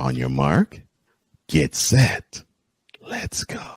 On your mark, get set. Let's go.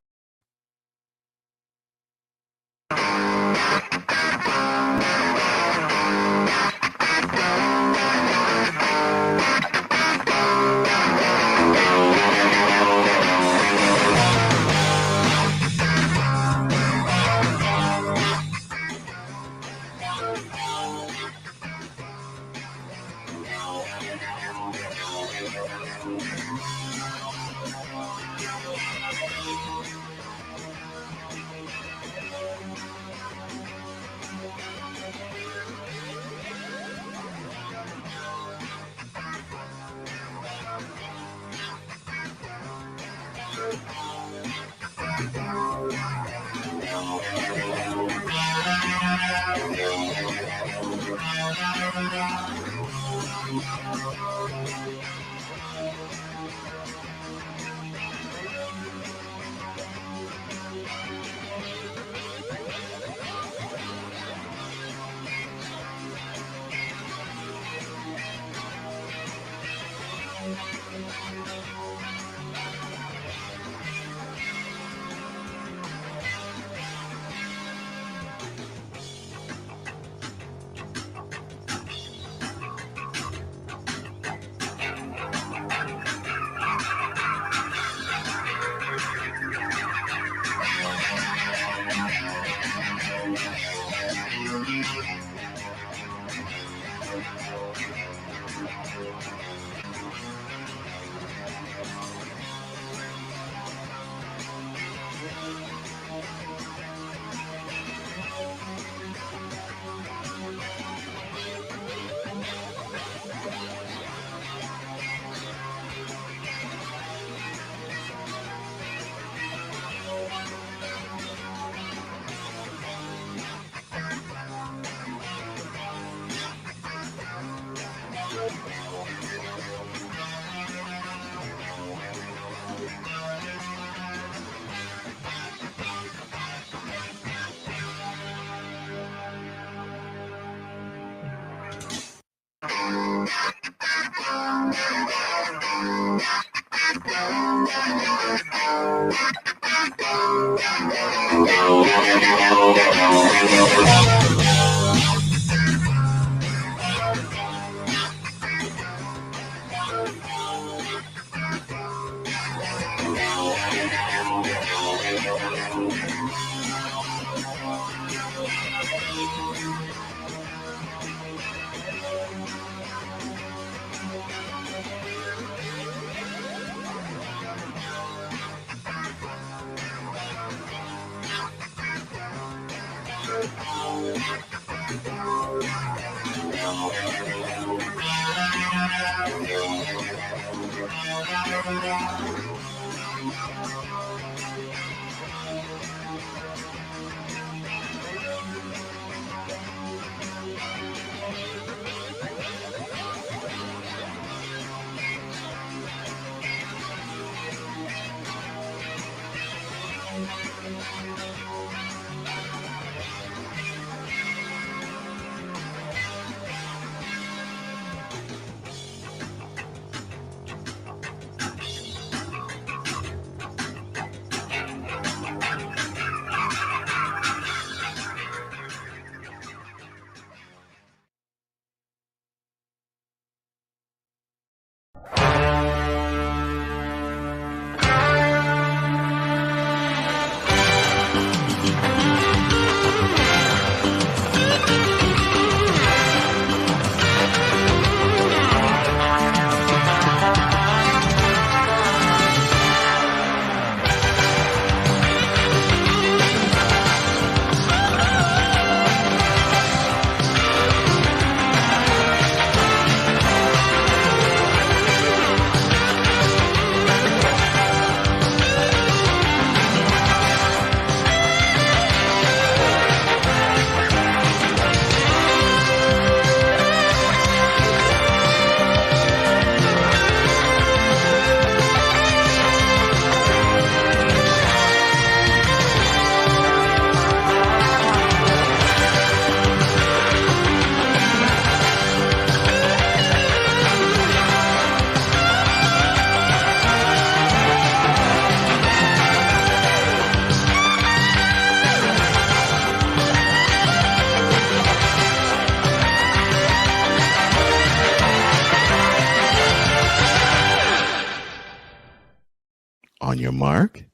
On your mark,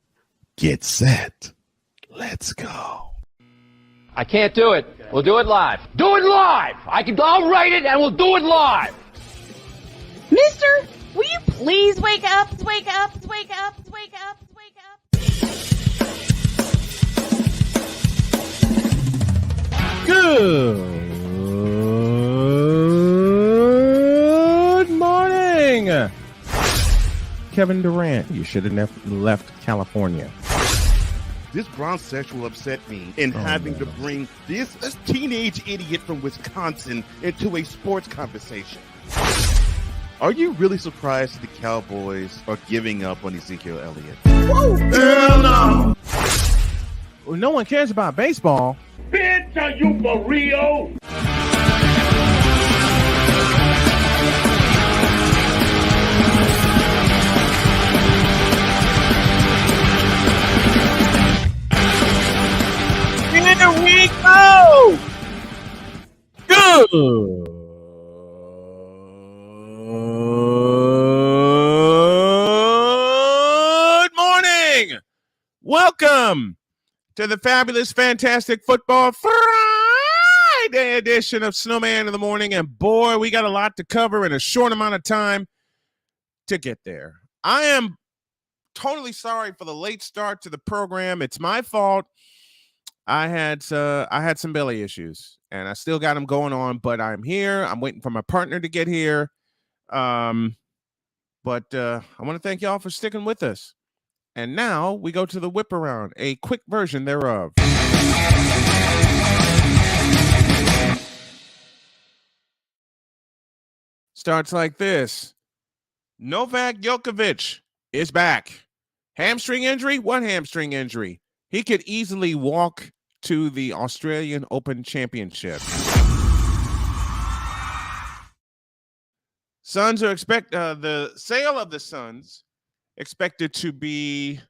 get set. Let's go. I can't do it. We'll do it live. Do it live! I'll write it and we'll do it live! Mister, will you please wake up, wake up, wake up, wake up, wake up? Good morning, Kevin Durant. You should have left California. This Brownsexual upset me in having to bring this teenage idiot from Wisconsin into a sports conversation. Are you really surprised the Cowboys are giving up on Ezekiel Elliott? Whoa. Hell no! Well, no one cares about baseball. Bitch, are you for real? Here we go! Good morning! Welcome to the fabulous, fantastic football Friday edition of Snowman in the Morning. And boy, we got a lot to cover in a short amount of time to get there. I am totally sorry for the late start to the program. It's my fault. I had some belly issues, and I still got them going on, but I'm here. I'm waiting for my partner to get here. But I want to thank y'all for sticking with us. And now we go to the whip around, a quick version thereof. Starts like this. Novak Djokovic is back. Hamstring injury? What hamstring injury? He could easily walk to the Australian Open Championship. Suns are the sale of the Suns expected to be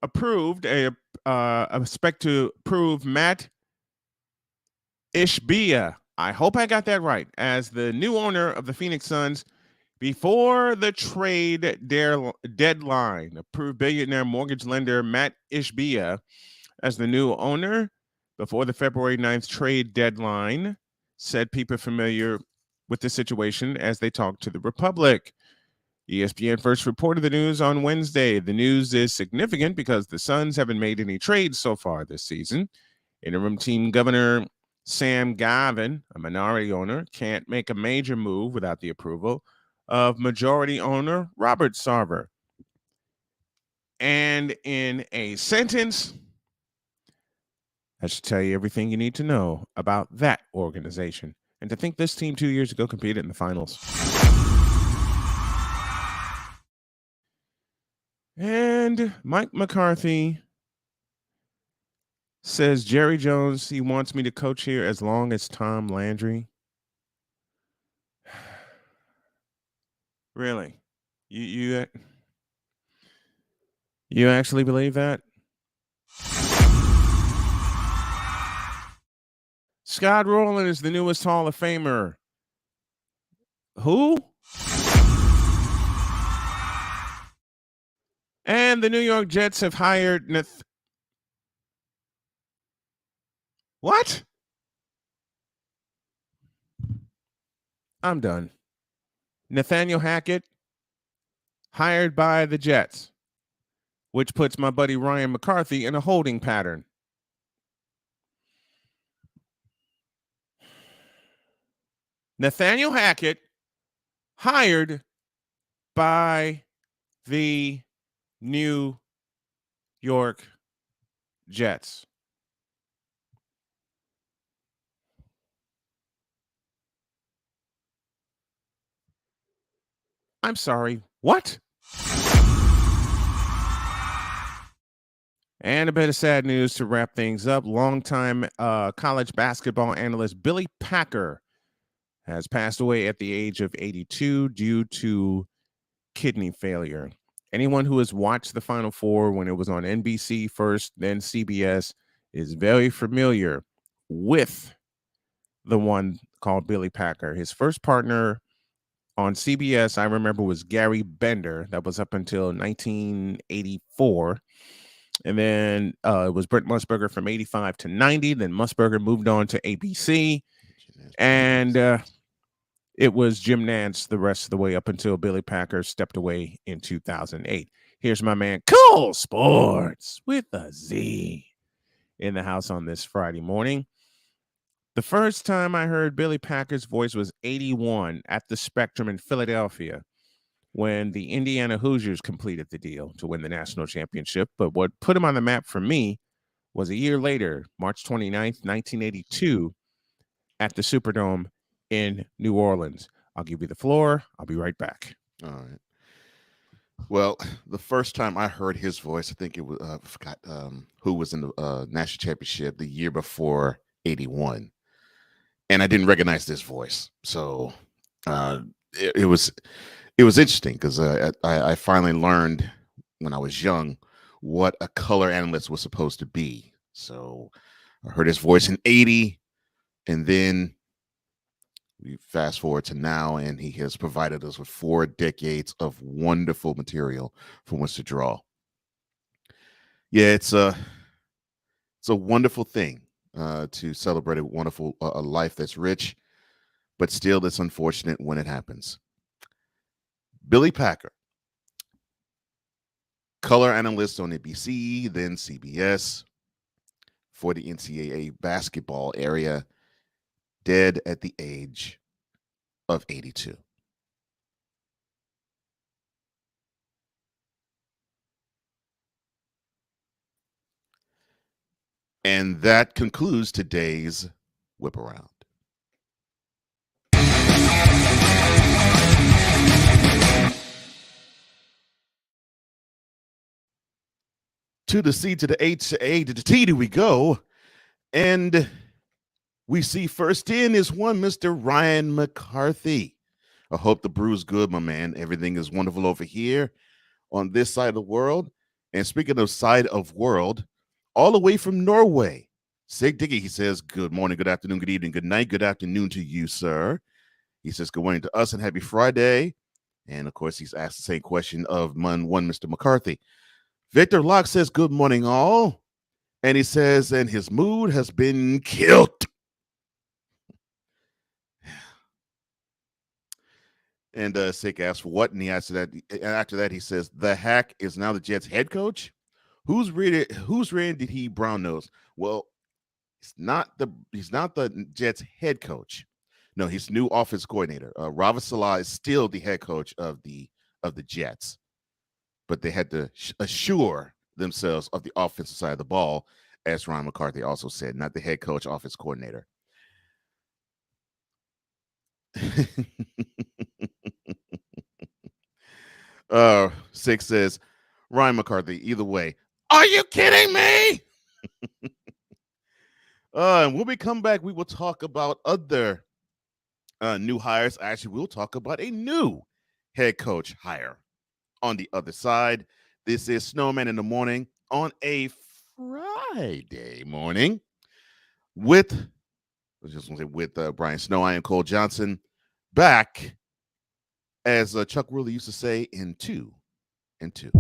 approved. Expect to approve Matt Ishbia. I hope I got that right, as the new owner of the Phoenix Suns before the trade deadline. Approved billionaire mortgage lender Matt Ishbia as the new owner before the February 9th trade deadline, said people familiar with the situation as they talked to the Republic. ESPN first reported the news on Wednesday. The news is significant because the Suns haven't made any trades so far this season. Interim team governor Sam Gavin, a minority owner, can't make a major move without the approval of majority owner Robert Sarver. And in a sentence, I should tell you everything you need to know about that organization. And to think this team 2 years ago competed in the finals. And Mike McCarthy says, Jerry Jones, he wants me to coach here as long as Tom Landry. Really? You actually believe that? Scott Rowland is the newest Hall of Famer. Who? And the New York Jets have hired What? I'm done. Nathaniel Hackett, hired by the Jets, which puts my buddy Ryan McCarthy in a holding pattern. Nathaniel Hackett, hired by the New York Jets. I'm sorry, what? And a bit of sad news to wrap things up. Longtime college basketball analyst Billy Packer has passed away at the age of 82 due to kidney failure. Anyone who has watched the Final Four when it was on NBC first, then CBS, is very familiar with the one called Billy Packer. His first partner On CBS, I remember, was Gary Bender. That was up until 1984. And then it was Brent Musburger from 85 to 90. Then Musburger moved on to ABC. And it was Jim Nantz the rest of the way up until Billy Packer stepped away in 2008. Here's my man, Cool Sports with a Z, in the house on this Friday morning. The first time I heard Billy Packer's voice was 81 at the Spectrum in Philadelphia when the Indiana Hoosiers completed the deal to win the national championship. But what put him on the map for me was a year later, March 29th, 1982, at the Superdome in New Orleans. I'll give you the floor. I'll be right back. All right. Well, the first time I heard his voice, I think it was, I forgot who was in the national championship the year before 81. And I didn't recognize this voice. So it was interesting because I finally learned when I was young what a color analyst was supposed to be. So I heard his voice in 80, and then we fast forward to now, and he has provided us with 4 decades of wonderful material from which to draw. Yeah, it's a wonderful thing to celebrate a wonderful a life that's rich, but still it's unfortunate when it happens. Billy Packer, color analyst on ABC, then CBS for the NCAA basketball area, dead at the age of 82. And that concludes today's Whip Around. To the C to the H to A to the T do we go. And we see first in is one Mr. Ryan McCarthy. I hope the brew's good, my man. Everything is wonderful over here on this side of the world. And speaking of side of world, all the way from Norway, Sig Diggy, he says, good morning, good afternoon, good evening, good night, good afternoon to you, sir. He says, good morning to us and happy Friday. And, of course, he's asked the same question of one Mr. McCarthy. Victor Locke says, good morning, all. And he says, and his mood has been killed. And Sig asks, what? And he after that, he says, the hack is now the Jets head coach. Who's ready did he brown nose? Well, he's not the Jets head coach. No, he's new offense coordinator. Robert Saleh is still the head coach of the Jets, but they had to assure themselves of the offensive side of the ball, as Ryan McCarthy also said, not the head coach, offense coordinator. Six says, Ryan McCarthy, either way. Are you kidding me? And when we come back, we will talk about other new hires. Actually, we'll talk about a new head coach hire on the other side. This is Snowman in the Morning on a Friday morning with Brian Snow. I am Cole Johnson, back, as Chuck Woolley used to say, in 2 and 2.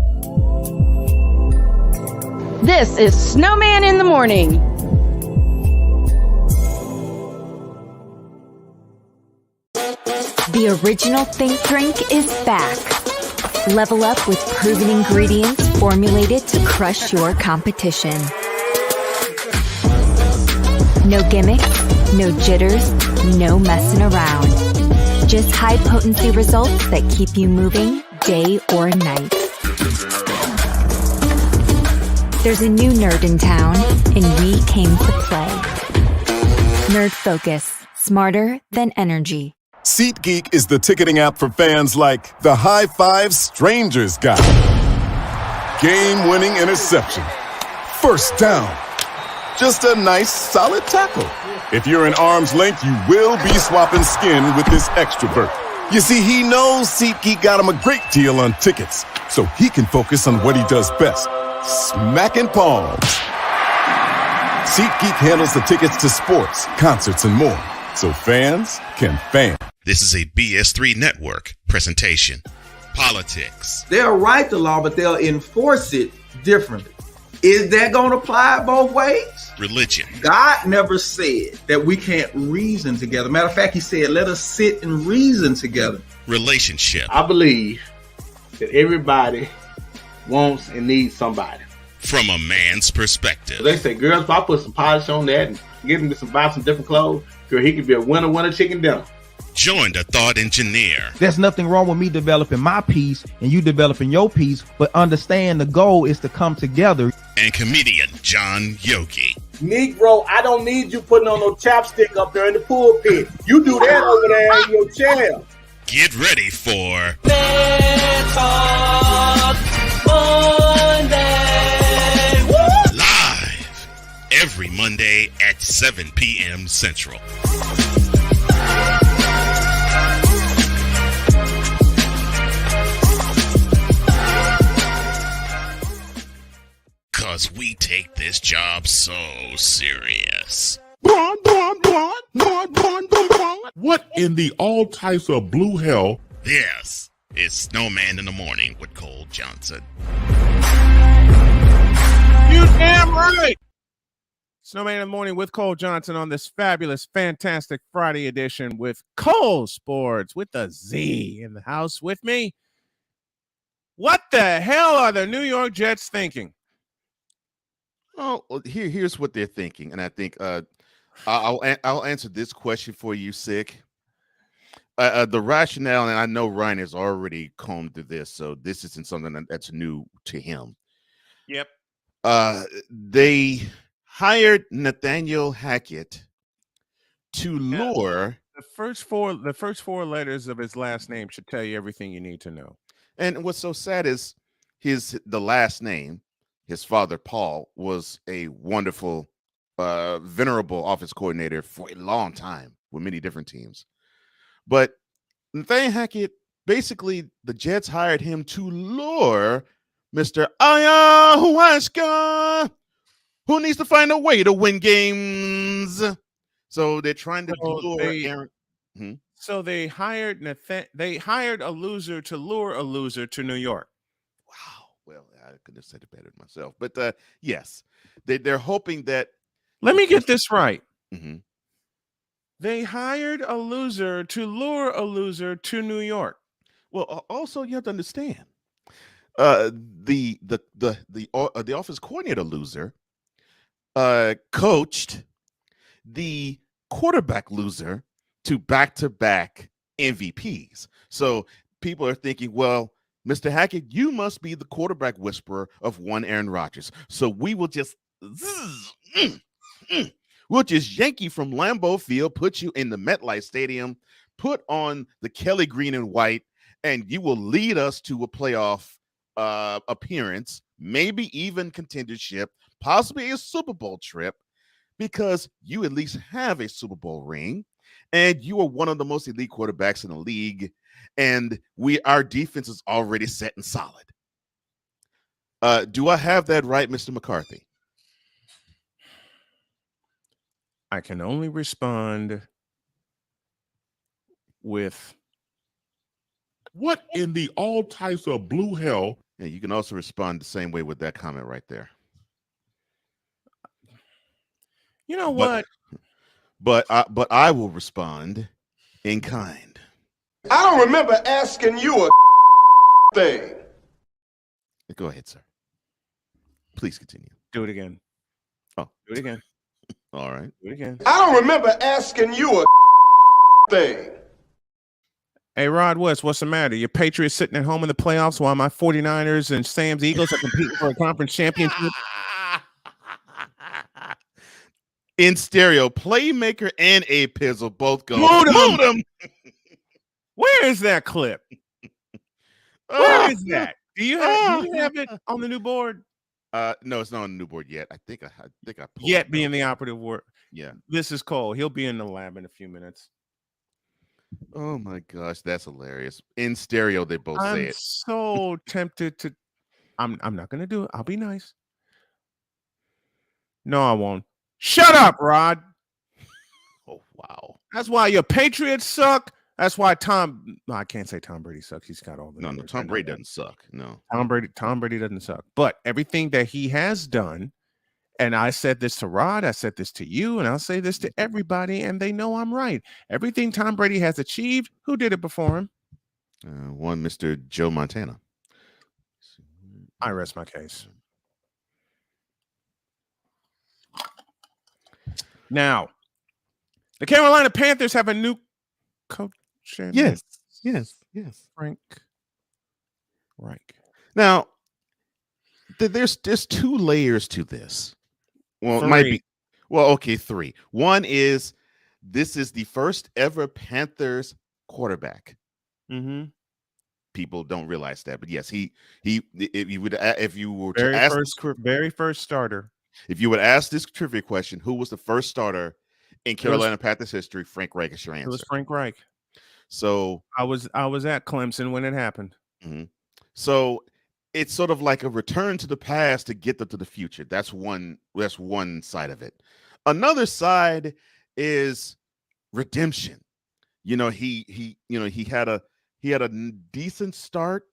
This is Snowman in the Morning. The original Think Drink is back. Level up with proven ingredients formulated to crush your competition. No gimmicks, no jitters, no messing around. Just high-potency results that keep you moving day or night. There's a new nerd in town, and we came to play. Nerd Focus. Smarter than energy. SeatGeek is the ticketing app for fans like the High Five Strangers guy. Game-winning interception. First down. Just a nice, solid tackle. If you're in arm's length, you will be swapping skin with this extrovert. You see, he knows SeatGeek got him a great deal on tickets, so he can focus on what he does best. Smacking palms. SeatGeek handles the tickets to sports, concerts, and more. so fans can fan. This is a BS3 Network presentation. Politics. They'll write the law, but they'll enforce it differently. Is that going to apply both ways? Religion. God never said that we can't reason together. Matter of fact, he said, let us sit and reason together. Relationship. I believe that everybody wants and needs somebody. From a man's perspective. They say, girls, if I put some polish on that and get him to buy some different clothes, girl, he could be a winner chicken dinner. Join the thought engineer. There's nothing wrong with me developing my piece and you developing your piece, but understand the goal is to come together. And comedian John Yogi. Negro, I don't need you putting on no chapstick up there in the pulpit. You do that over there in your chair. Get ready for Live every Monday at 7 p.m. Central. Because we take this job so serious. What in the all types of blue hell? This is Snowman in the Morning with Cole Johnson. You damn right. Snowman in the Morning with Cole Johnson on this fabulous, fantastic Friday edition with Cole Sports with a Z in the house with me. What the hell are the New York Jets thinking? Oh, well, here's what they're thinking, and I think I'll answer this question for you, Sick. The rationale, and I know Ryan has already combed through this, so this isn't something that's new to him. Yep. They hired Nathaniel Hackett to lure. The first four letters of his last name should tell you everything you need to know. And what's so sad is the last name. His father, Paul, was a wonderful, venerable office coordinator for a long time with many different teams. But Nathaniel Hackett, basically, the Jets hired him to lure Mr. Ayahuasca, who needs to find a way to win games. So they're trying to lure Aaron. So they hired a loser to lure a loser to New York. Wow. Well, I could have said it better myself, but yes, they're hoping that. Let me get this right. Mm-hmm. They hired a loser to lure a loser to New York. Well, also you have to understand, the office coordinator loser, coached the quarterback loser to back-to-back MVPs. So people are thinking, well, Mr. Hackett, you must be the quarterback whisperer of one Aaron Rodgers. So we will just we'll just yank you from Lambeau Field, put you in the MetLife Stadium, put on the Kelly green and white, and you will lead us to a playoff appearance, maybe even contendership, possibly a Super Bowl trip, because you at least have a Super Bowl ring, and you are one of the most elite quarterbacks in the league. And our defense is already set and solid. Do I have that right, Mr. McCarthy? I can only respond with what in the all types of blue hell? Yeah, you can also respond the same way with that comment right there. You know what? But I will respond in kind. I don't remember asking you a thing. Go ahead, sir. Please continue. Do it again. Oh, do it again. All right. Do it again. I don't remember asking you a thing. Hey, Rod West, what's the matter? Your Patriots sitting at home in the playoffs while my 49ers and Sam's Eagles are competing for a conference championship? In stereo, Playmaker and A Pizzle both go. Moot 'em. Where is that clip? Where is that? Do you have it on the new board? No, it's not on the new board yet. I think I yet being the operative word. Yeah. This is Cole. He'll be in the lab in a few minutes. Oh my gosh, that's hilarious. In stereo, they both say it. I'm so tempted to. I'm not gonna do it. I'll be nice. No, I won't. Shut up, Rod. Oh wow. That's why your Patriots suck. That's why no, I can't say Tom Brady sucks. He's got all the No, numbers. Tom Brady doesn't suck. No. Tom Brady doesn't suck. But everything that he has done, and I said this to Rod, I said this to you, and I'll say this to everybody, and they know I'm right. Everything Tom Brady has achieved, who did it before him? One Mr. Joe Montana. I rest my case. Now, the Carolina Panthers have a new coach. Yes. Frank Reich. Now, there's two layers to this. Well, it might be. Well, okay, three. One is this is the first ever Panthers quarterback. Mm-hmm. People don't realize that, but yes, if you were very to ask very first starter. If you would ask this trivia question, who was the first starter in Carolina Panthers history? Frank Reich is your answer. It was Frank Reich. So I was at Clemson when it happened. Mm-hmm. So it's sort of like a return to the past to get them to the future. That's one side of it. Another side is redemption. He had a decent start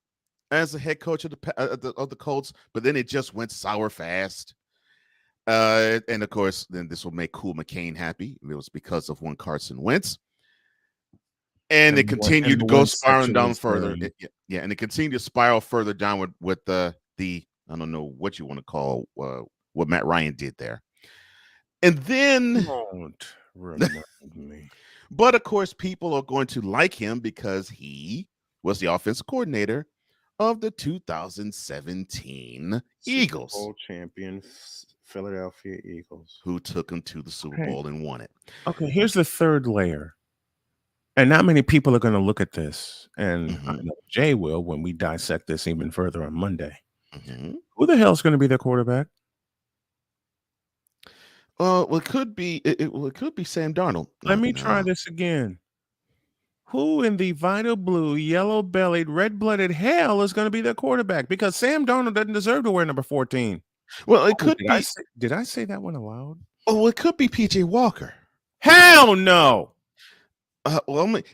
as a head coach of the Colts, but then it just went sour fast. And of course, then this will make Cool McCain happy. It was because of one Carson Wentz. And it continued to go spiraling down further. And it continued to spiral further down with the I don't know what you want to call what Matt Ryan did there. And then don't remind me. But of course, people are going to like him because he was the offensive coordinator of the 2017 Eagles. Super Bowl champion Philadelphia Eagles. Who took him to the Super Bowl and won it. Okay, here's the third layer. And not many people are going to look at this. And I know Jay will when we dissect this even further on Monday. Mm-hmm. Who the hell is going to be their quarterback? Well, it could be Sam Darnold. Let me try this again. Who in the vital blue, yellow-bellied, red-blooded hell is going to be their quarterback? Because Sam Darnold doesn't deserve to wear number 14. Well, it could be. Did I say that one aloud? Oh, it could be PJ Walker. Hell no.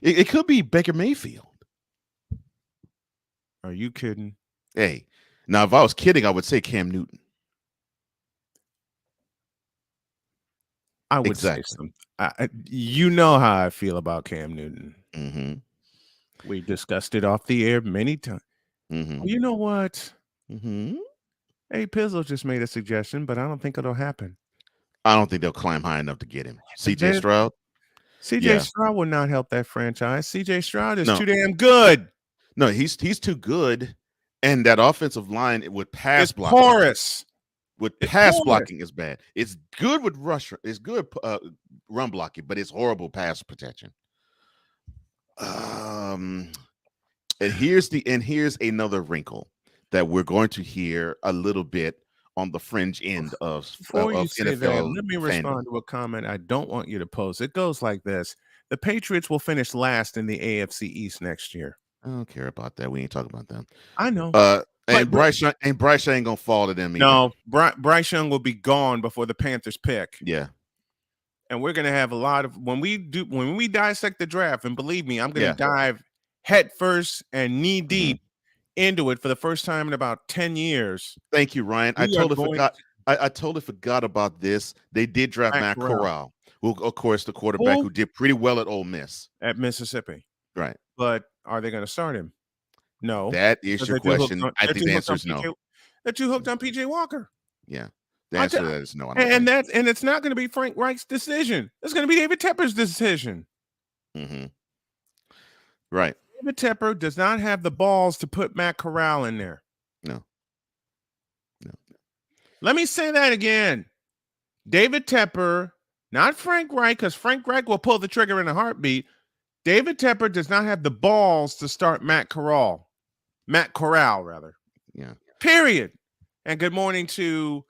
It could be Baker Mayfield. Are you kidding? Hey, now if I was kidding, I would say Cam Newton. I would say something. You know how I feel about Cam Newton. Mm-hmm. We discussed it off the air many times. Mm-hmm. You know what? Mm-hmm. Hey, Pizzle just made a suggestion, but I don't think it'll happen. I don't think they'll climb high enough to get him. CJ Stroud? CJ Stroud will not help that franchise. CJ Stroud is too damn good. No, he's too good. And that offensive line with pass blocking. Porous. Blocking is bad. It's good with rush. It's good run blocking, but it's horrible pass protection. And here's another wrinkle that we're going to hear a little bit on the fringe end of Before you say NFL that, let me respond fandom. to a comment I don't want you to post. It goes like this. The Patriots will finish last in the AFC East next year. I don't care about that. We ain't talking about them. I know. Bryce ain't gonna fall to them either. No, Bryce Young will be gone before the Panthers pick. Yeah. And we're gonna have a lot of when we dissect the draft, and believe me, I'm gonna dive head first and knee deep into it for the first time in about 10 years. Thank you, Ryan. I totally forgot about this. They did draft Matt Corral, who, of course, the quarterback who did pretty well at Ole Miss. At Mississippi. Right. But are they going to start him? No. That is your question. I think the answer is no. They're too hooked on PJ Walker. Yeah. The answer to that is no. And it's not going to be Frank Reich's decision. It's going to be David Tepper's decision. Mm-hmm. Right. David Tepper does not have the balls to put Matt Corral in there. No. Let me say that again. David Tepper, not Frank Reich, because Frank Reich will pull the trigger in a heartbeat. David Tepper does not have the balls to start Matt Corral. Matt Corral, rather. Yeah. Period. And good morning to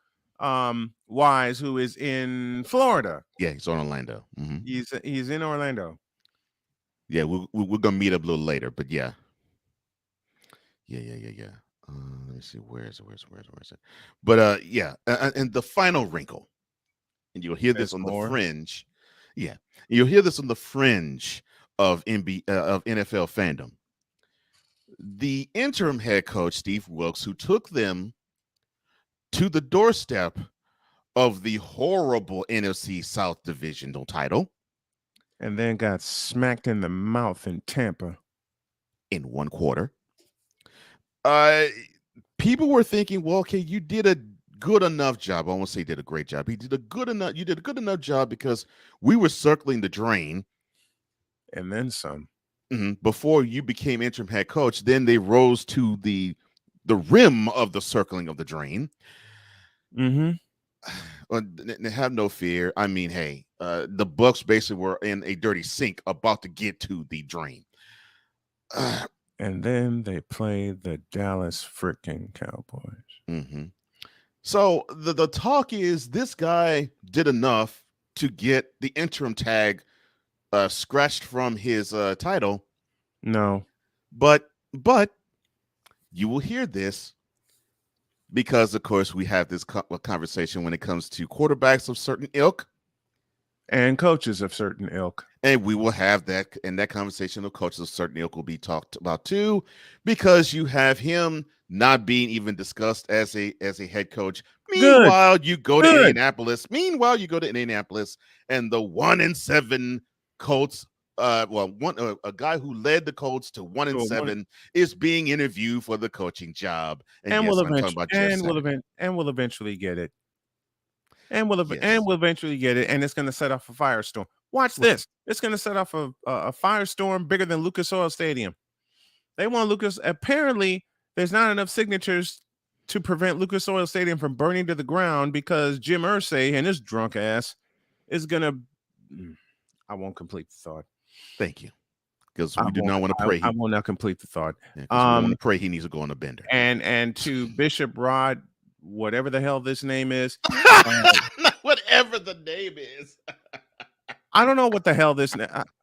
Wise, who is in Florida. Yeah, he's in Orlando. Mm-hmm. He's in Orlando. Yeah, we're gonna meet up a little later, but yeah. Let me see, where is it? But and the final wrinkle, and you'll hear this on the fringe. Yeah, you'll hear this on the fringe of of NFL fandom. The interim head coach Steve Wilkes, who took them to the doorstep of the horrible NFC South divisional title, and then got smacked in the mouth in Tampa in one quarter. People were thinking, well, okay, you did a good enough job. I won't say did a great job. You did a good enough job because we were circling the drain. And then some. Before you became interim head coach, then they rose to the rim of the circling of the drain. Have no fear. I mean, hey, the Bucks basically were in a dirty sink about to get to the drain. And then they played the Dallas freaking Cowboys. So the talk is this guy did enough to get the interim tag scratched from his title. No. But you will hear this because, of course, we have this conversation when it comes to quarterbacks of certain ilk. And coaches of certain ilk. And we will have that, and that conversation of coaches of certain ilk will be talked about too, because you have him not being even discussed as a head coach. Meanwhile, you go to Indianapolis. And the 1-7 Colts, a guy who led the Colts to 1-7 is being interviewed for the coaching job. And we'll eventually get it. And we'll eventually get it, and it's going to set off a firestorm. Watch this. It's going to set off a firestorm bigger than Lucas Oil Stadium. They want Lucas. Apparently, there's not enough signatures to prevent Lucas Oil Stadium from burning to the ground because Jim Irsay and his drunk ass is going to. I won't complete the thought. Thank you. Because we do not want to pray. I will not complete the thought. We want to pray he needs to go on a bender. And to Bishop Rod, whatever the hell this name is. Whatever the name is. I don't know what the hell this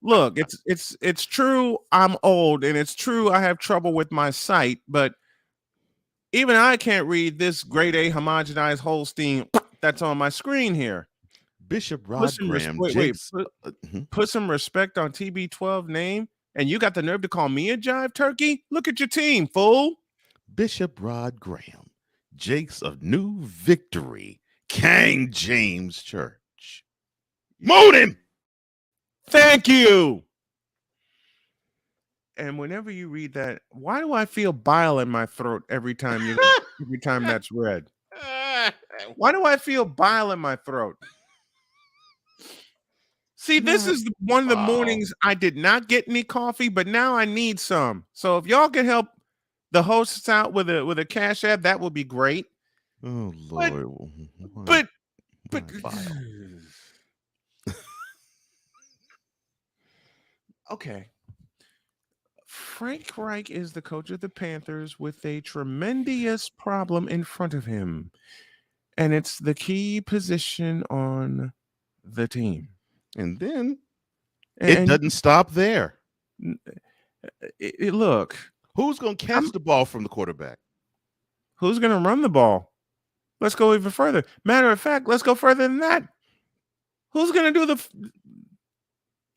look, it's true I'm old, and it's true I have trouble with my sight, but even I can't read this grade A homogenized Holstein that's on my screen here. Bishop Rod Graham. Put some respect on TB12 name, and you got the nerve to call me a jive turkey? Look at your team, fool. Bishop Rod Graham, Jakes of New Victory, King James Church. Moan him! Thank you. And whenever you read that, why do I feel bile in my throat every time that's read? Why do I feel bile in my throat? See, this is one of the mornings I did not get any coffee, but now I need some. So if y'all can help the hosts out with a cash app, that would be great. Oh Lord. But okay. Frank Reich is the coach of the Panthers with a tremendous problem in front of him. And it's the key position on the team. And then it doesn't stop there. Look. Who's going to catch the ball from the quarterback? Who's going to run the ball? Let's go even further. Matter of fact, let's go further than that. Who's going to do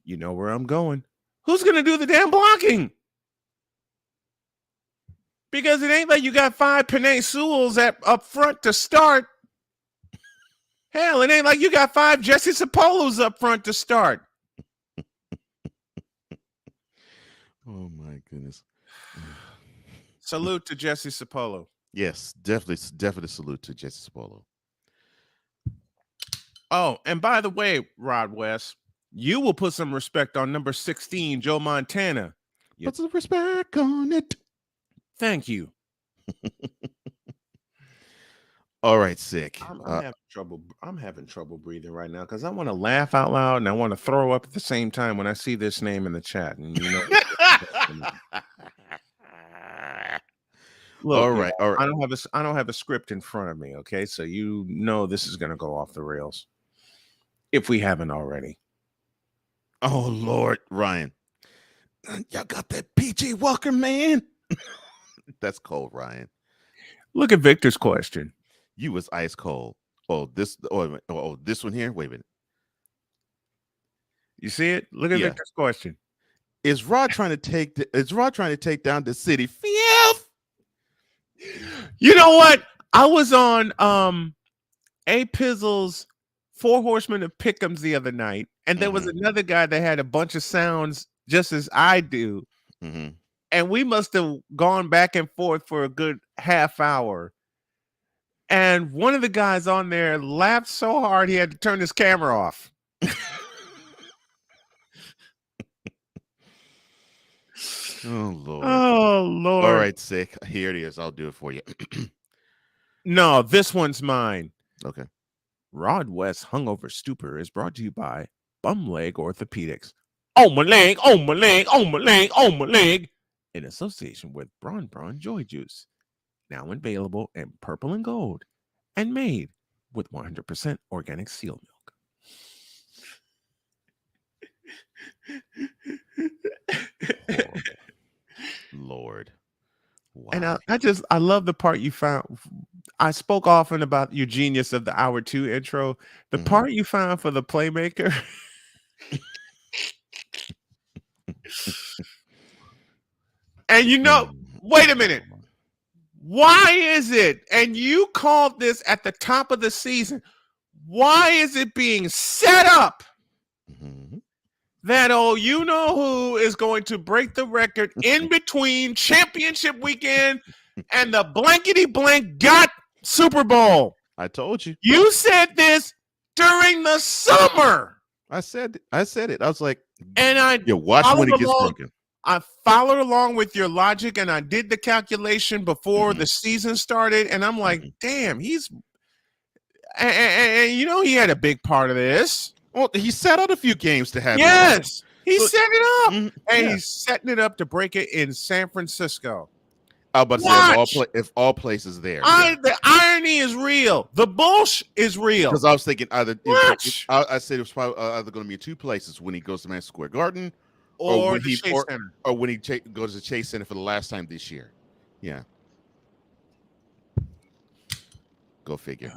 you know where I'm going. Who's going to do the damn blocking? Because it ain't like you got 5 Penei Sewells up front to start. Hell, it ain't like you got 5 Jesse Sapolos up front to start. Oh, my goodness. Salute to Jesse Sapolo. Yes, definitely salute to Jesse Sapolo. Oh, and by the way, Rod West, you will put some respect on number 16, Joe Montana. Put some respect on it. Thank you. All right, sick. I'm having trouble breathing right now because I want to laugh out loud and I want to throw up at the same time when I see this name in the chat. And you know, look, all right. I don't have a script in front of me. Okay, so you know this is going to go off the rails if we haven't already. Oh Lord, Ryan, y'all got that PG Walker, man. That's cold, Ryan. Look at Victor's question. You was ice cold. This one here. Wait a minute. You see it? Look at Victor's question. Is Raw trying to take down the city filth? You know what? I was on A Pizzle's Four Horsemen of Pick'ems the other night, and there was another guy that had a bunch of sounds just as I do. And we must have gone back and forth for a good half hour. And one of the guys on there laughed so hard he had to turn his camera off. Oh, Lord. Oh, Lord. All right, sick. Here it is. I'll do it for you. No, this one's mine. Okay. Rod West Hungover Stupor is brought to you by Bum Leg Orthopedics. Oh, my leg, oh, my leg, oh, my leg, oh, my leg. In association with Braun Joy Juice. Now available in purple and gold and made with 100% organic seal milk. Lord. Wow. And I love the part you found. I spoke often about your genius of the hour 2 intro. The part you found for the playmaker. And wait a minute. Why is it? And you called this at the top of the season. Why is it being set up that you know who is going to break the record in between championship weekend and the blankety blank got Super Bowl? I told you. You said this during the summer. I said it. I was like, and watch when it gets broken. I followed along with your logic, and I did the calculation before the season started, and I'm like, damn, he's and he had a big part of this. Well, he set out a few games to have. Yes, he set it up, and he's setting it up to break it in San Francisco. I was about to say if all places there. The irony is real. The bullshit is real. Because I was thinking either I said it was probably either going to be 2 places when he goes to Madison Square Garden. Or when he goes to Chase Center for the last time this year. Yeah. Go figure.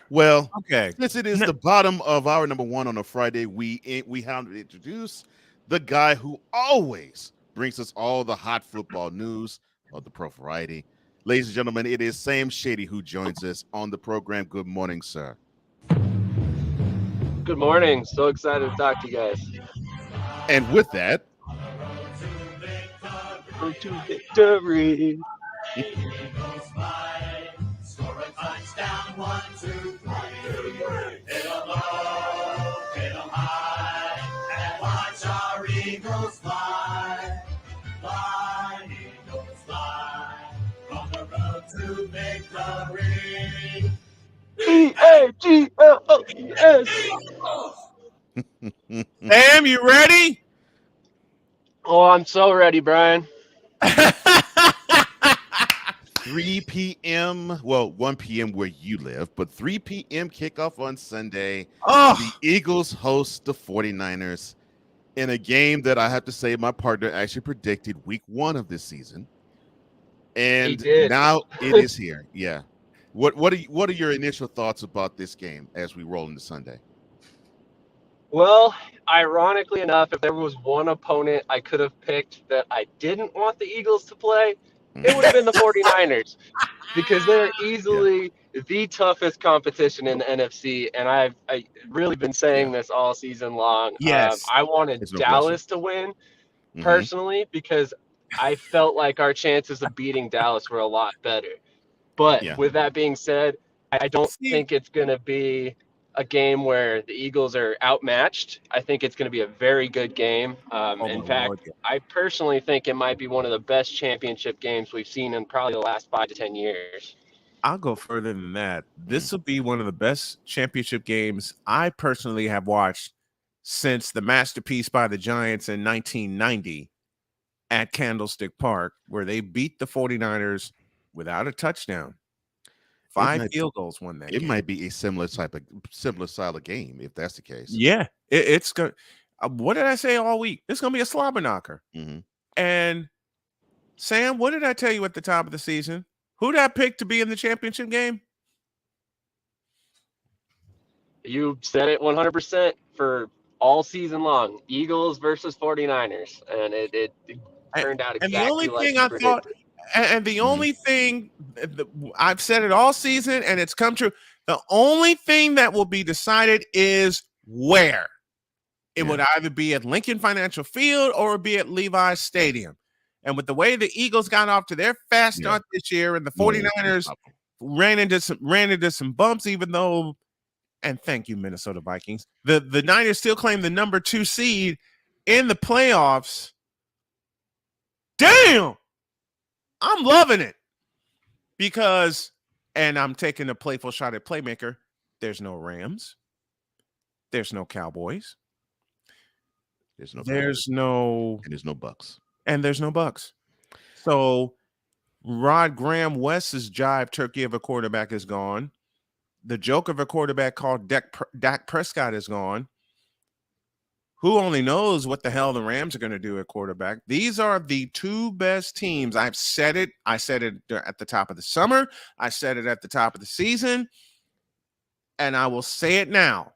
Well, okay. Since it is the bottom of our number 1 on a Friday, we have to introduce the guy who always brings us all the hot football news of the Pro Variety. Ladies and gentlemen, it is Sam Shady who joins us on the program. Good morning, sir. Good morning. So excited to talk to you guys. And with that, to victory. Score a touchdown, 1, 2, 3. Hit 'em low, hit 'em high, and watch our Eagles fly. Fly, Eagles fly, on the road to victory. EAGLES. Sam, you ready? Oh, I'm so ready, Brian. 3 p.m. Well, 1 p.m. where you live, but 3 p.m. kickoff on Sunday. The Eagles host the 49ers in a game that I have to say my partner actually predicted week 1 of this season. And now it is here. Yeah. What are your initial thoughts about this game as we roll into Sunday? Well, ironically enough, if there was one opponent I could have picked that I didn't want the Eagles to play, it would have been the 49ers because they're easily the toughest competition in the NFC. And I've really been saying this all season long. Yes. I wanted Dallas to win personally because I felt like our chances of beating Dallas were a lot better. But with that being said, I don't think it's going to be a game where the Eagles are outmatched. I think it's going to be a very good game. In fact, I personally think it might be one of the best championship games we've seen in probably the last 5 to 10 years. I'll go further than that. This will be one of the best championship games I personally have watched since the masterpiece by the Giants in 1990 at Candlestick Park, where they beat the 49ers without a touchdown. 5 field goals won that game. It might be a similar style of game if that's the case. Yeah, it's going. What did I say all week? It's going to be a slobber knocker. And Sam, what did I tell you at the top of the season? Who did I pick to be in the championship game? You said it 100% for all season long. Eagles versus 49ers. And it turned out And the only exactly like thing you I thought, predicted. and the only thing I've said it all season, and it's come true. The only thing that will be decided is where. It would either be at Lincoln Financial Field or be at Levi's Stadium. And with the way the Eagles got off to their fast start this year, and the 49ers ran into some bumps, even though, and thank you, Minnesota Vikings, the Niners still claim the number 2 seed in the playoffs. Damn, I'm loving it because, and I'm taking a playful shot at Playmaker, there's no Rams. There's no Cowboys. There's no Bucks. And there's no Bucks. So Rod Graham West's jive turkey of a quarterback is gone. The joke of a quarterback called Dak Prescott is gone. Who only knows what the hell the Rams are going to do at quarterback? These are the 2 best teams. I've said it. I said it at the top of the summer. I said it at the top of the season. And I will say it now.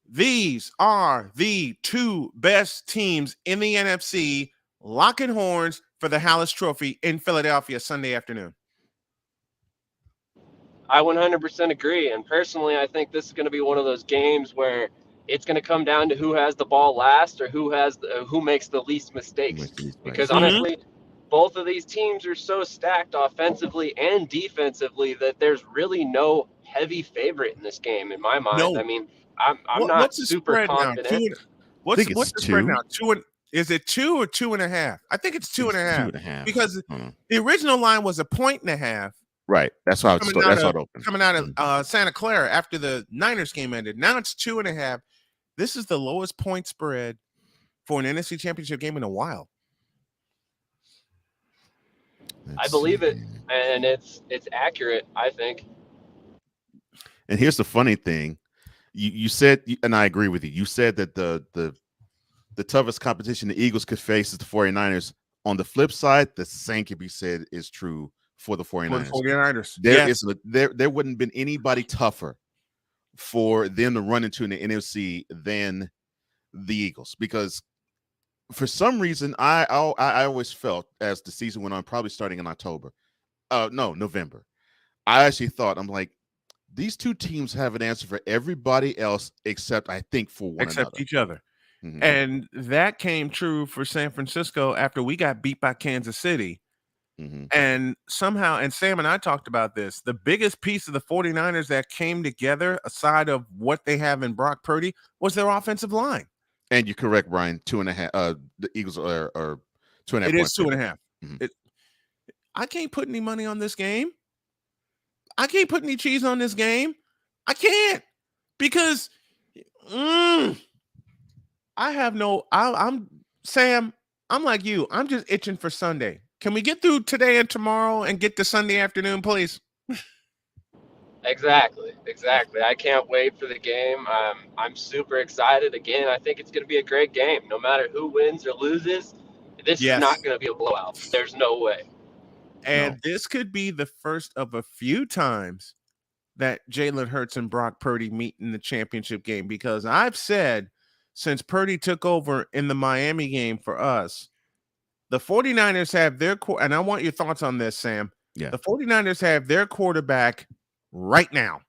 These are the 2 best teams in the NFC, locking horns for the Hallis Trophy in Philadelphia Sunday afternoon. I 100% agree. And personally, I think this is going to be one of those games where it's going to come down to who has the ball last or who makes the least mistakes. Because honestly, both of these teams are so stacked offensively and defensively that there's really no heavy favorite in this game in my mind. No. I mean, I'm not what's the super spread confident. now? What's the spread now? Is it 2 or 2.5? I think it's 2.5. 2.5 because the original line was 1.5. Right. That's why coming out of Santa Clara after the Niners game ended. Now it's 2.5. This is the lowest point spread for an NFC Championship game in a while. I believe it, and it's accurate, I think. And here's the funny thing. You said, and I agree with you, you said that the toughest competition the Eagles could face is the 49ers. On the flip side, the same can be said is true for the 49ers. For the 49ers. There wouldn't have been anybody tougher for them to run into in the NFC than the Eagles, because for some reason I always felt as the season went on, probably starting in November, I actually thought, I'm like, these 2 teams have an answer for everybody else except, I think, for one another. Except each other. Mm-hmm. And that came true for San Francisco after we got beat by Kansas City. Mm-hmm. And somehow, and Sam and I talked about this, the biggest piece of the 49ers that came together, aside of what they have in Brock Purdy, was their offensive line. And you're correct, Brian. 2.5. The Eagles are 2.5. It is 2.5. Mm-hmm. I can't put any money on this game. I can't put any cheese on this game. I can't, because I'm Sam. I'm like you. I'm just itching for Sunday. Can we get through today and tomorrow and get to Sunday afternoon, please? Exactly. I can't wait for the game. I'm super excited. Again, I think it's going to be a great game. No matter who wins or loses, this is not going to be a blowout. There's no way. And this could be the first of a few times that Jalen Hurts and Brock Purdy meet in the championship game, because I've said since Purdy took over in the Miami game for us, the 49ers have their and I want your thoughts on this, Sam. Yeah. The 49ers have their quarterback right now.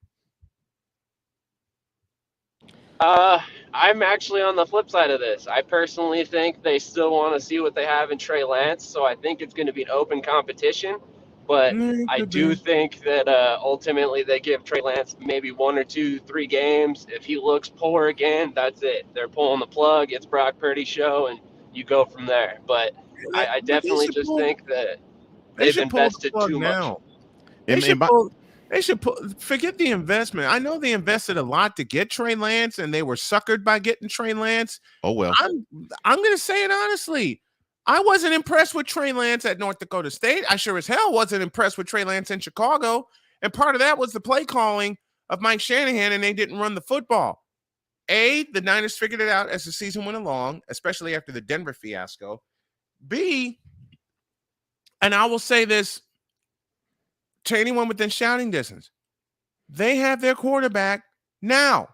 I'm actually on the flip side of this. I personally think they still want to see what they have in Trey Lance, so I think it's going to be an open competition. But I do think that ultimately they give Trey Lance maybe 1 or 2, 3 games. If he looks poor again, that's it. They're pulling the plug. It's Brock Purdy's show, and you go from there. But I definitely just think that they've invested too much. They should forget the investment. I know they invested a lot to get Trey Lance, and they were suckered by getting Trey Lance. Oh, well. I'm going to say it honestly. I wasn't impressed with Trey Lance at North Dakota State. I sure as hell wasn't impressed with Trey Lance in Chicago. And part of that was the play calling of Mike Shanahan, and they didn't run the football. The Niners figured it out as the season went along, especially after the Denver fiasco. B, and I will say this to anyone within shouting distance, they have their quarterback now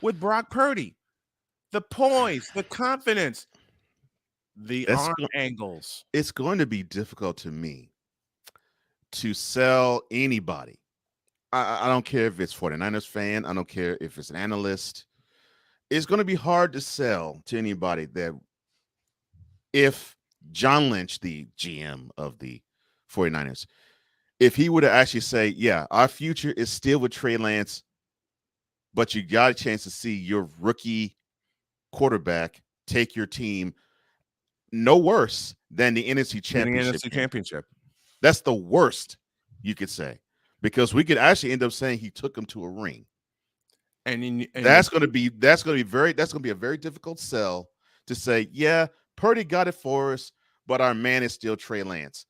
with Brock Purdy. the poise, the confidence, the That's arm go- angles. it's going to be difficult to me to sell anybody. I don't care if it's 49ers fan. I don't care if it's an analyst. It's going to be hard to sell to anybody that if John Lynch, the GM of the 49ers, if he were to actually say, yeah, our future is still with Trey Lance, but you got a chance to see your rookie quarterback take your team no worse than the NFC Championship. That's the worst you could say, because we could actually end up saying he took him to a ring. And that's going to be a very difficult sell to say, yeah, Purdy got it for us, but our man is still Trey Lance.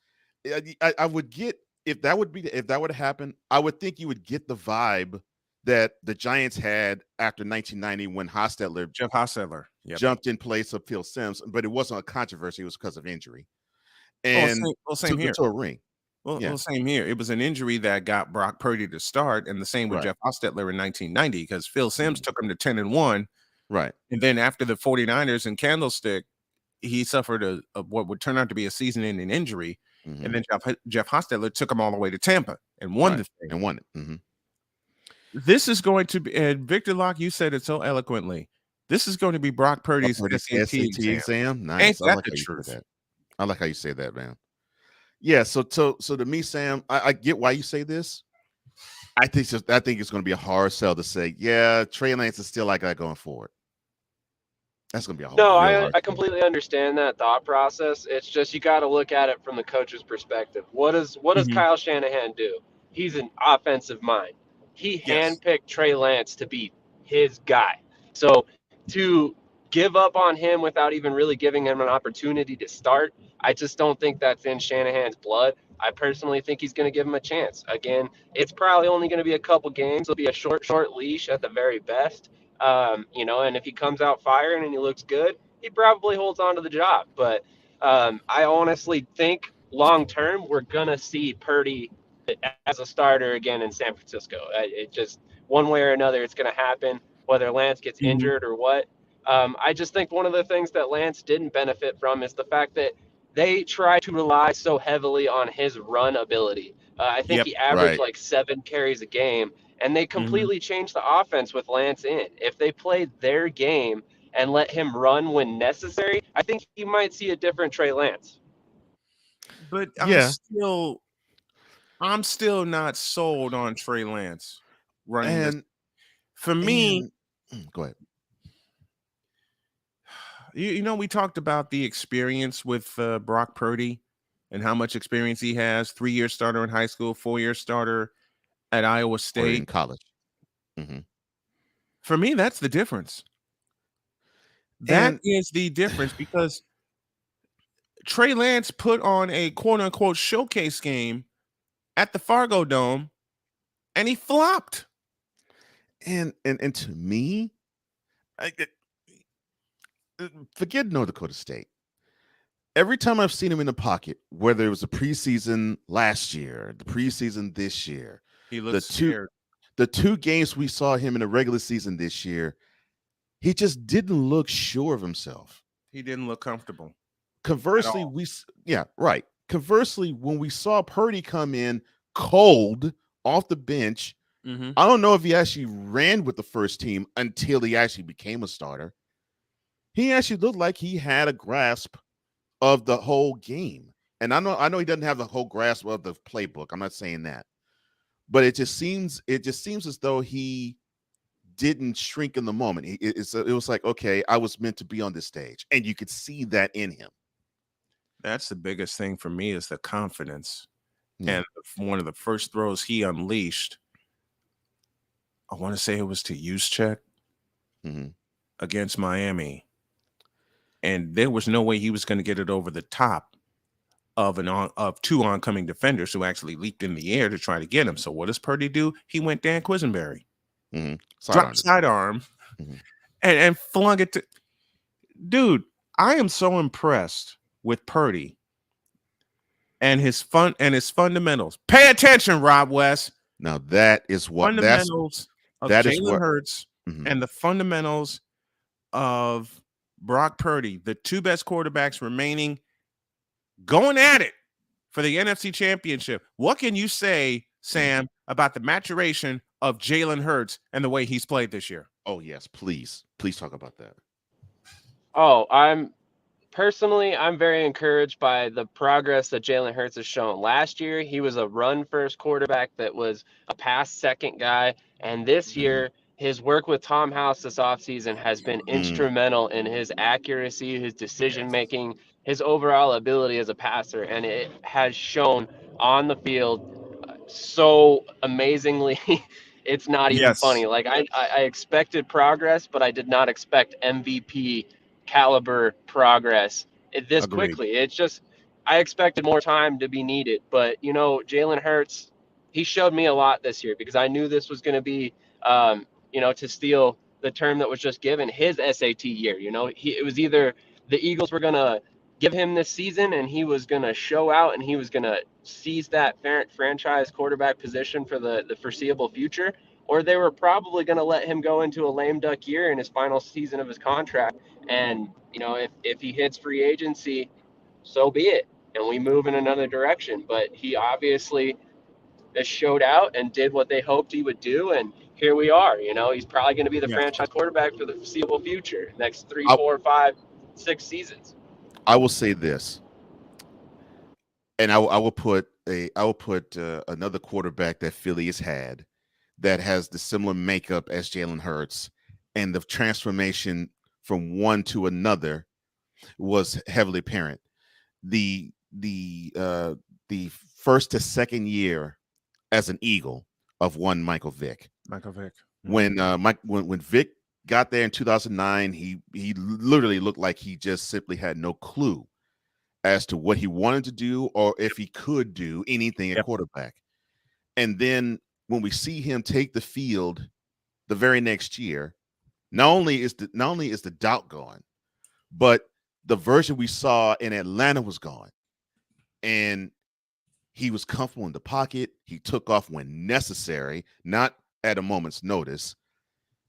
I would get if that would happen, I would think you would get the vibe that the Giants had after 1990 when Jeff Hostetler jumped in place of Phil Simms, but it wasn't a controversy; it was because of injury. And same here. To a ring. Well, same here. It was an injury that got Brock Purdy to start, and the same with Jeff Hostetler in 1990, because Phil Simms took him to 10-1. Right. And then after the 49ers and Candlestick, he suffered a what would turn out to be a season-ending injury. And then Jeff Hostetler took him all the way to Tampa and won the thing. And won it. This is going to be, and Victor Locke, you said it so eloquently, this is going to be Brock Purdy's SAT exam. Nice. Ain't that the truth? I like how you say that, man. Yeah, so to me, Sam, I get why you say this. I think it's going to be a hard sell to say, yeah, Trey Lance is still like that going forward. That's going to be a hard. No, I completely understand that thought process. It's just you got to look at it from the coach's perspective. What does Kyle Shanahan do? He's an offensive mind. He handpicked Trey Lance to be his guy. So to give up on him without even really giving him an opportunity to start, I just don't think that's in Shanahan's blood. I personally think he's going to give him a chance. Again, it's probably only going to be a couple games. It'll be a short leash at the very best. And if he comes out firing and he looks good, he probably holds on to the job. But I honestly think long term, we're going to see Purdy as a starter again in San Francisco. It just one way or another, it's going to happen, whether Lance gets injured or what. I just think one of the things that Lance didn't benefit from is the fact that they try to rely so heavily on his run ability. I think he averaged like 7 carries a game, and they completely changed the offense with Lance in. If they played their game and let him run when necessary, I think you might see a different Trey Lance. But I'm still not sold on Trey Lance running this. For me, go ahead. We talked about the experience with Brock Purdy and how much experience he has. 3-year starter in high school, 4-year starter at Iowa State. Or in college. For me, that's the difference. That is the difference, because Trey Lance put on a quote-unquote showcase game at the Fargo Dome, and he flopped. And to me, forget North Dakota State. Every time I've seen him in the pocket, whether it was the preseason last year, the preseason this year, he looks scared. The 2 games we saw him in the regular season this year, he just didn't look sure of himself. He didn't look comfortable. Conversely, Conversely, when we saw Purdy come in cold off the bench, I don't know if he actually ran with the first team until he actually became a starter. He actually looked like he had a grasp of the whole game. And I know he doesn't have the whole grasp of the playbook. I'm not saying that. But it just seems as though he didn't shrink in the moment. It was like, okay, I was meant to be on this stage. And you could see that in him. That's the biggest thing for me, is the confidence. And one of the first throws he unleashed, I want to say it was to Juszczyk against Miami. And there was no way he was going to get it over the top of 2 oncoming defenders who actually leaped in the air to try to get him. So what does Purdy do? He went Dan Quisenberry, dropped sidearm, and flung it to. Dude, I am so impressed with Purdy and his fundamentals. Pay attention, Rob West. Now that is what fundamentals of Jalen Hurts and the fundamentals of Brock Purdy, the two best quarterbacks remaining, going at it for the NFC Championship. What can you say, Sam, about the maturation of Jalen Hurts and the way he's played this year? Oh, yes, please. Please talk about that. Oh, I'm very encouraged by the progress that Jalen Hurts has shown. Last year, he was a run-first quarterback that was a pass-second guy. And this year, his work with Tom House this offseason has been instrumental in his accuracy, his decision-making, his overall ability as a passer. And it has shown on the field so amazingly. It's not even funny. Like I expected progress, but I did not expect MVP caliber progress this quickly. It's just I expected more time to be needed. But Jalen Hurts, he showed me a lot this year because I knew this was going to be, to steal the term that was just given, his SAT year. It was either the Eagles were going to give him this season and he was going to show out and he was going to seize that franchise quarterback position for the foreseeable future, or they were probably going to let him go into a lame duck year in his final season of his contract. And, if he hits free agency, so be it. And we move in another direction. But he obviously has showed out and did what they hoped he would do. And here we are. He's probably going to be the franchise quarterback for the foreseeable future, next 3, 4, 5, 6 seasons. I will say this, and I will put another quarterback that Philly has had that has the similar makeup as Jalen Hurts, and the transformation from one to another was heavily apparent. The first to second year as an Eagle of one Michael Vick. When Vick got there in 2009, he literally looked like he just simply had no clue as to what he wanted to do or if he could do anything at quarterback. And then when we see him take the field the very next year, not only is the doubt gone, but the version we saw in Atlanta was gone. And he was comfortable in the pocket. He took off when necessary, not at a moment's notice.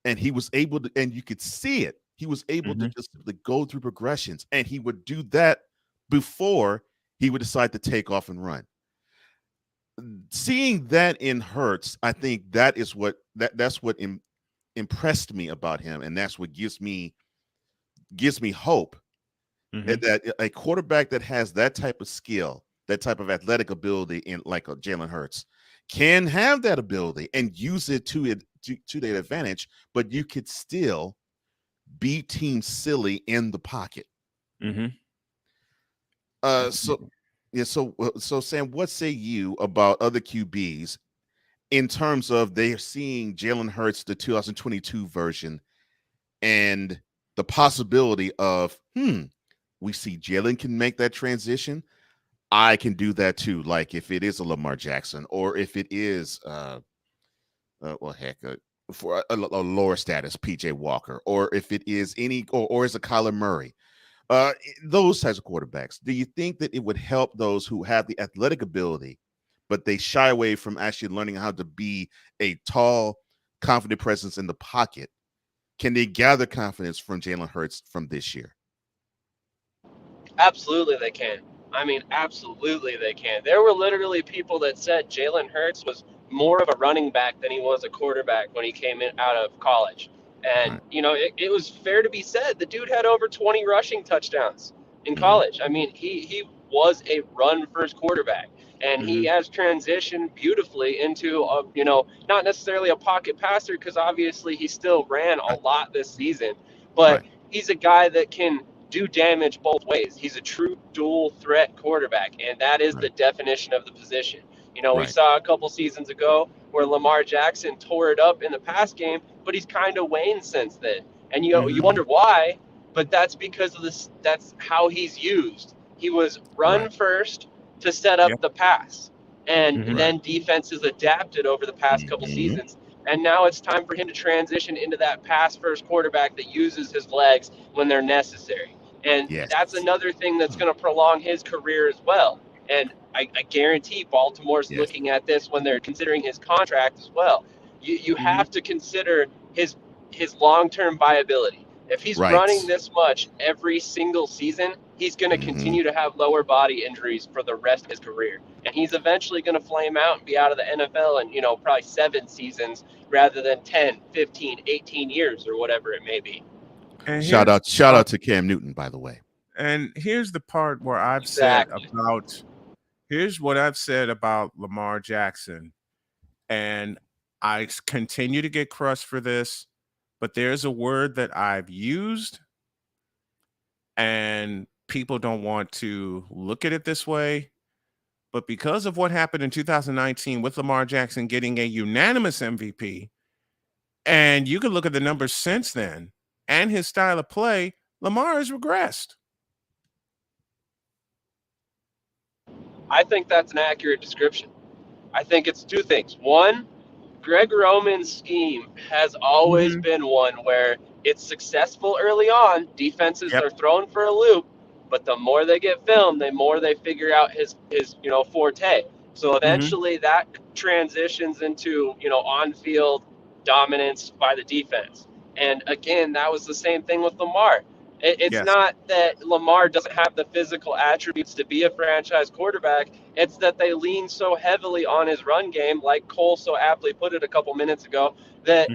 And he was able to, and you could see it. He was able to just simply go through progressions, and he would do that before he would decide to take off and run. Seeing that in Hurts, I think that's what impressed me about him, and that's what gives me hope that a quarterback that has that type of skill, that type of athletic ability, in like a Jalen Hurts, can have that ability and use it to their advantage, but you could still beat teams silly in the pocket. So Sam, what say you about other QBs in terms of they're seeing Jalen Hurts, the 2022 version, and the possibility of, we see Jalen can make that transition. I can do that too. Like if it is a Lamar Jackson, or if it is, for a lower status PJ Walker, or if it is or is a Kyler Murray, those types of quarterbacks. Do you think that it would help those who have the athletic ability, but they shy away from actually learning how to be a tall, confident presence in the pocket? Can they gather confidence from Jalen Hurts from this year? Absolutely they can. I mean, absolutely they can. There were literally people that said Jalen Hurts was more of a running back than he was a quarterback when he came out of college. And, it was fair to be said. The dude had over 20 rushing touchdowns in college. I mean, he was a run-first quarterback. And he has transitioned beautifully into, not necessarily a pocket passer, because obviously he still ran a lot this season. But he's a guy that can do damage both ways. He's a true dual threat quarterback, and that is the definition of the position. We saw a couple seasons ago where Lamar Jackson tore it up in the pass game, but he's kind of waned since then. And you wonder why, but that's because of this. That's how he's used. He was run first to set up the pass, and then defenses adapted over the past couple seasons. And now it's time for him to transition into that pass-first quarterback that uses his legs when they're necessary. And that's another thing that's going to prolong his career as well. And I guarantee Baltimore's looking at this when they're considering his contract as well. You have to consider his long-term viability. If he's Right. running this much every single season, he's going to continue to have lower body injuries for the rest of his career. And he's eventually going to flame out and be out of the NFL in, probably 7 seasons rather than 10, 15, 18 years or whatever it may be. And Shout out to Cam Newton, by the way. And here's the part where here's what I've said about Lamar Jackson. And I continue to get crushed for this, but there's a word that I've used and people don't want to look at it this way. But because of what happened in 2019 with Lamar Jackson getting a unanimous MVP, and you can look at the numbers since then and his style of play, Lamar has regressed. I think that's an accurate description. I think it's 2 things. One, Greg Roman's scheme has always been one where it's successful early on. Defenses are thrown for a loop, but the more they get filmed, the more they figure out his forte. So eventually that transitions into, on-field dominance by the defense. And again, that was the same thing with Lamar. It's not that Lamar doesn't have the physical attributes to be a franchise quarterback. It's that they lean so heavily on his run game, like Cole so aptly put it a couple minutes ago, that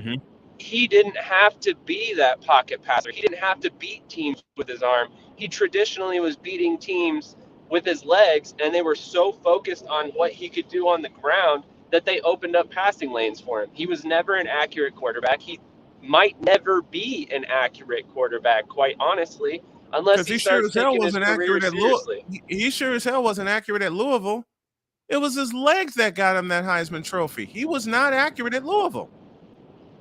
he didn't have to be that pocket passer. He didn't have to beat teams with his arm. He traditionally was beating teams with his legs, and they were so focused on what he could do on the ground that they opened up passing lanes for him. He was never an accurate quarterback. He might never be an accurate quarterback, quite honestly, unless he starts taking his career seriously. He sure as hell wasn't accurate at Louisville. It was his legs that got him that Heisman Trophy. He was not accurate at Louisville.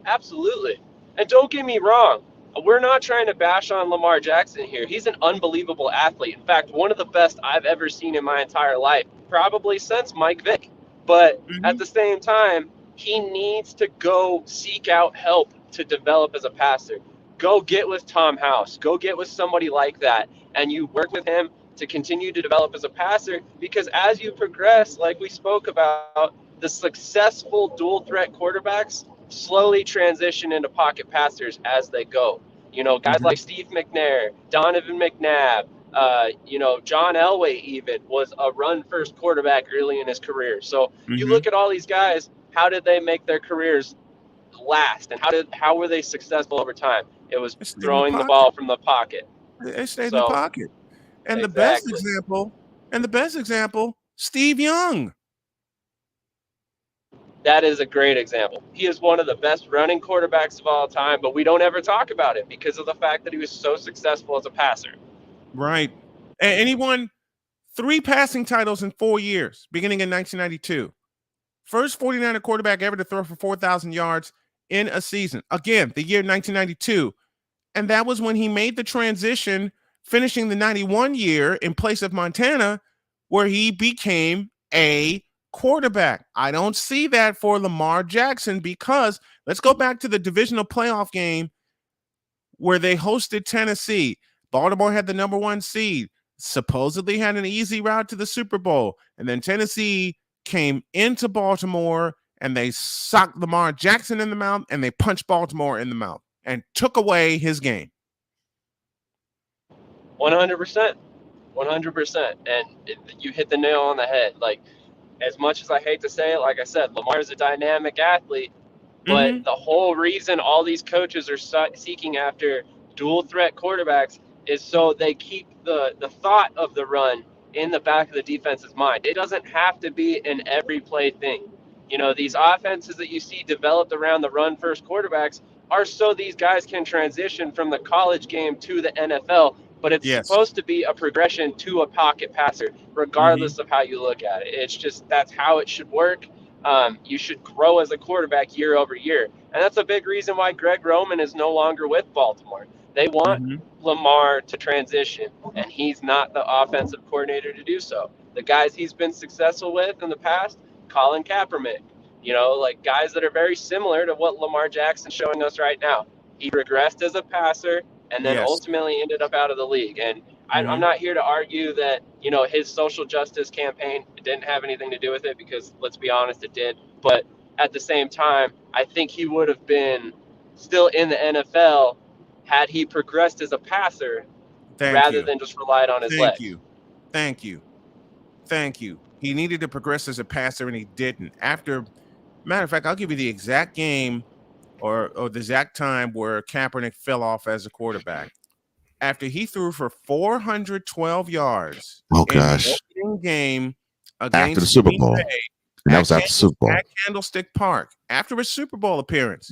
Absolutely. And don't get me wrong, we're not trying to bash on Lamar Jackson here. He's an unbelievable athlete. In fact, one of the best I've ever seen in my entire life, probably since Mike Vick. But at the same time, he needs to go seek out help to develop as a passer. Go get with Tom House. Go get with somebody like that. And you work with him to continue to develop as a passer, because as you progress, like we spoke about, the successful dual threat quarterbacks slowly transition into pocket passers as they go. Guys like Steve McNair, Donovan McNabb, John Elway even was a run-first quarterback early in his career. So you look at all these guys, how did they make their careers last, and how were they successful over time? It was throwing the ball from the pocket. They stayed in the pocket. And the best example, Steve Young. That is a great example. He is one of the best running quarterbacks of all time, but we don't ever talk about it because of the fact that he was so successful as a passer. Right. And he won 3 passing titles in 4 years, beginning in 1992. First 49er quarterback ever to throw for 4,000 yards in a season. Again, the year 1992. And that was when he made the transition, finishing the 91 year in place of Montana, where he became a quarterback. I don't see that for Lamar Jackson, because let's go back to the divisional playoff game where they hosted Tennessee. Baltimore had the number 1 seed, supposedly had an easy route to the Super Bowl. And then Tennessee came into Baltimore and they socked Lamar Jackson in the mouth, and they punched Baltimore in the mouth and took away his game. 100%. 100%. And you hit the nail on the head. Like, as much as I hate to say it, like I said, Lamar is a dynamic athlete, but the whole reason all these coaches are seeking after dual threat quarterbacks is so they keep the thought of the run in the back of the defense's mind. It doesn't have to be an every play thing. These offenses that you see developed around the run first quarterbacks are so these guys can transition from the college game to the NFL, but it's supposed to be a progression to a pocket passer, regardless of how you look at it. It's just, that's how it should work. You should grow as a quarterback year over year. And that's a big reason why Greg Roman is no longer with Baltimore. They want Lamar to transition, and he's not the offensive coordinator to do so. The guys he's been successful with in the past, Colin Kaepernick, like guys that are very similar to what Lamar Jackson's showing us right now. He regressed as a passer and then ultimately ended up out of the league. And I'm not here to argue that, his social justice campaign didn't have anything to do with it, because let's be honest, it did. But at the same time, I think he would have been still in the NFL had he progressed as a passer Thank rather you. than just relied on his legs. Thank you. He needed to progress as a passer, and he didn't. Matter of fact, I'll give you the exact game or the exact time where Kaepernick fell off as a quarterback. After he threw for 412 yards Oh, in the gosh. opening game against After the Super Green Bowl. Bay And that was after the Super Bowl. at Candlestick Park, after his Super Bowl appearance.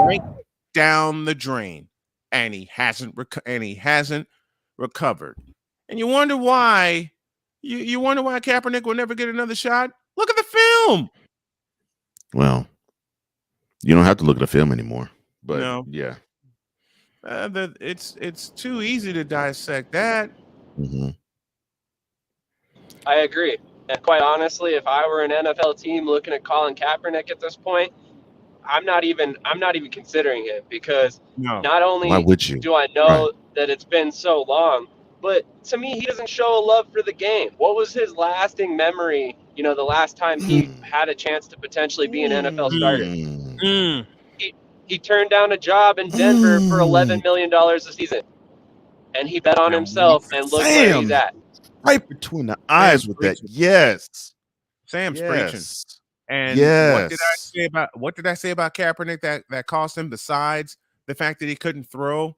Right down the drain, and he hasn't recovered. And you wonder why. You wonder why Kaepernick will never get another shot. Look at the film. Well, you don't have to look at the film anymore. But No. yeah. It's too easy to dissect that. I agree. And quite honestly, if I were an NFL team looking at Colin Kaepernick at this point, I'm not even considering him, because not only Why would you? do I know that it's been so long, but to me, he doesn't show a love for the game. What was his lasting memory? You know, the last time he had a chance to potentially be an NFL starter. He turned down a job in Denver for $11 million a season, and he bet on himself, and look where he's at. Right between the eyes with that. Yes. Sam's Yes. preaching. And Yes. what did I say about Kaepernick that cost him, besides the fact that he couldn't throw?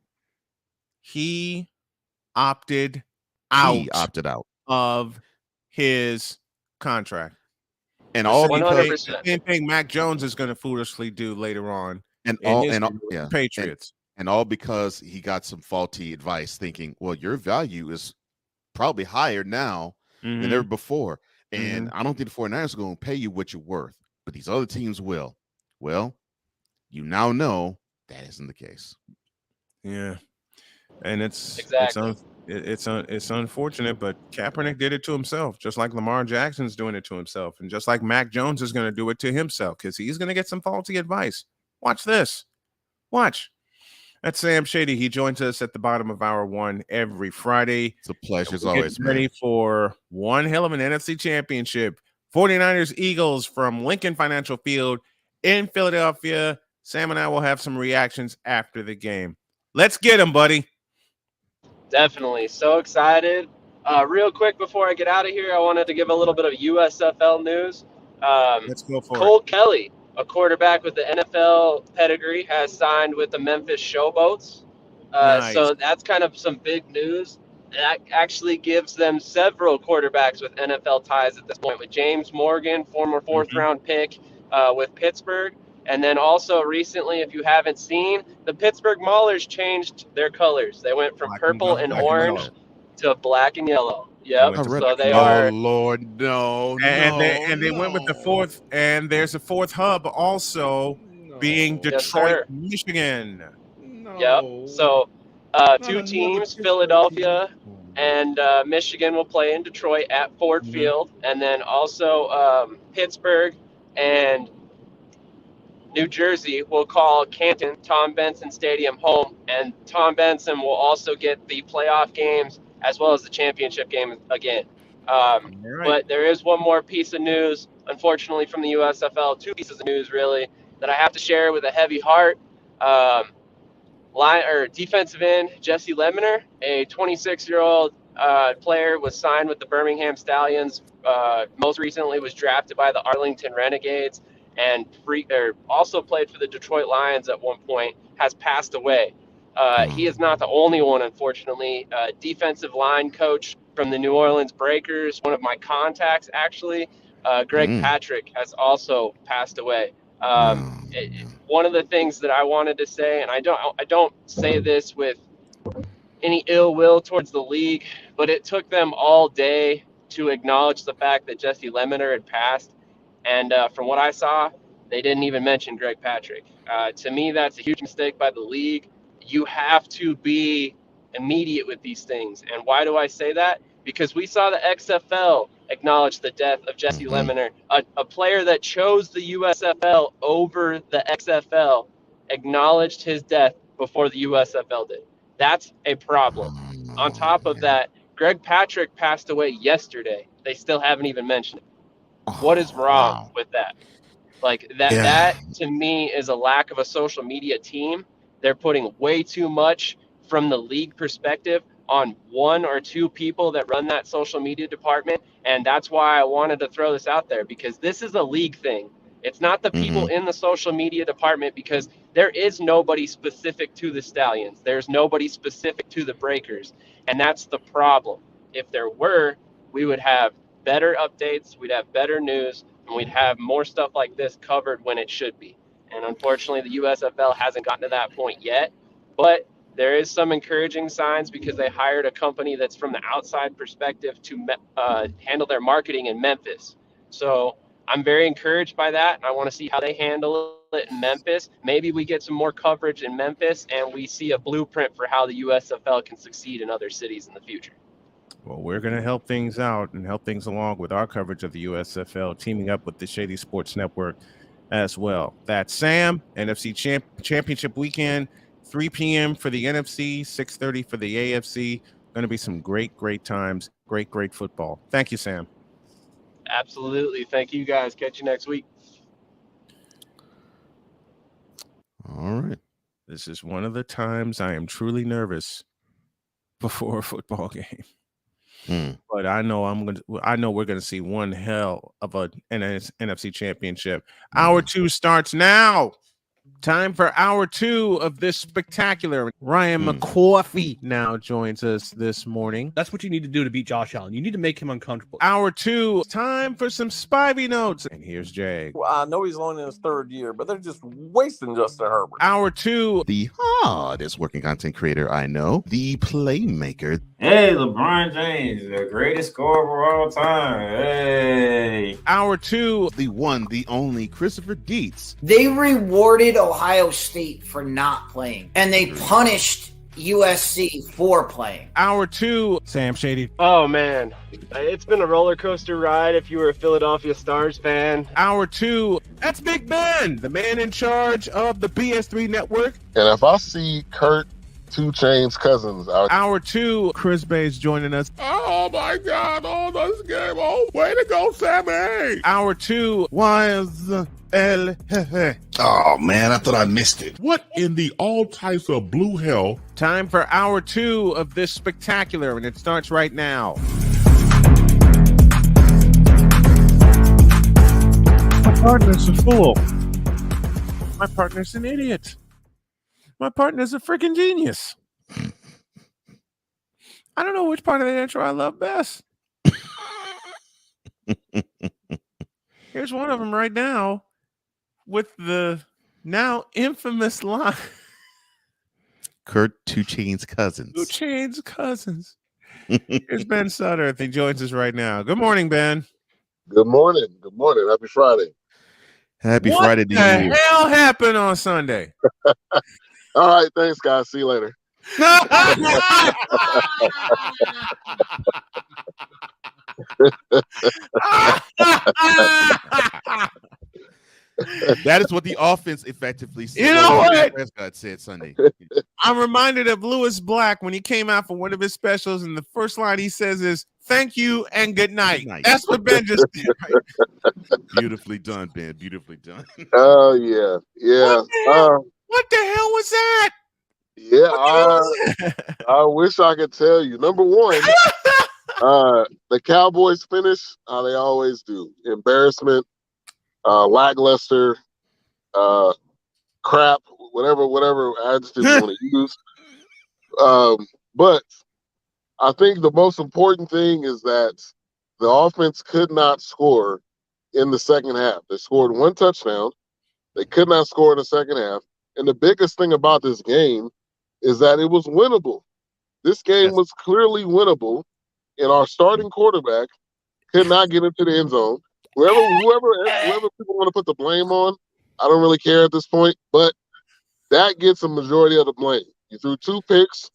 He opted out of his contract. And all because the same thing Mac Jones is going to foolishly do later on. Yeah. Patriots. And all because he got some faulty advice, thinking, well, your value is probably higher now than ever before. And I don't think the 49ers are going to pay you what you're worth, but these other teams will. Well, you now know that isn't the case. Yeah. And it's unfortunate, but Kaepernick did it to himself, just like Lamar Jackson's doing it to himself, and just like Mac Jones is going to do it to himself, because he's going to get some faulty advice. Watch this. Watch. That's Sam Shady. He joins us at the bottom of hour one every Friday. It's a pleasure as always. Ready for one hell of an NFC championship. 49ers Eagles from Lincoln Financial Field in Philadelphia. Sam and I will have some reactions after the game. Let's get them, buddy. Definitely. So excited. Real quick before I get out of here, I wanted to give a little bit of USFL news. Let's go for Cole Kelly, a quarterback with the NFL pedigree, has signed with the Memphis Showboats. Nice. So that's kind of some big news. That actually gives them several quarterbacks with NFL ties at this point, with James Morgan, former fourth-round pick with Pittsburgh. And then also recently, if you haven't seen, the Pittsburgh Maulers changed their colors. They went from purple and orange to black and yellow. Yep. So they are. Oh Lord, no. And they went with the fourth, and there's a fourth hub also being Detroit, Michigan. Yep. So two teams, Philadelphia and Michigan, will play in Detroit at Ford Field, and then also Pittsburgh and New Jersey will call Canton Tom Benson Stadium home, and Tom Benson will also get the playoff games as well as the championship game again. But there is one more piece of news, unfortunately, from the USFL, two pieces of news really, that I have to share with a heavy heart. Defensive end Jesse Leminer, a 26-year-old player, was signed with the Birmingham Stallions. Most recently was drafted by the Arlington Renegades, and also played for the Detroit Lions at one point, has passed away. He is not the only one, unfortunately. Defensive line coach from the New Orleans Breakers, one of my contacts actually, Greg Patrick, has also passed away. One of the things that I wanted to say, and I don't say this with any ill will towards the league, but it took them all day to acknowledge the fact that Jesse Leminer had passed. And from what I saw, they didn't even mention Greg Patrick. To me, that's a huge mistake by the league. You have to be immediate with these things. And why do I say that? Because we saw the XFL acknowledge the death of Jesse Leminer, a player that chose the USFL over the XFL, acknowledged his death before the USFL did. That's a problem. On top of that, Greg Patrick passed away yesterday. They still haven't even mentioned it. What is wrong with that? Like that to me is a lack of a social media team. They're putting way too much from the league perspective on one or two people that run that social media department. And that's why I wanted to throw this out there, because this is a league thing. It's not the people in the social media department, because there is nobody specific to the Stallions. There's nobody specific to the Breakers. And that's the problem. If there were, we would have better updates, we'd have better news, and we'd have more stuff like this covered when it should be. And unfortunately, the USFL hasn't gotten to that point yet. But there is some encouraging signs, because they hired a company that's from the outside perspective to handle their marketing in Memphis. So I'm very encouraged by that. I want to see how they handle it in Memphis. Maybe we get some more coverage in Memphis and we see a blueprint for how the USFL can succeed in other cities in the future. Well, we're going to help things out and help things along with our coverage of the USFL, teaming up with the Shady Sports Network as well. That's Sam, NFC Championship weekend. 3 p.m. for the NFC, 6:30 for the AFC. Going to be some great times, great football. Thank you, Sam. Absolutely. Thank you, guys. Catch you next week. All right. This is one of the times I am truly nervous before a football game. But I know we're going to see one hell of an NFC Championship. Hour 2 starts now. Time for hour 2 of this spectacular. Ryan McCoffey now joins us this morning. That's what you need to do to beat Josh Allen. You need to make him uncomfortable. Hour 2, time for some Spivey notes. And here's Jay. Well, I know he's only in his 3rd year, but they're just wasting Justin Herbert. Hour 2, the hardest working content creator I know, the playmaker. Hey, LeBron James, the greatest scorer of all time. Hey. Hour 2, the one, the only Christopher Dietz. They rewarded Ohio State for not playing, and they punished USC for playing. Hour 2, Sam Shady. Oh, man. It's been a roller coaster ride if you were a Philadelphia Stars fan. Hour 2, that's Big Ben, the man in charge of the BS3 network. And if I see Kurt 2 Chainz Cousins out. Hour 2, Chris Bay's joining us. Oh my God! Oh, this game! Oh, way to go, Sammy! Hour 2, YSL. Oh man, I thought I missed it. What in the all types of blue hell? Time for hour 2 of this spectacular, and it starts right now. My partner's a fool. My partner's an idiot. My partner's a freaking genius. I don't know which part of the intro I love best. Here's one of them right now with the now infamous line. Kurt 2 Chainz Cousins. 2 Chainz Cousins. Here's Ben Sutter. He joins us right now. Good morning, Ben. Good morning. Good morning. Happy Friday. Happy Friday to you. What the hell happened on Sunday? All right. Thanks, guys. See you later. That is what the offense effectively said. You know what? Prescott said Sunday. I'm reminded of Lewis Black when he came out for one of his specials, and the first line he says is "Thank you and good night." That's what Ben just did. Beautifully done, Ben. Beautifully done. Oh yeah, yeah. What the hell was that? Yeah, I wish I could tell you. Number one, the Cowboys finish how they always do: embarrassment, lackluster, crap, whatever adjective you want to use. But I think the most important thing is that the offense could not score in the second half. They scored 1 touchdown. They could not score in the second half. And the biggest thing about this game is that it was winnable. This game was clearly winnable, and our starting quarterback could not get into the end zone. Whoever people want to put the blame on, I don't really care at this point, but that gets a majority of the blame. You threw 2 picks.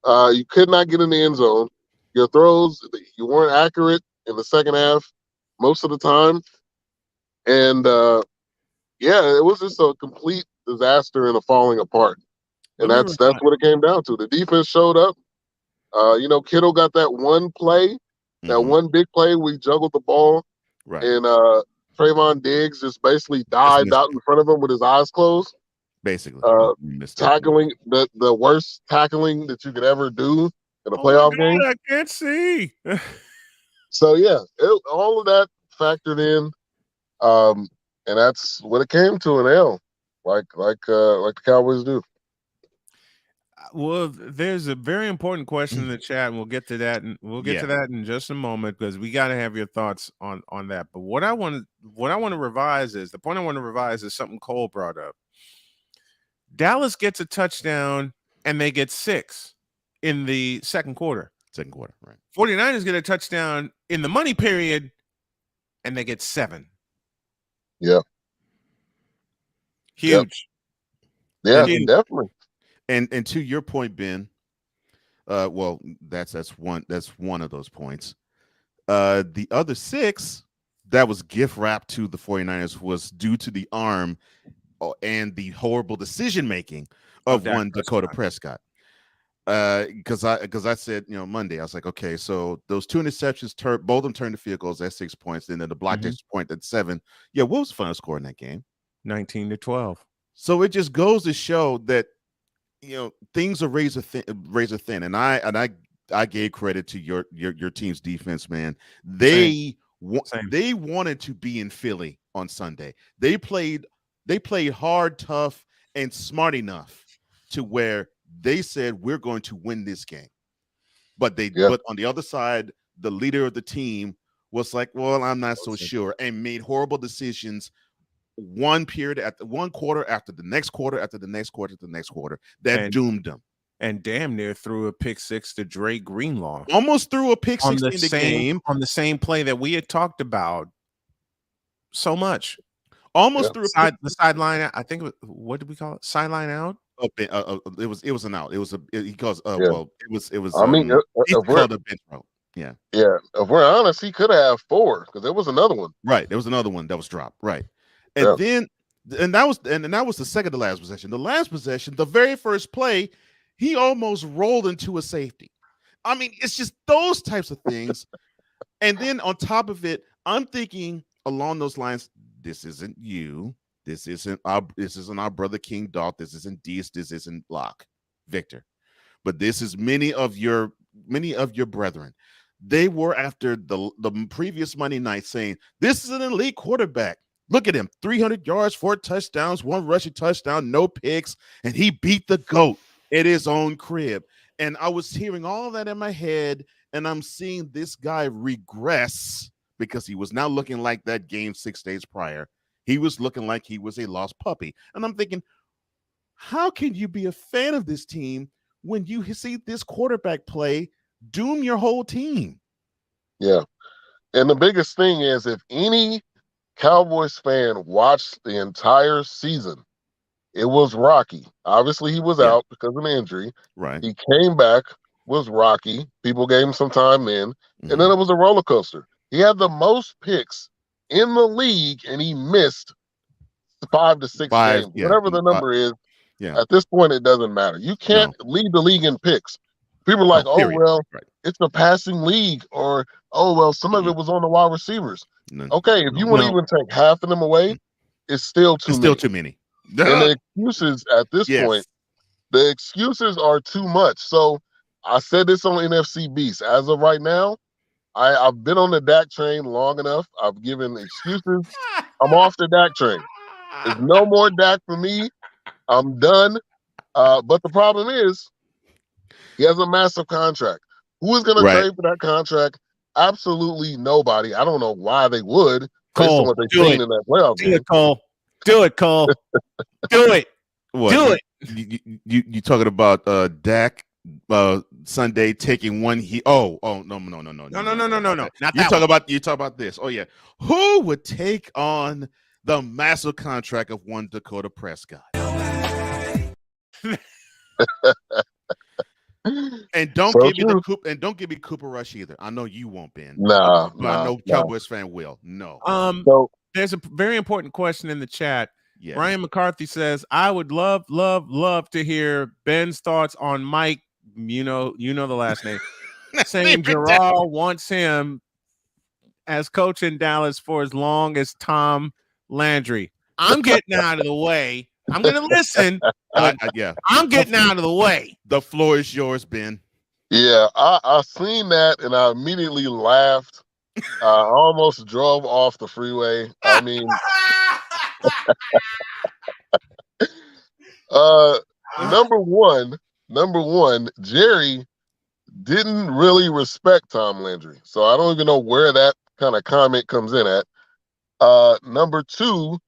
You could not get in the end zone. Your throws, you weren't accurate in the second half most of the time. And, it was just a complete disaster and a falling apart. And that's what it came down to. The defense showed up. Kittle got that one play, that one big play. We juggled the ball. Right. And Trayvon Diggs just basically dived out in front of him with his eyes closed. Basically, tackling the worst tackling that you could ever do in a Oh playoff my God, game. I can't see. So yeah, all of that factored in, and that's what it came to, an L, like the Cowboys do. Well, there's a very important question in the chat, and we'll get to that, and we'll get to that in just a moment because we got to have your thoughts on that. But what I want to revise is the point I want to revise is something Cole brought up. Dallas gets a touchdown and they get 6 in the second quarter. Right. 49ers get a touchdown in the money period and they get 7. Yeah. Huge. Yeah, Huge. definitely. And to your point, Ben, well, that's one of those points. The other 6 that was gift wrapped to the 49ers was due to the arm and the horrible decision making of one Dakota Prescott. Because I said, Monday, I was like, okay, so those 2 interceptions both of them turned to field goals at 6 points, and then the blocked extra point at 7. Yeah, what was the final score in that game? 19-12. So it just goes to show that things are razor thin, and I gave credit to your team's defense, man. They wanted to be in Philly on Sunday. They played hard, tough, and smart enough to where they said we're going to win this game. But but on the other side, the leader of the team was like, well, I'm not so sure, and made horrible decisions. One quarter after the next quarter after the next quarter after the next quarter that doomed them, and damn near threw a pick 6 to Dre Greenlaw. Almost threw a pick 6 in the game on the same play that we had talked about so much. Almost threw the sideline. I think what did we call it? Sideline out. It was an out. It was well, it was. I mean, he called a bench route. Yeah. If we're honest, he could have 4 because there was another one. Right, there was another one that was dropped. Right. And then that was the second to last possession. The last possession, the very first play, he almost rolled into a safety. I mean, it's just those types of things. And then on top of it, I'm thinking along those lines, this isn't you. This isn't our brother King Dolph. This isn't Dees. This isn't Locke, Victor. But this is many of your brethren. They were after the previous Monday night saying, this is an elite quarterback. Look at him, 300 yards, 4 touchdowns, 1 rushing touchdown, no picks, and he beat the GOAT at his own crib. And I was hearing all that in my head, and I'm seeing this guy regress because he was now looking like that game 6 days prior. He was looking like he was a lost puppy. And I'm thinking, how can you be a fan of this team when you see this quarterback play doom your whole team? Yeah. And the biggest thing is, if any Cowboys fan watched the entire season, it was Rocky. Obviously, he was out because of an injury. Right. He came back, was Rocky. People gave him some time in, and then it was a roller coaster. He had the most picks in the league, and he missed 5 to 6 games. Whatever the number is, at this point, it doesn't matter. You can't lead the league in picks. People are like, it's a passing league, or, some of it was on the wide receivers. Okay, if you want to even take half of them away, it's still too many. And the excuses at this point, the excuses are too much. So I said this on NFC Beast. As of right now, I've been on the Dak train long enough. I've given excuses. I'm off the Dak train. There's no more Dak for me. I'm done. But the problem is, he has a massive contract. Who is going to trade for that contract? Absolutely nobody. I don't know why they would, based on what they've seen in that playoff game. Do it, Cole. Do it. What? Do it. You talking about Dak Sunday taking one? No. Not You talk about this. Oh yeah. Who would take on the massive contract of one Dakota Prescott? And don't give me Cooper Rush either. I know you won't, Ben. Nah, I know Cowboys fan will. No. There's a very important question in the chat. Yeah. Ryan McCarthy says, I would love to hear Ben's thoughts on Mike. You know the last name. Saying Gerard wants him as coach in Dallas for as long as Tom Landry. I'm getting out of the way. I'm going to listen. Yeah. I'm getting out of the way. The floor is yours, Ben. Yeah, I seen that and I immediately laughed. I almost drove off the freeway. I mean, number one, Jerry didn't really respect Tom Landry. So I don't even know where that kind of comment comes in at. Number two,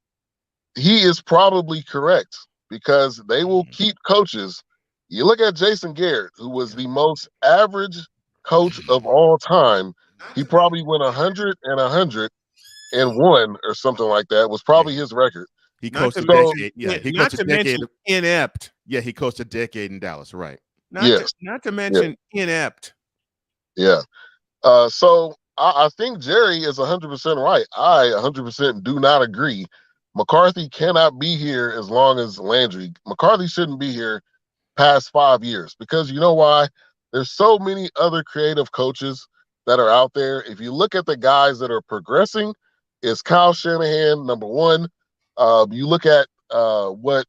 he is probably correct because they will keep coaches. You look at Jason Garrett, who was the most average coach of all time. He probably went 100 and 101 or something like that. Was probably his record. He coached a decade. Yeah, he coached a decade. Inept. Yeah, he coached a decade in Dallas. Right. Not to mention inept. Yeah. So I think Jerry is 100% right. I 100% do not agree. McCarthy cannot be here as long as Landry. McCarthy shouldn't be here past 5 years because you know why? There's so many other creative coaches that are out there. If you look at the guys that are progressing, it's Kyle Shanahan, number one. You look at what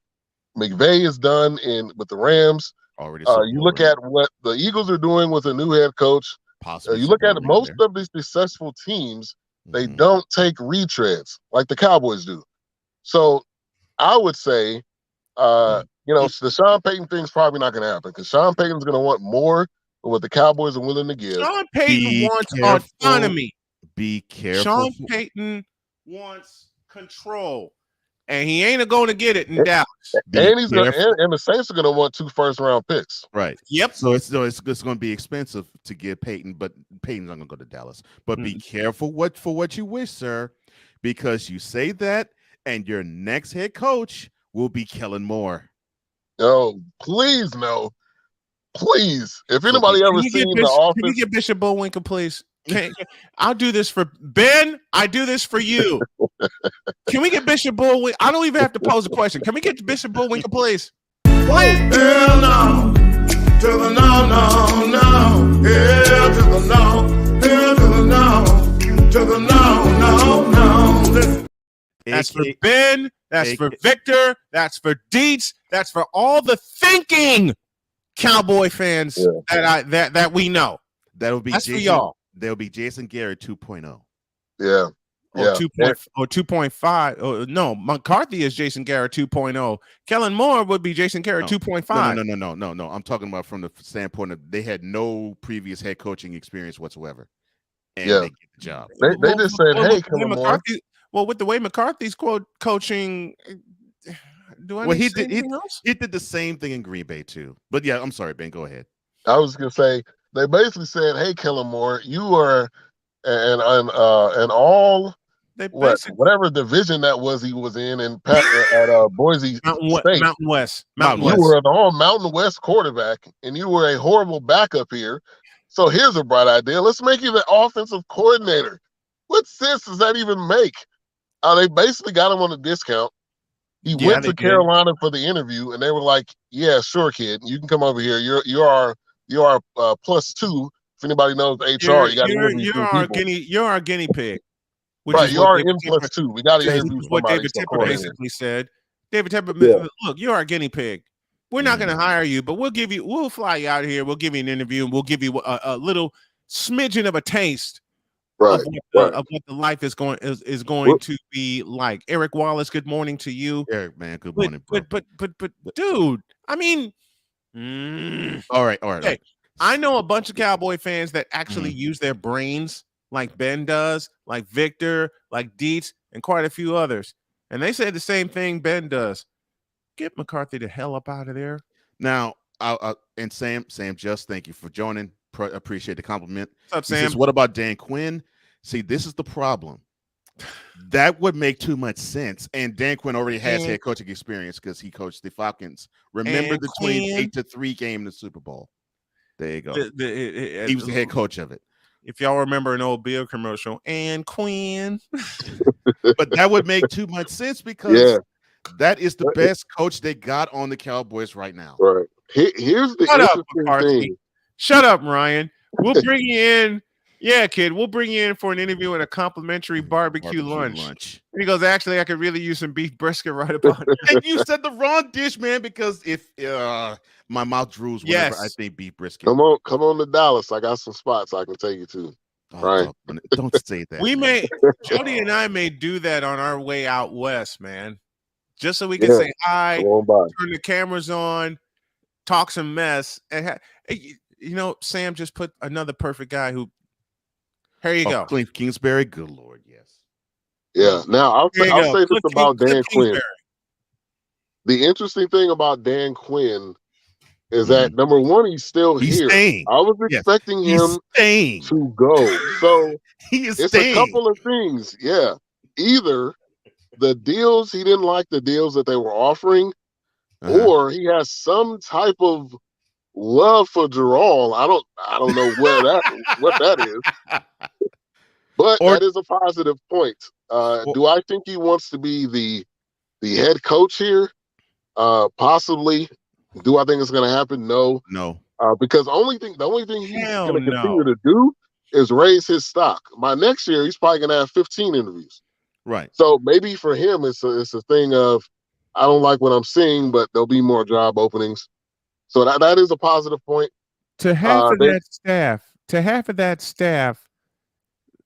McVay has done with the Rams. You look at what the Eagles are doing with a new head coach. You look at most of these successful teams, they don't take retreads like the Cowboys do. So I would say, the Sean Payton thing's probably not going to happen because Sean Payton's going to want more than what the Cowboys are willing to give. Sean Payton wants autonomy. Be careful. Sean Payton wants control. And he ain't going to get it in Dallas. And the Saints are going to want 2 first-round picks. Right. Yep. So it's going to be expensive to get Peyton, but Peyton's not going to go to Dallas. But be careful for what you wish, sir, because you say that, and your next head coach will be Kellen Moore. Oh, please no, please! If anybody ever seen The Office, can you get Bishop Bullwinkle, please? I'll do this for Ben. I do this for you. Can we get Bishop Bullwinkle? I don't even have to pose a question. Can we get Bishop Bullwinkle, please? Hell no, to the no, no, no. Hell to the no, hell to the no, to the no, no, no. That's for Ben. That's for Victor. That's for Dietz. That's for all the thinking Cowboy fans that we know. That'll be That's for y'all. There'll be Jason Garrett 2.0. Yeah. Or 2.5. Oh, no, McCarthy is Jason Garrett 2.0. Kellen Moore would be Jason Garrett 2.5. No. I'm talking about from the standpoint of they had no previous head coaching experience whatsoever. And they get the job. They just said, hey, Kellen Moore. Well, with the way McCarthy's coaching, he did the same thing in Green Bay too. But yeah, I'm sorry, Ben. Go ahead. I was gonna say they basically said, "Hey, Kellen Moore, you are and all whatever division that was he was in at Boise State, Mountain West. You were an all Mountain West quarterback, and you were a horrible backup here. So here's a bright idea: let's make you the offensive coordinator." What sense does that even make? They basically got him on a discount. He went to Carolina for the interview, and they were like, "Yeah, sure, kid, you can come over here. You are +2. If anybody knows HR, you got to interview you're our guinea pig." Right, you are in +2. We got to interview what David Tepper basically said. David Tepper, look, you're our guinea pig. We're not going to hire you, but we'll fly you out here. We'll give you an interview, and we'll give you a little smidgen of a taste. Of what the life is going to be like. Eric Wallace, good morning to you. Eric, man, good morning. But dude, I mean, all right. Okay. I know a bunch of Cowboy fans that actually use their brains like Ben does, like Victor, like Dietz, and quite a few others. And they say the same thing Ben does. Get McCarthy the hell up out of there. Now, and Sam, just thank you for joining. Appreciate the compliment. What's up, Sam? He says, what about Dan Quinn? See, this is the problem. That would make too much sense. And Dan Quinn already has head coaching experience because he coached the Falcons. Remember the 28-3 game in the Super Bowl. There you go. He was the head coach of it. If y'all remember an old beer commercial, and Quinn. But that would make too much sense because that is the best coach they got on the Cowboys right now. Right. Here's the interesting thing. Shut up, Ryan. We'll bring you in Yeah, kid, we'll bring you in for an interview and a complimentary barbecue lunch. And he goes, actually, I could really use some beef brisket right about now. And you said the wrong dish, man, because if my mouth drools whenever I think beef brisket. Come on to Dallas. I got some spots I can take you to. Right? Don't say that. Jody and I may do that on our way out west, man. Just so we can say hi, turn the cameras on, talk some mess, and Sam just put another perfect guy who. Here you go, Kingsbury. Good Lord, yes. Yeah. Now I'll say this about Dan Quinn. The interesting thing about Dan Quinn is that number one, he's still here. Staying. I was expecting him to go. So it's a couple of things. Yeah. Either the deals, he didn't like the deals that they were offering, or he has some type of love for Gerald. I don't know what that is. But that is a positive point. Do I think he wants to be the head coach here? Possibly. Do I think it's going to happen? No. Because the only thing he's going to continue to do is raise his stock. By next year, he's probably going to have 15 interviews. Right. So maybe for him, it's a thing of, I don't like what I'm seeing, but there'll be more job openings. So that is a positive point. To half of that staff,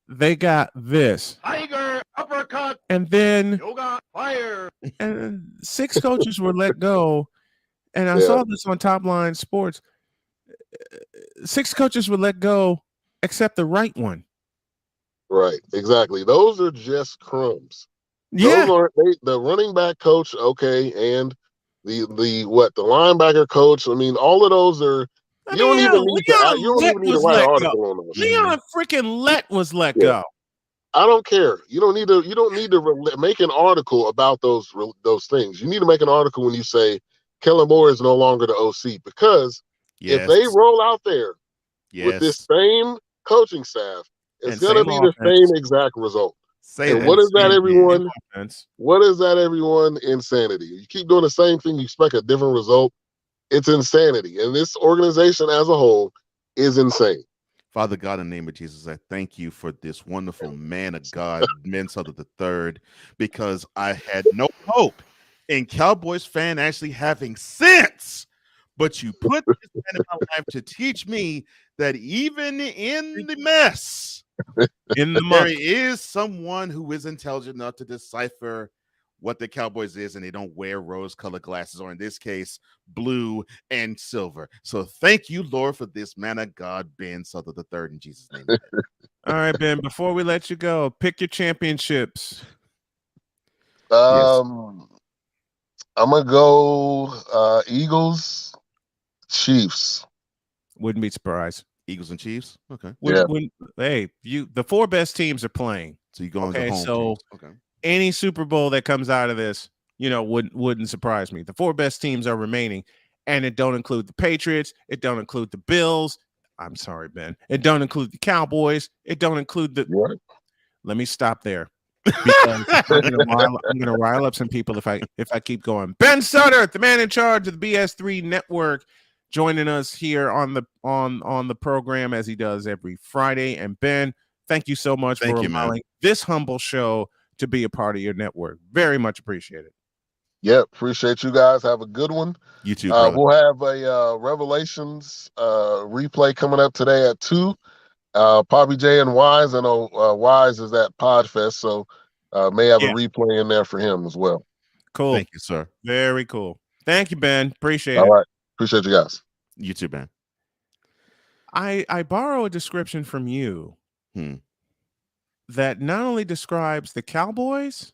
they got this. Tiger uppercut. And then Yoga fire. And 6 coaches were let go. And I saw this on Top Line Sports. 6 coaches were let go except the right one. Right, exactly. Those are just crumbs. Yeah. The running back coach, okay, and the linebacker coach. I mean, all of those are. You don't even need to write an article on those. Leon freaking Lett was let go. I don't care. You don't need to make an article about those things. You need to make an article when you say Kellen Moore is no longer the OC, because if they roll out there with this same coaching staff, it's going to be the same exact result. What is that, everyone? What is that, everyone? Insanity. You keep doing the same thing, you expect a different result. It's insanity. And this organization as a whole is insane. Father God, in the name of Jesus, I thank you for this wonderful man of God, Minnesota III, because I had no hope in Cowboys fan actually having sense. But you put this man in my life to teach me that even in the mess, there is someone who is intelligent enough to decipher what the Cowboys is, and they don't wear rose-colored glasses, or in this case, blue and silver. So thank you, Lord, for this man of God, Ben Sutter III, in Jesus' name. All right, Ben, before we let you go, pick your championships. I'm going to go Eagles, Chiefs. Wouldn't be surprised. Eagles and Chiefs? Okay. The 4 best teams are playing. So you go on the home teams. Okay. Any Super Bowl that comes out of this, wouldn't surprise me. The 4 best teams are remaining, and it don't include the Patriots. It don't include the Bills. I'm sorry, Ben. It don't include the Cowboys. It don't include the. What? Let me stop there, because I'm gonna rile up some people if I keep going. Ben Sutter, the man in charge of the BS3 Network, joining us here on the program as he does every Friday. And Ben, thank you so much for allowing this humble show to be a part of your network. Very much appreciated. Yeah, appreciate you guys. Have a good one. You too, brother. We'll have a Revelations replay coming up today at 2. Poppy J and Wise. I know Wise is at Podfest, so may have a replay in there for him as well. Cool. Thank you, sir. Very cool. Thank you, Ben. Appreciate it. All right. Appreciate you guys. You too, Ben. I borrow a description from you that not only describes the Cowboys,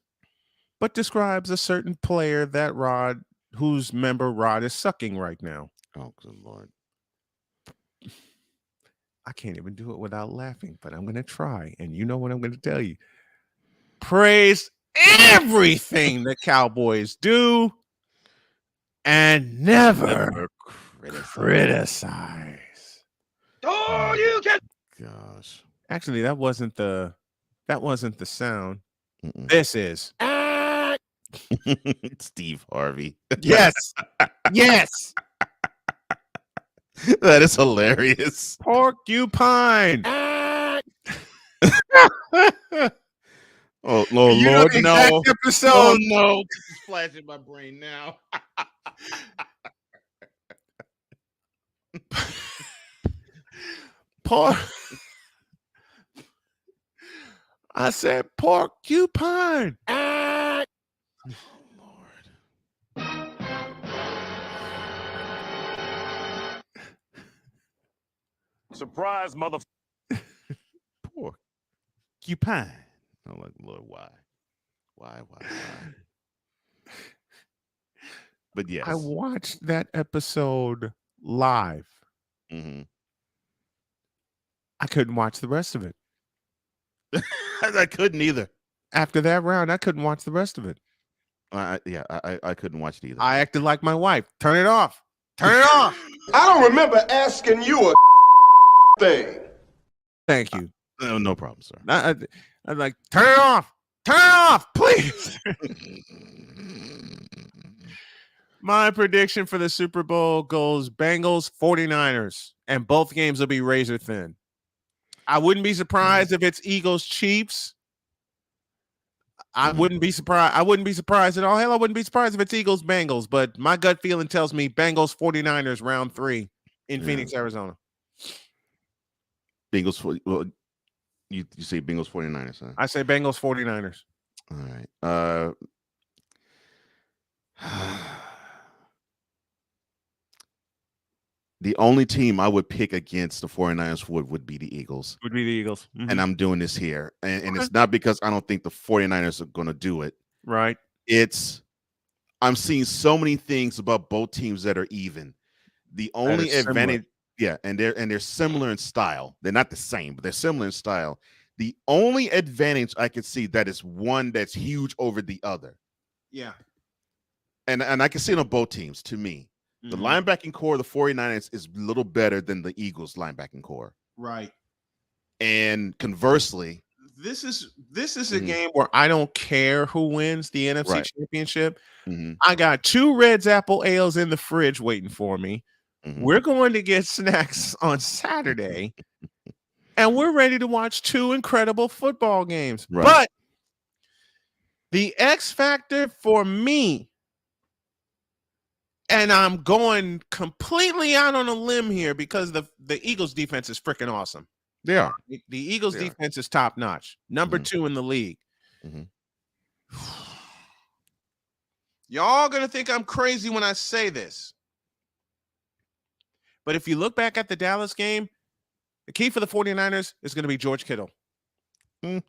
but describes a certain player that whose member Rod is sucking right now. Oh, good Lord. I can't even do it without laughing, but I'm going to try. And you know what I'm going to tell you. Praise everything the Cowboys do and never criticize. Oh, you can. Gosh. Actually, that wasn't the sound. This is Steve Harvey. Yes. Yes. That is hilarious. Porcupine. Oh You know Lord, the exact no! episode. Oh no! This is flashing my brain now. Pork. I said porcupine. Ah. Surprise, mother. Porcupine. I'm like, Lord, why? But yes, I watched that episode live. Mm-hmm. I couldn't watch the rest of it. I couldn't either. After that round, I couldn't watch the rest of it. I couldn't watch it either. I acted like my wife. Turn it off. Turn it off. I don't remember asking you a thing. Thank you. No problem, sir. I'm like, turn it off. Turn it off, please. My prediction for the Super Bowl goes Bengals 49ers, and both games will be razor thin. I wouldn't be surprised if it's Eagles Chiefs. I wouldn't be surprised. I wouldn't be surprised at all. Hell, I wouldn't be surprised if it's Eagles Bengals, but my gut feeling tells me Bengals 49ers round 3 in Phoenix, Arizona. Bengals. Well, you say Bengals 49ers, huh? I say Bengals 49ers. All right. The only team I would pick against the 49ers would be the Eagles. Would be the Eagles. Mm-hmm. And I'm doing this here. And it's not because I don't think the 49ers are going to do it. Right. I'm seeing so many things about both teams that are even. The only advantage, and they're similar in style. They're not the same, but they're similar in style. The only advantage I can see that is one that's huge over the other. Yeah. And I can see it on both teams, to me. The linebacking core of the 49ers is a little better than the Eagles linebacking core. Right. And conversely, this is a game where I don't care who wins the NFC Championship. I got 2 Reds Apple Ales in the fridge waiting for me. We're going to get snacks on Saturday, and we're ready to watch 2 incredible football games. Right. But the X factor for me, and I'm going completely out on a limb here because the Eagles defense is freaking awesome. They are. The Eagles defense is top notch, number 2 in the league. Y'all gonna think I'm crazy when I say this, but if you look back at the Dallas game, the key for the 49ers is going to be George Kittle. I'm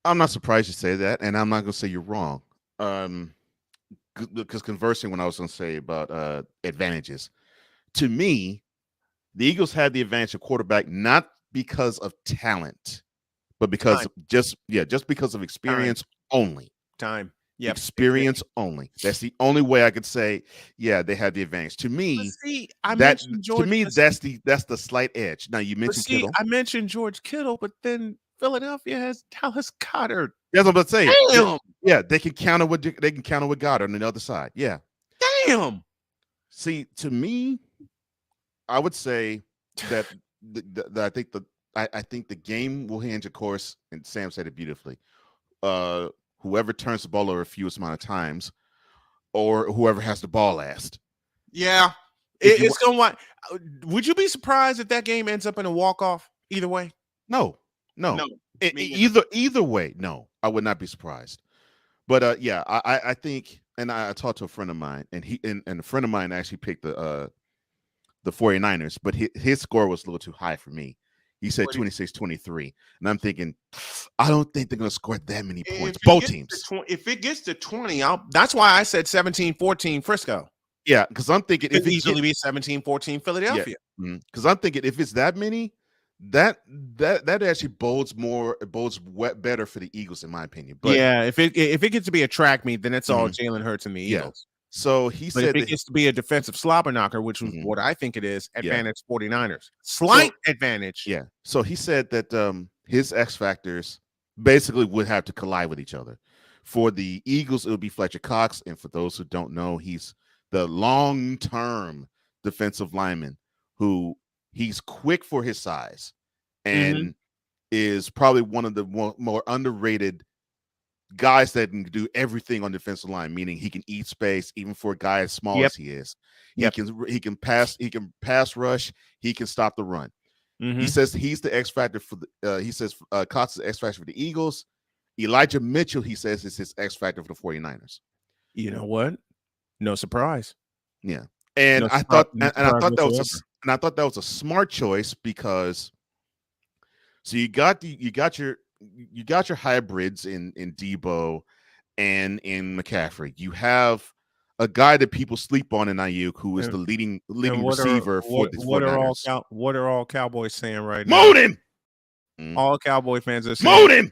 not surprised you say that, and I'm not going to say you're wrong. Because conversing when I was going to say about advantages, to me, the Eagles had the advantage of quarterback not because of talent, but because just because of experience only. Time. Yep. Experience only. That's the only way I could say, they had the advantage. To me, that's the slight edge. Now you mentioned Kittle. I mentioned George Kittle, but then Philadelphia has Dallas Goedert. That's what I'm saying. Damn. Yeah, they can counter with Goddard on the other side. Yeah. Damn. See, to me, I would say that I think the game will hinge, of course, and Sam said it beautifully. Whoever turns the ball over fewest amount of times, or whoever has the ball last. Yeah, it's going to. Would you be surprised if that game ends up in a walk-off either way? No. Either way, no, I would not be surprised. But I think, and I talked to a friend of mine, and a friend of mine actually picked the 49ers, but his score was a little too high for me. He said 26-23, and I'm thinking, I don't think they're going to score that many points. Both teams. If it gets to 20, that's why I said 17-14 Frisco. Yeah, because I'm thinking it could easily be 17-14 Philadelphia. Because I'm thinking if it's that many, that actually bodes better for the Eagles, in my opinion. But if it gets to be a track meet, then it's all Jalen Hurts and the Eagles. So he said if it gets to be a defensive slobber knocker, which was what I think it is, advantage 49ers. Slight advantage. Yeah. So he said that his X factors basically would have to collide with each other. For the Eagles, it would be Fletcher Cox. And for those who don't know, he's the long-term defensive lineman who he's quick for his size and is probably one of the more underrated guys that can do everything on the defensive line, meaning he can eat space, even for a guy as small as he is. He can pass rush, he can stop the run. He says he's the X factor for the Cox is the X factor for the Eagles. Elijah Mitchell, he says, is his X factor for the 49ers. You know what? No surprise. Yeah. And I thought that was a smart choice because you got your hybrids in Debo and in McCaffrey. You have a guy that people sleep on in Ayuk, who is the leading receiver for the 49ers. What are all Cowboys saying right now? Moat him! All Cowboy fans are saying moat him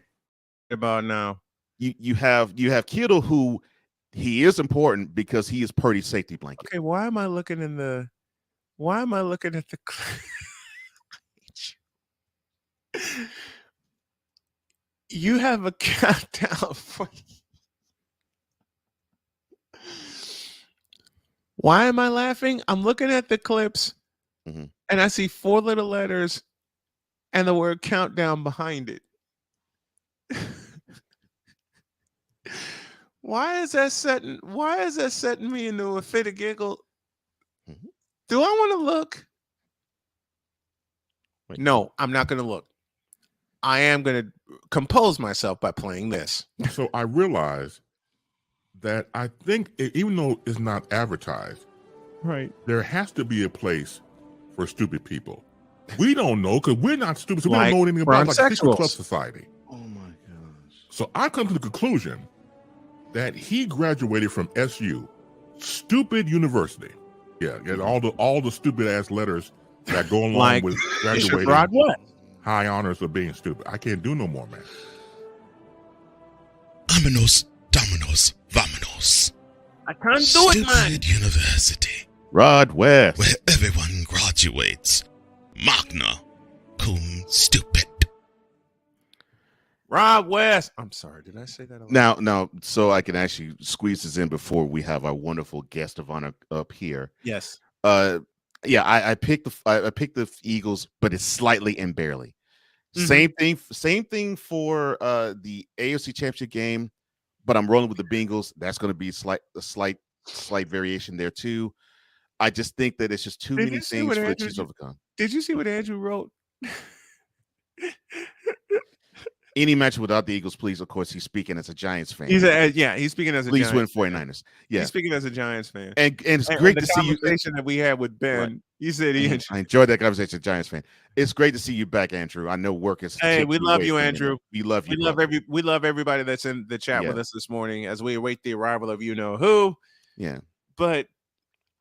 about now. You have Kittle, who he is important because he is Purdy's safety blanket. Okay, why am I looking at the you have a countdown for why am I laughing? I'm looking at the clips and I see 4 little letters and the word countdown behind it. Why is that setting me into a fit of giggle? Do I want to look? No, I'm not going to look. I am going to compose myself by playing this. So I realize that I think, even though it's not advertised, right, there has to be a place for stupid people. We don't know because we're not stupid, so we Like don't know anything about like secret transsexuals. club society. Oh my gosh! So I come to the conclusion that he graduated from SU, stupid university. Yeah, get all the stupid ass letters that go along Like with Bishop graduating. Rod what? High honors of being stupid. I can't do no more, man. Vámonos, dominos, vámonos. I can't do it, man. Stupid University, Rod West, where everyone graduates. Magna cum stupid. Rod West. I'm sorry. Did I say that? Now, so I can actually squeeze this in before we have our wonderful guest of honor up here. Yes. Yeah, I picked the Eagles, but it's slightly and barely. Same thing for the AFC Championship game, but I'm rolling with the Bengals. That's going to be a slight variation there too. I just think that it's just too many things for the Chiefs to overcome. Did you see what Andrew wrote? Any match without the Eagles, please. Of course, he's speaking as a Giants fan. He's speaking as a please Giants win fan. 49ers. Yeah, he's speaking as a Giants fan. And it's great to see you. The conversation that we had with Ben, right. He said I enjoyed that conversation, Giants fan. It's great to see you back, Andrew. I know work is. Hey, we love you, Andrew. We love you. We love everybody that's in the chat with us this morning as we await the arrival of you know who. Yeah, but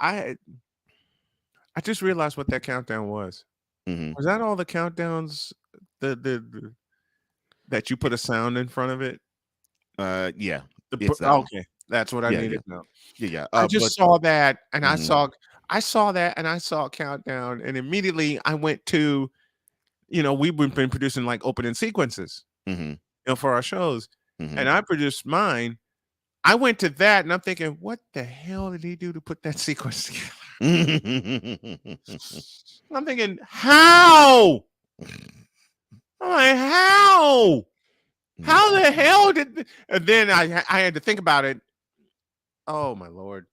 I just realized what that countdown was. Was that all the countdowns? The that you put a sound in front of it? Yeah. Okay, that's what I needed to know. Yeah. I just saw that, and I saw that, and I saw a countdown, and immediately I went to, we've been producing like opening sequences, for our shows, and I produced mine. I went to that, and I'm thinking, what the hell did he do to put that sequence together? I'm thinking, how? I'm like, how? How the hell did? And then I had to think about it. Oh my Lord!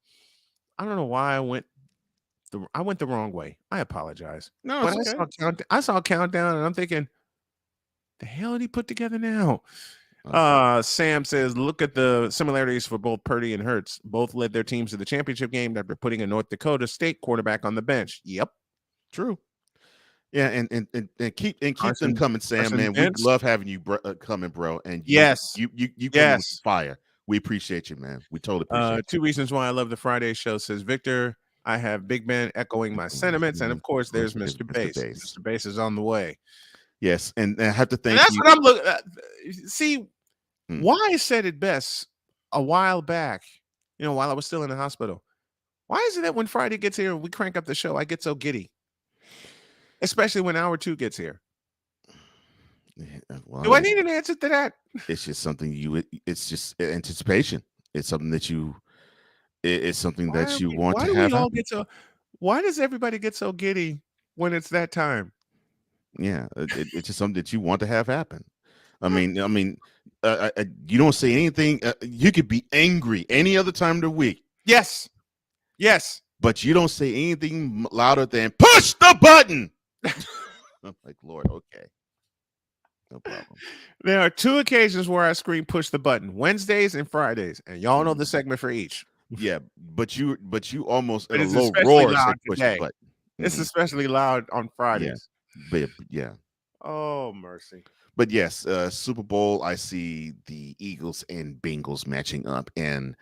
I don't know why I went the wrong way. I apologize. No, but it's okay. I saw countdown, and I'm thinking, the hell did he put together now? Sam says, look at the similarities for both Purdy and Hurts. Both led their teams to the championship game after putting a North Dakota State quarterback on the bench. Yep, true. Yeah, and keep them coming, Sam. Man, we love having you coming, bro. And you come with fire. We appreciate you, man. We totally appreciate you. 2 reasons why I love the Friday show, says Victor. I have Big Ben echoing my sentiments, and of course, there's Mr. Bass. Mr. Bass is on the way. Yes, and I have to thank and that's you. what I'm looking at. See, why I said it best a while back, while I was still in the hospital. Why is it that when Friday gets here and we crank up the show, I get so giddy? Especially when hour 2 gets here. Well, do I need an answer to that? It's just something it's just anticipation. It's something that it's something that you want to have. Why does everybody get so giddy when it's that time? Yeah, it's just something that you want to have happen. I mean, You don't say anything. You could be angry any other time of the week. Yes. But you don't say anything louder than push the button. I'm like, Lord, okay. No problem. There are 2 occasions where I scream push the button, Wednesdays and Fridays. And y'all know the segment for each. Yeah, but you almost in a it's low especially roar loud said push today. the button. It's especially loud on Fridays. Yeah. Oh, mercy. But yes, Super Bowl, I see the Eagles and Bengals matching up. And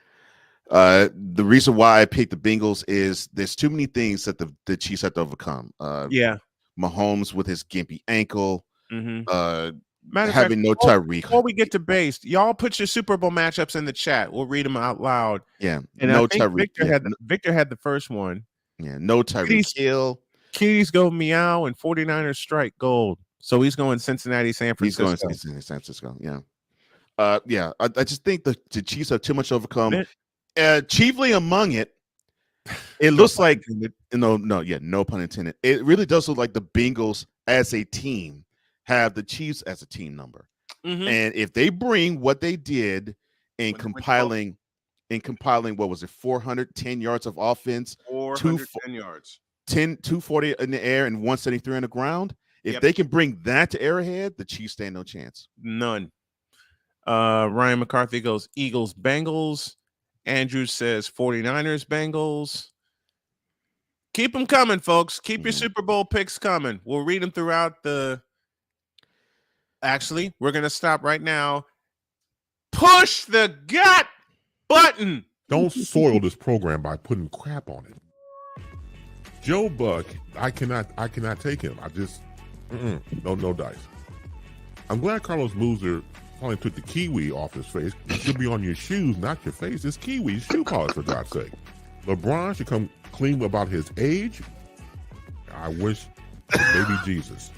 the reason why I picked the Bengals is there's too many things that the Chiefs have to overcome. Mahomes with his gimpy ankle. Matter of having fact, no Tyreek. Before we get to base, y'all put your Super Bowl matchups in the chat. We'll read them out loud. Yeah, and no I think Tyreek. Victor had the first one. Yeah, no Tyreek Hill. Kitties go meow and 49ers strike gold. So he's going Cincinnati, San Francisco. He's going Cincinnati, San Francisco. Yeah. I just think the Chiefs have too much to overcome. Chiefly among it, it looks like no pun intended. It really does look like the Bengals as a team have the Chiefs as a team number. And if they bring what they did in compiling what was it, 410 yards of offense, 410 yards, 240 in the air and 173 on the ground. If they can bring that to Arrowhead, the Chiefs stand no chance. None. Ryan McCarthy goes Eagles, Bengals. Andrew says 49ers, Bengals. Keep them coming, folks. Keep your Super Bowl picks coming. We'll read them throughout the. Actually, we're going to stop right now. Push the gut button. Don't soil this program by putting crap on it. Joe Buck, I cannot take him. I just no dice. I'm glad Carlos Boozer finally took the kiwi off his face. It should be on your shoes, not your face. It's kiwi shoe polish, for God's sake. LeBron should come clean about his age. I wish baby Jesus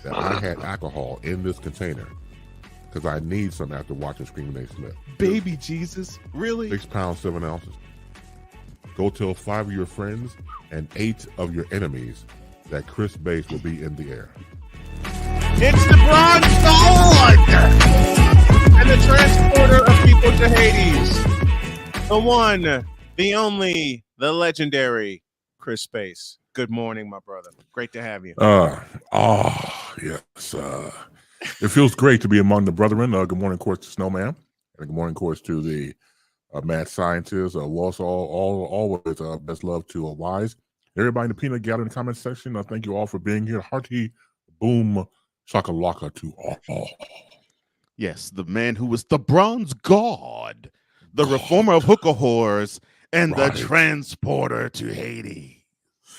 that I had alcohol in this container because I need some after watching Screaming Nate Smith. Baby Jesus? Really? 6 pounds, 7 ounces. Go tell 5 of your friends and 8 of your enemies that Chris Bass will be in the air. It's the Bronze Sword and the transporter of people to Hades. The one, the only, the legendary Chris Bass. Good morning, my brother. Great to have you. Yes. It feels great to be among the brethren. Good morning, of course, to Snowman. And good morning, of course, to the mad scientist. Also, always best love to Wise. Everybody in the peanut gallery in the comment section, thank you all for being here. Hearty boom shakalaka to all. Yes, the man who was the bronze god, the reformer of hookah whores, and the transporter to Hades.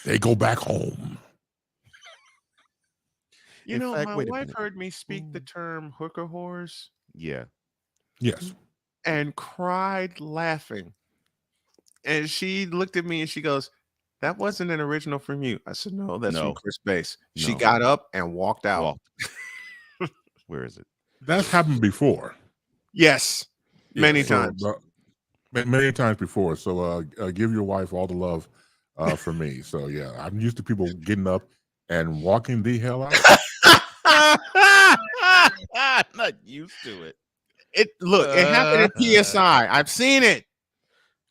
They go back home. You know, my wife heard me speak the term hooker whores. Yeah. Yes. And cried laughing. And she looked at me and she goes, "That wasn't an original from you." I said, "No, that's from Chris Bass." She got up and walked out. Where is it? That's happened before. Yes. Many times. Many times before. So give your wife all the love from me. So yeah, I'm used to people getting up and walking the hell out. I'm not used to it. It happened at PSI. I've seen it.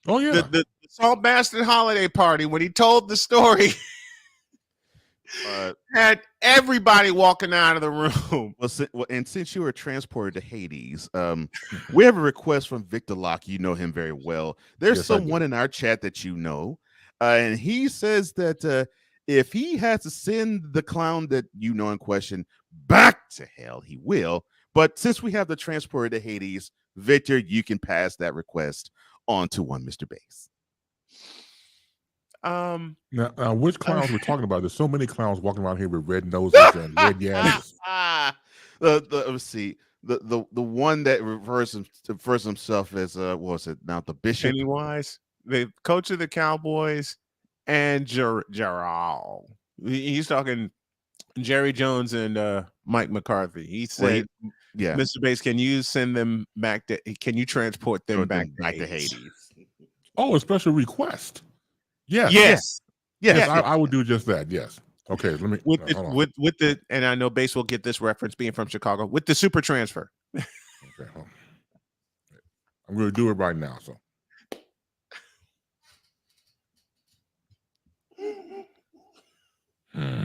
Oh yeah, the Salt Bastard holiday party when he told the story had everybody walking out of the room. And since you were transported to Hades, we have a request from Victor Locke. You know him very well. There's someone in our chat that you know, and he says that if he has to send the clown that you know in question back to hell, he will. But since we have the transporter to Hades, Victor, you can pass that request on to one Mr. Bass. Now, which clowns we're talking about? There's so many clowns walking around here with red noses and red yabs. Let's see. The one that refers himself as what was it now? The Bishop, Pennywise, the coach of the Cowboys, and Gerald. He's talking Jerry Jones and Mike McCarthy. He said, Mr. Bass, can you send them back to? Can you transport them back to Hades? Oh, a special request. Yes. I would do just that. Yes. Okay. Let me with the and I know Bass will get this reference being from Chicago with the super transfer. Okay, hold on. I'm going to do it right now. So.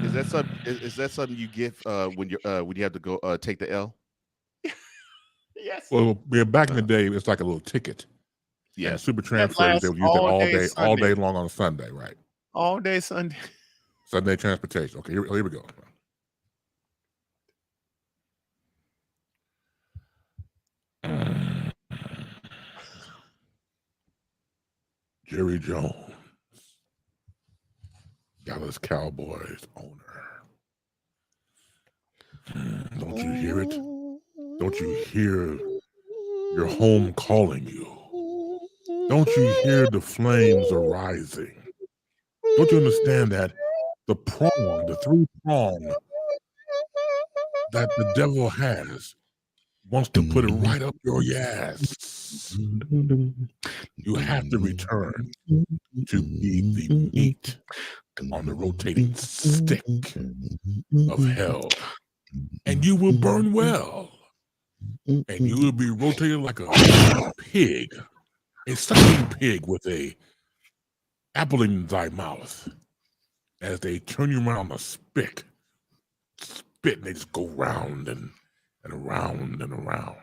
Is that something? Is that something you give when you have to go take the L? Yes. Well, yeah, back in the day, it's like a little ticket. Yeah. And super That transfers, they lasts would use it all day Sunday. long on a Sunday, right? All day Sunday. Sunday transportation. Okay, here we go. Jerry Jones, Dallas Cowboys owner. Don't you hear it? Don't you hear your home calling you? Don't you hear the flames arising? Don't you understand that the three-prong that the devil has wants to put it right up your ass? You have to return to be the meat on the rotating stick of hell. And you will burn well. And you will be rotated like a pig, a sucking pig with a apple in thy mouth as they turn you around the spit and they just go round and around and around.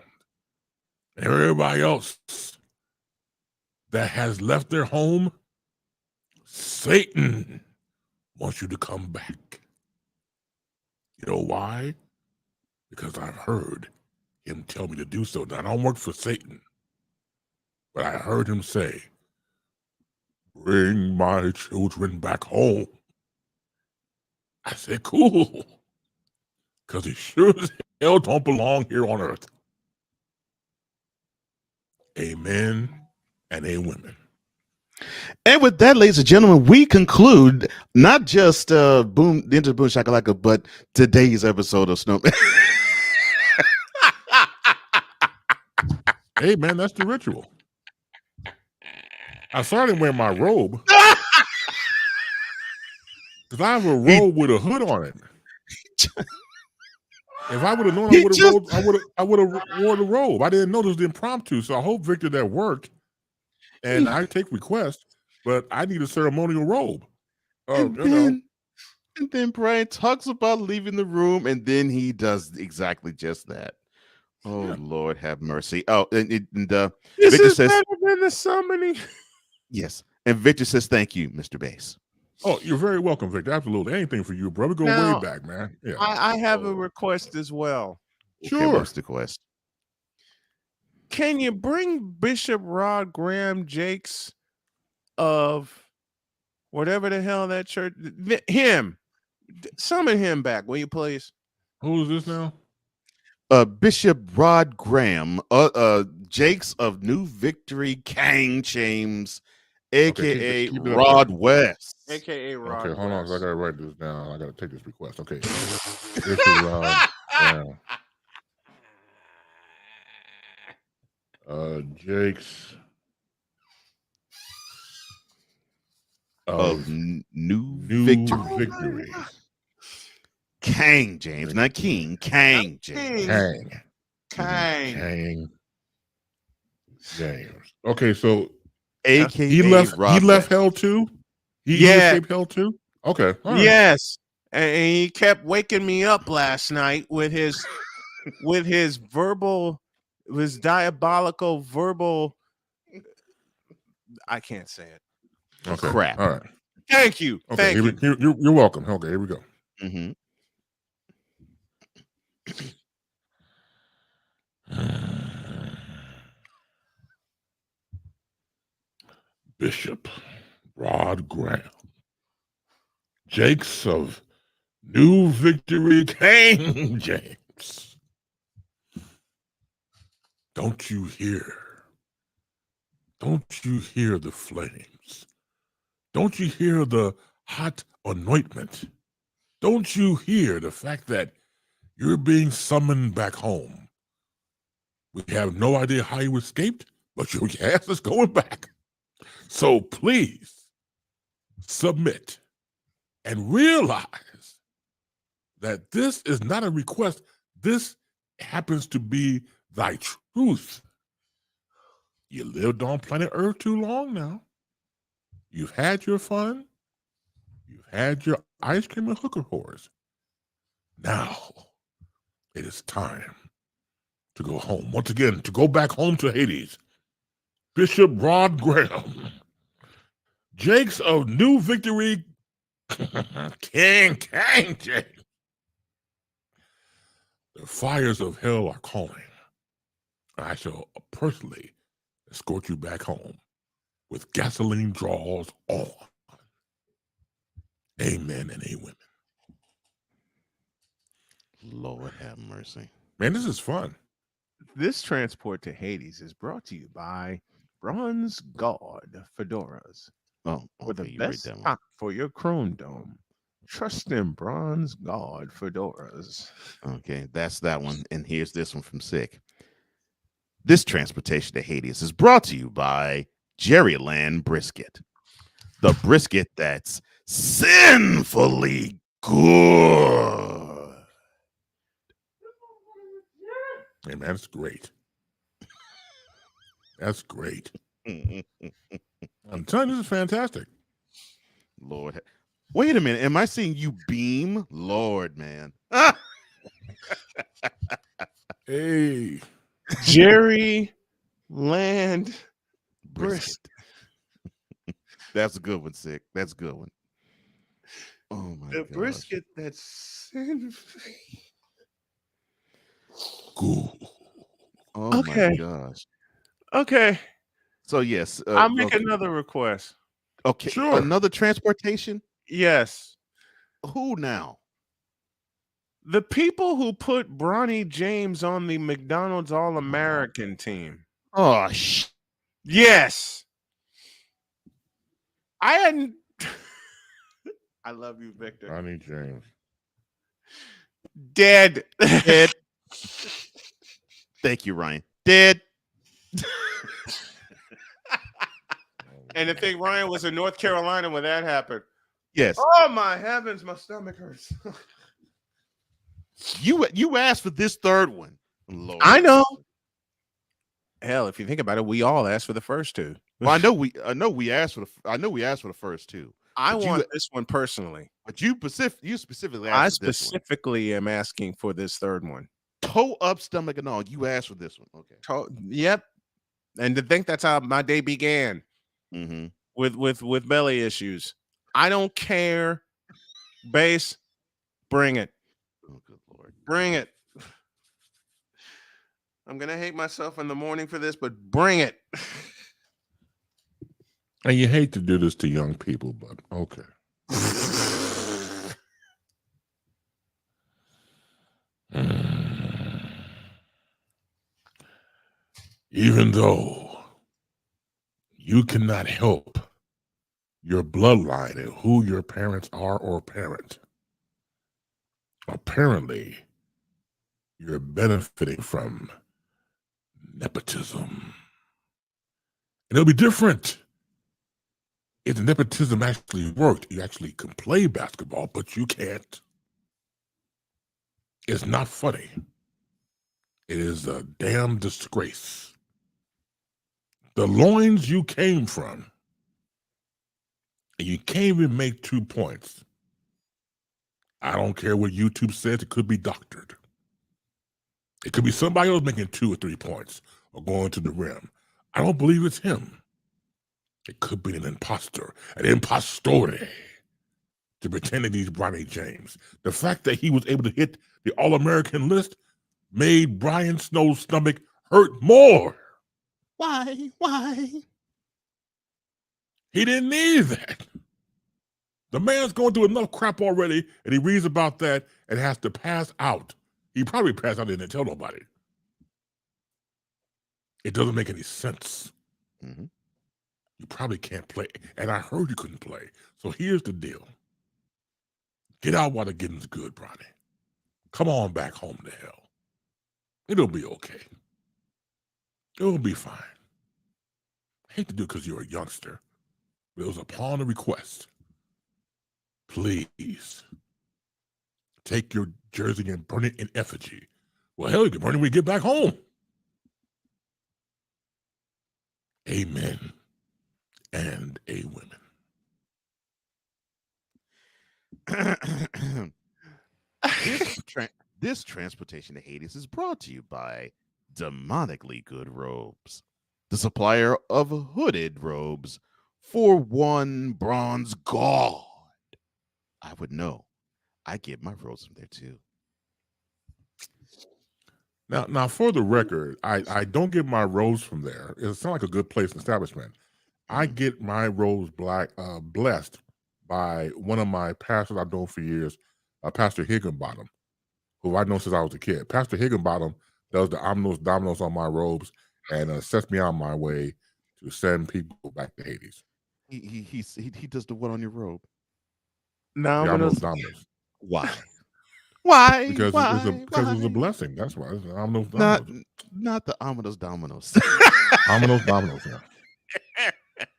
And everybody else that has left their home, Satan wants you to come back. You know why? Because I've heard him tell me to do so. Now, I don't work for Satan, but I heard him say, bring my children back home. I said, cool, because he sure as hell don't belong here on earth. Amen and amen. And with that, ladies and gentlemen, we conclude not just Boom Into Boom Shakalaka, but today's episode of Snowman. Hey, man, that's the ritual. I started wearing my robe. Because I have a robe with a hood on it. If I would have known I would have wore the robe. I didn't know this was impromptu, so I hope, Victor, that worked. And I take requests, but I need a ceremonial robe. And then Brian talks about leaving the room, and then he does exactly just that. Oh, yeah. Lord have mercy. Oh, and this Victor is says, better than the summoning. Yes. And Victor says, thank you, Mr. Bass. Oh, you're very welcome, Victor. Absolutely. Anything for you, brother. Go way back, man. Yeah. I have a request as well. Sure. Okay, what's the request? Can you bring Bishop Rod Graham Jakes of whatever the hell that church, summon him back, will you please? Who is this now? Bishop Rod Graham, Jakes of New Victory Kang James, aka keep Rod West. AKA Rod Okay, hold on, West. I gotta write this down. I gotta take this request. Okay. Bishop Rod Graham. Jakes of New Victory. Kang James, not King. Kang James. Kang James. Okay, so AKA he left West. hell too? He escaped hell too? Okay. All right. Yes. And he kept waking me up last night with his diabolical verbal. I can't say it. Okay. Crap. All right. Thank you. Okay, Thank you. You're welcome. Okay, here we go. Mm-hmm. Bishop Rod Graham, Jakes of New Victory King James. Don't you hear? Don't you hear the flames? Don't you hear the hot anointment? Don't you hear the fact that you're being summoned back home? We have no idea how you escaped, but your ass is going back. So please submit and realize that this is not a request. This happens to be thy truth. You lived on planet Earth too long now. You've had your fun. You've had your ice cream and hooker whores. Now it is time to go home. Once again, to go back home to Hades. Bishop Rod Graham, Jakes of New Victory, King James. The fires of hell are calling. I shall personally escort you back home with gasoline draws on. Amen and amen. Lord have mercy. Man, this is fun. This transport to Hades is brought to you by Bronze God Fedoras. Oh, for the okay, you read best that one. stock for your Chrome Dome. Trust in Bronze God Fedoras. Okay, that's that one. And here's this one from Sick. This transportation to Hades is brought to you by Jerryland Brisket. The brisket that's sinfully good. Hey, man, that's great. That's great. I'm telling you, this is fantastic. Lord. Wait a minute. Am I seeing you beam? Lord, man. Hey. Jerry Land Brisket. That's a good one, Sick. That's a good one. Oh my The gosh. brisket that's sinfully good. Oh Okay. my gosh. Okay. So yes, I'll make another request. Okay, sure. Another transportation. Yes. Who now? The people who put Bronny James on the McDonald's All-American team. Oh, yes. I hadn't. I love you, Victor. Bronny James. Dead. Dead. Thank you, Ryan. Dead. And to think Ryan was in North Carolina when that happened. Yes. Oh my heavens, my stomach hurts. You asked for this third one. Lord. I know. Hell, if you think about it, we all asked for the first two. Well, I know we asked for the first two. I want this one personally. But you specifically asked I for this one. specifically am asking for this third one. Toe up, stomach and all. You asked for this one. Okay. Yep. And to think that's how my day began. Mm-hmm. With belly issues. I don't care. Base, bring it. Oh, good Lord. Bring it. I'm gonna hate myself in the morning for this, but bring it. And you hate to do this to young people, but okay. Even though you cannot help your bloodline and who your parents are or parent, apparently you're benefiting from nepotism. And it'll be different if the nepotism actually worked. You actually can play basketball, but you can't. It's not funny. It is a damn disgrace. The loins you came from, and you can't even make 2 points. I don't care what YouTube says. It could be doctored. It could be somebody else making 2 or 3 points or going to the rim. I don't believe it's him. It could be an imposter, an impostore, to pretend that he's Bronny James. The fact that he was able to hit the All-American list made Brian Snow's stomach hurt more. Why? He didn't need that. The man's going through enough crap already, and he reads about that and has to pass out. He probably passed out and didn't tell nobody. It doesn't make any sense. Mm-hmm. You probably can't play. And I heard you couldn't play. So here's the deal. Get out while the getting's good, Bronny. Come on back home to hell. It'll be okay. It'll be fine. I hate to do it because you're a youngster, but it was upon a request. Please take your jersey and burn it in effigy Well, hell, good morning. We get back home. Amen. And a women. This transportation to Hades is brought to you by Demonically Good Robes, the supplier of hooded robes for one bronze god. I would know. I get my robes from there too. Now, for the record, I don't get my robes from there. It sounds like a good place and establishment. I get my robes blessed by one of my pastors I've known for years, Pastor Higginbottom, who I've known since I was a kid. Pastor Higginbottom does the dominoes on my robes and sets me on my way to send people back to Hades. He does the what on your robe? Dominoes. Why? Why? Because it was a blessing. That's why. Dominoes. Not the ominous dominoes. Dominoes. Yeah.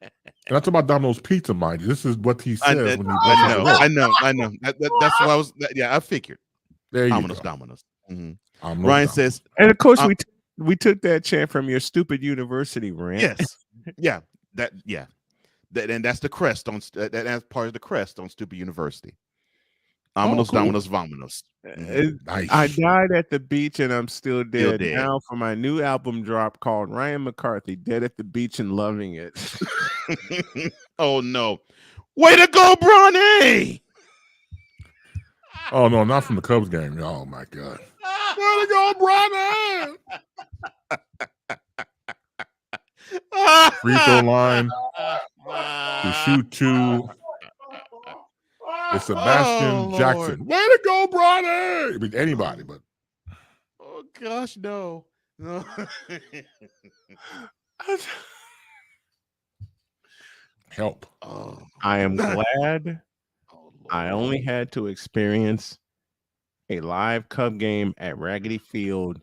And that's about Domino's Pizza, mind you. This is what he says when he. I know. That's why I was. Yeah, I figured. There you Ominous go. dominoes. Mm-hmm. Ryan says, and of course we took that chant from your stupid university rant. Yes. Yeah. And that's the crest on that's part of the crest on Stupid University. Ominous dominoes vominos. Nice. I died at the beach and I'm still dead now for my new album drop called Ryan McCarthy, Dead at the Beach and Loving It. Oh no. Way to go, Bronny! Oh no, not from the Cubs game. Oh my God. Way to go, Bronny! Free throw line to shoot two. It's Sebastian Jackson. Way to go, Bronny! I mean, anybody, but. Oh gosh, no. Help. I am glad I only had to experience a live Cub game at Raggedy Field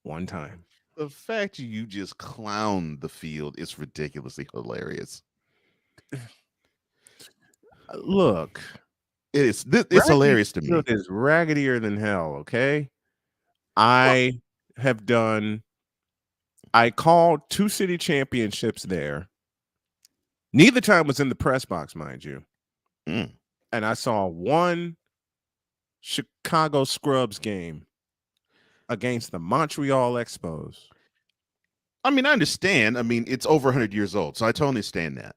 one time. The fact you just clowned the field is ridiculously hilarious. Look, it's hilarious to me. It is raggedier than hell. Okay, I called 2 city championships there. Neither time was in the press box, mind you. And I saw one Chicago Scrubs game against the Montreal Expos. I mean, I understand. I mean, it's over 100 years old, so I totally understand that.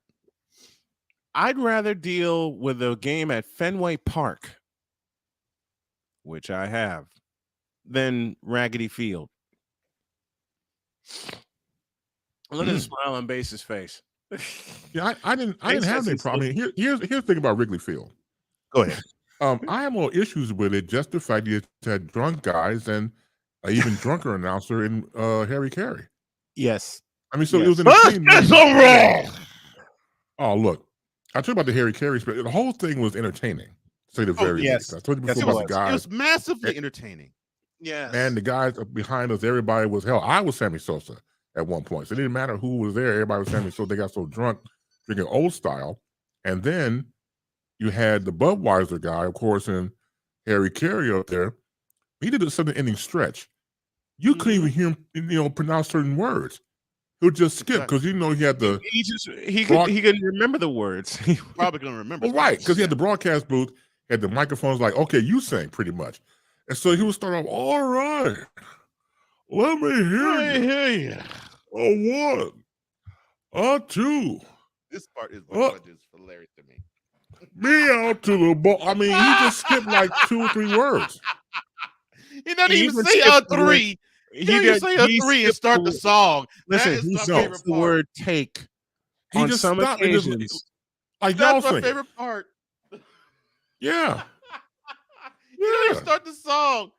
I'd rather deal with a game at Fenway Park, which I have, than Raggedy Field. Look at the smile on Base's face. Yeah, I didn't have any problem. Here's the thing about Wrigley Field. Go ahead. I have more issues with it. Just the fact you had drunk guys and an even drunker announcer in Harry Carey. Yes. I mean, so it was entertaining. That's so wrong. Oh, look. I told you about the Harry Carey speech. The whole thing was entertaining, to say the very least. I told you before about the guys. It was massively entertaining. Yes. And the guys behind us, everybody was hell. I was Sammy Sosa at one point. So it didn't matter who was there. Everybody was Sammy Sosa. They got so drunk drinking old style. And then you had the Budweiser guy, of course, and Harry Carey up there. He did a 7-inning stretch. You couldn't even hear him, pronounce certain words. He would just skip because he had the. He couldn't remember the words. He probably couldn't remember. Well, right, because he had the broadcast booth, had the microphones. Like, okay, you sing pretty much, and so he would start off. All right, let me hear you. A 1, a 2. This part is hilarious to me. Me out to the ball. I mean, he just skipped like 2 or 3 words. He doesn't even say a 3. He didn't say a 3 and start the song. Listen, he skips the word take. He just some stopped occasions. Like That's y'all my sing. favorite part. Yeah. You don't even start the song.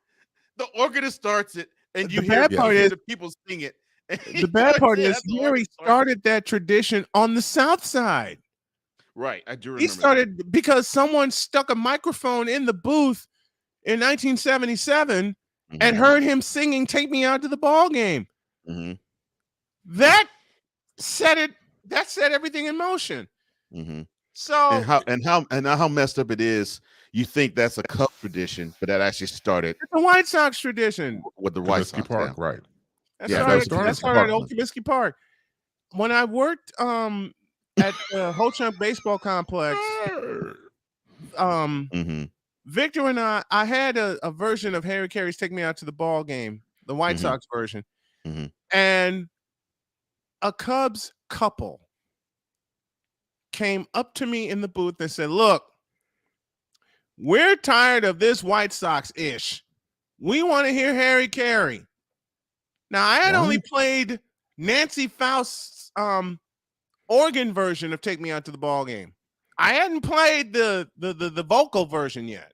The organist starts it, and you The hear bad part is- the people sing it. The bad part is Harry started that tradition on the South Side. Right, I do remember. He started because someone stuck a microphone in the booth in 1977 and heard him singing "Take Me Out to the Ball Game." That set it. That set everything in motion. Mm-hmm. So and how messed up it is. you think that's a Cub tradition, but that actually started It's a White Sox tradition. with the White Sox. Park, yeah. right? That Yeah, started at Old Comiskey Park. When I worked at the Ho Chunk Baseball Complex, Victor and I had a version of Harry Carey's "Take Me Out to the Ball Game," the White Sox version, and a Cubs couple came up to me in the booth and said, "Look, we're tired of this White Sox ish. We want to hear Harry Carey." Now, I had only played Nancy Faust's organ version of "Take Me Out to the Ball Game." I hadn't played the vocal version yet.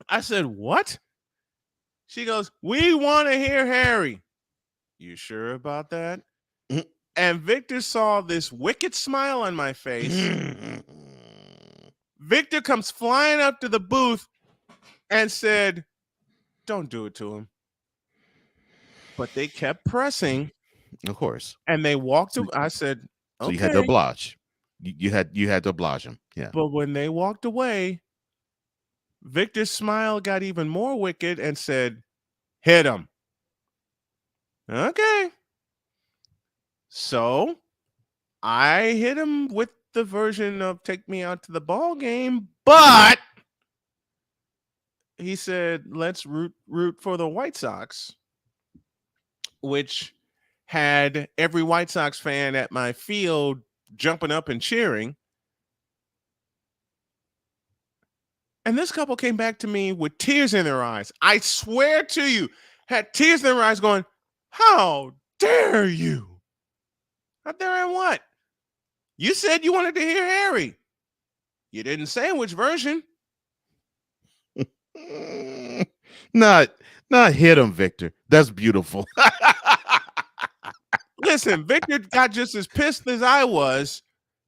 I said, "What?" She goes, "We want to hear Harry." You sure about that? And Victor saw this wicked smile on my face. Victor comes flying up to the booth and said, "Don't do it to him." But they kept pressing. Of course. And they walked away. I said, "Okay." So you had to oblige. You had to oblige him. Yeah. But when they walked away, Victor's smile got even more wicked and said, "Hit him." Okay. So I hit him with the version of "Take Me Out to the Ball Game," but he said, "Let's root for the White Sox," which had every White Sox fan at my field jumping up and cheering. And this couple came back to me with tears in their eyes. I swear to you, had tears in their eyes going, "How dare you? How dare I what? You said you wanted to hear Harry. You didn't say which version." Not hit him, Victor. That's beautiful. Listen, Victor got just as pissed as I was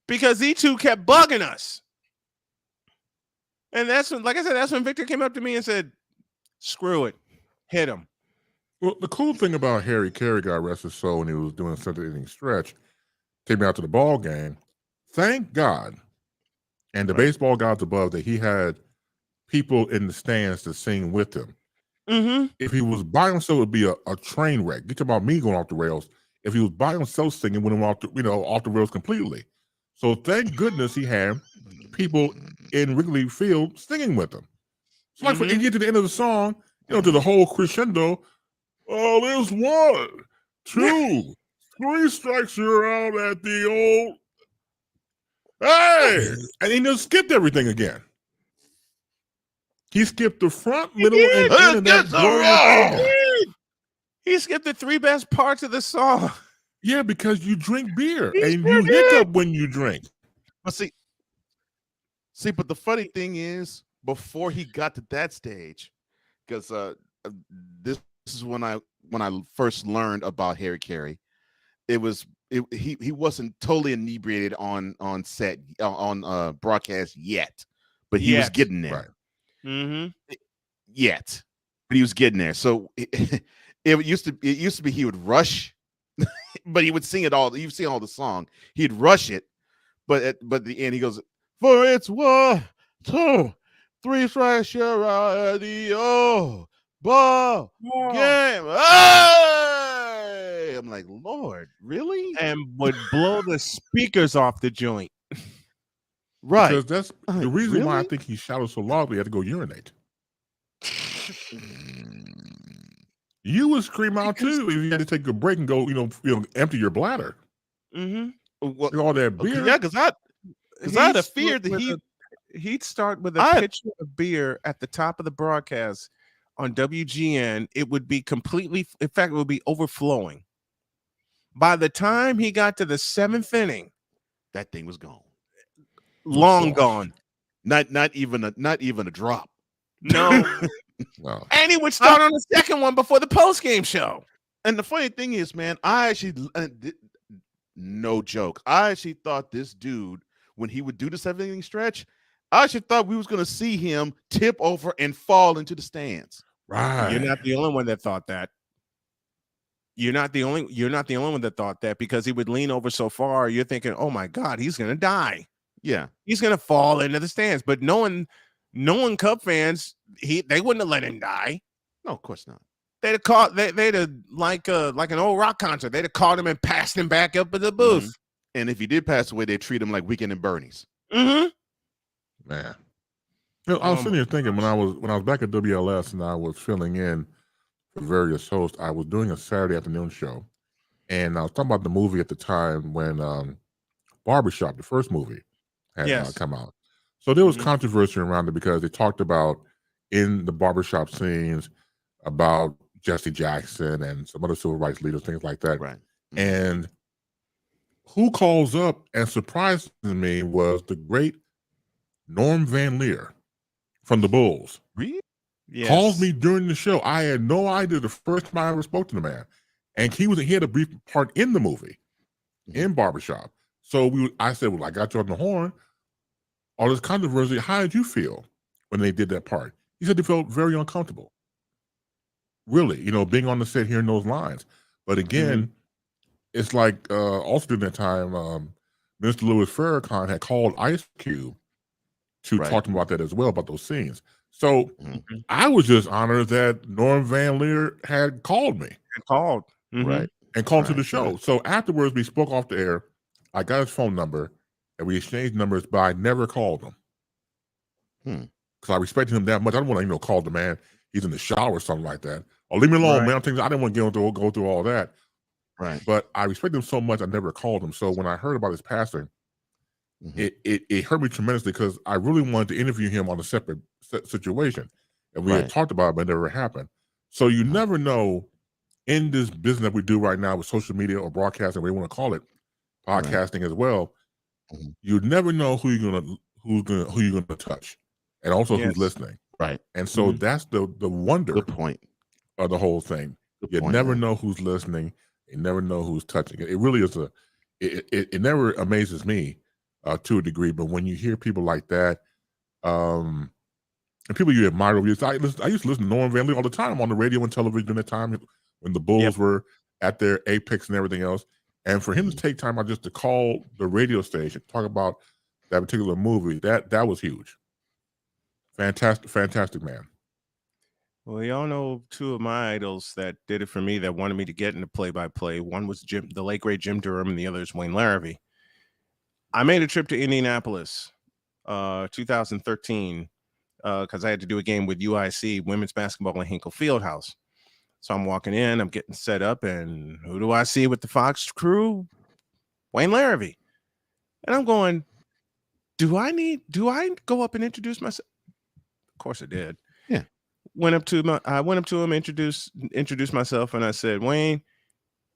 because these two kept bugging us. And that's when, like I said, that's when Victor came up to me and said, "Screw it. Hit him." Well, the cool thing about Harry Carey, God rest his soul, when he was doing a 7th-inning stretch, Take Me Out to the Ball Game, thank God, and the baseball gods above, that he had people in the stands to sing with him. If he was by himself, it would be a train wreck. You talk about me going off the rails. If he was by himself singing, would have off the rails completely. So thank goodness he had people in Wrigley Field singing with him. So like when you get to the end of the song, to the whole crescendo, "Oh, there's 1, 2, 3 strikes, you're out at the old." Hey! And he just skipped everything again. He skipped the front, middle, and end of that glorious song. He skipped the 3 best parts of the song. Yeah, because you drink beer and you hiccup when you drink. But see, but the funny thing is, before he got to that stage, because this is when I first learned about Harry Carey. He wasn't totally inebriated on set on broadcast yet, but he was getting there. Yet, but he was getting there. So it used to be he would rush, but he would sing it all. You've seen all the song. He'd rush it, but at the end he goes, "For it's 1, 2, 3 strikes, you're out at the old ball game." Hey! I'm like, Lord, really? And would blow the speakers off the joint. Right. Because that's the reason why I think he shouted so loudly. He had to go urinate. You would scream out too if you had to take a break and go, empty your bladder. Well, all that beer. Yeah, because I had a fear that he'd start with a pitcher of beer at the top of the broadcast on WGN. It would be completely, in fact, it would be overflowing. By the time he got to the 7th inning, that thing was gone. Long gone. Not even a drop. No. Wow. And he would start on the second one before the post-game show. And the funny thing is, man, I actually, no joke, I actually thought this dude, when he would do the 7th-inning stretch, I actually thought we was going to see him tip over and fall into the stands. Right. You're not the only one that thought that. You're not the only one that thought that, because he would lean over so far. You're thinking, "Oh my God, he's going to die." Yeah. He's going to fall into the stands. But knowing knowing Cub fans, they wouldn't have let him die. No, of course not. They'd have caught. They'd have like an old rock concert. They'd have caught him and passed him back up at the booth. And if he did pass away, they'd treat him like Weekend at Bernie's. Man. I was sitting here thinking when I was back at WLS and I was filling in for various hosts, I was doing a Saturday afternoon show, and I was talking about the movie at the time when Barbershop, the first movie, had come out. So there was controversy around it because they talked about in the barbershop scenes about Jesse Jackson and some other civil rights leaders, things like that. Right. And who calls up and surprises me was the great Norm Van Leer from the Bulls. Really? Yes. Calls me during the show. I had no idea the first time I ever spoke to the man. And he had a brief part in the movie, in Barbershop. So I said, well, I got you on the horn. All this controversy, how did you feel when they did that part? He said they felt very uncomfortable. Really, being on the set hearing those lines. But again, it's like also during that time, Mr. Louis Farrakhan had called Ice Cube to talk to him about that as well, about those scenes. So I was just honored that Norm Van Leer had called me. Right. And called to the show. So afterwards, we spoke off the air. I got his phone number, and we exchanged numbers, but I never called him. Because I respected him that much. I don't want to, call the man. He's in the shower or something like that. Or leave me alone, man. I didn't want to go through all that. Right. But I respect him so much, I never called him. So when I heard about his passing, it hurt me tremendously because I really wanted to interview him on a separate situation. And we had talked about it, but it never happened. So you never know in this business that we do right now with social media or broadcasting, whatever you want to call it, podcasting as well, you never know who you're gonna touch. And also who's listening. Right. And so that's the wonder point of the whole thing. You never know who's listening. You never know who's touching it. It really is it never amazes me to a degree, but when you hear people like that, and people you admire, I used to listen to Norman Van Leer all the time on the radio and television at the time when the Bulls were at their apex and everything else. And for him to take time out just to call the radio station, talk about that particular movie, that was huge. Fantastic man. Well, y'all know two of my idols that did it for me, that wanted me to get into play-by-play. One was the late great Jim Durham, and the other is Wayne Larrivee. I made a trip to Indianapolis, 2013, because I had to do a game with UIC women's basketball in Hinkle Fieldhouse. So I'm walking in, I'm getting set up, and who do I see with the Fox crew? Wayne Larrivee. And I'm going, do I go up and introduce myself? Of course I did. Yeah. I went up to him, introduced myself, and I said, Wayne,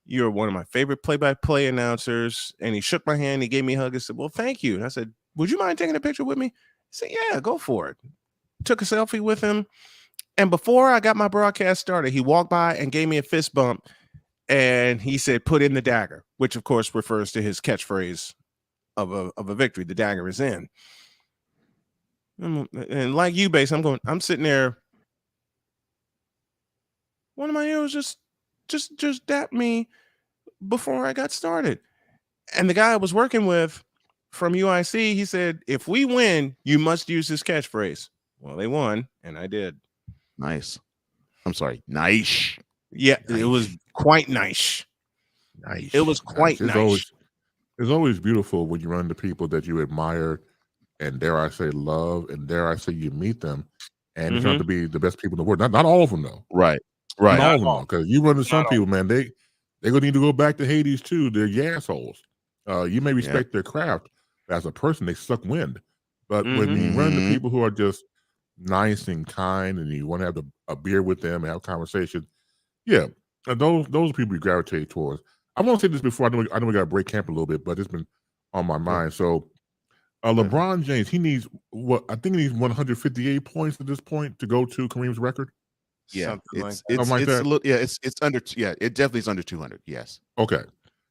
you're one of my favorite play-by-play announcers. And he shook my hand, he gave me a hug, and said, well, thank you. And I said, would you mind taking a picture with me? He said, yeah, go for it. Took a selfie with him. And before I got my broadcast started, he walked by and gave me a fist bump. And he said, put in the dagger, which of course refers to his catchphrase of a victory. The dagger is in. And like you, Base, I'm sitting there. One of my heroes just dapped me before I got started. And the guy I was working with from UIC, he said, if we win, you must use this catchphrase. Well, they won, and I did. Nice. I'm sorry. Nice. Yeah, nice. It was quite nice. Nice. It was quite nice. It's always beautiful when you run into people that you admire and dare I say love, and dare I say you meet them, and you turn out to be the best people in the world. Not all of them though. Right. Not all of them, because you run into some people, man. They're gonna need to go back to Hades too. They're assholes. You may respect their craft, but as a person, they suck wind. But when you run into people who are just nice and kind, and you want to have a beer with them and have a conversation, those are people you gravitate towards. I want to say this before I know we got to break camp a little bit, but it's been on my mind. So LeBron James, he needs I think he needs 158 points at this point to go to Kareem's record. Yeah, it's under. Yeah, it definitely is under 200. Yes. Okay,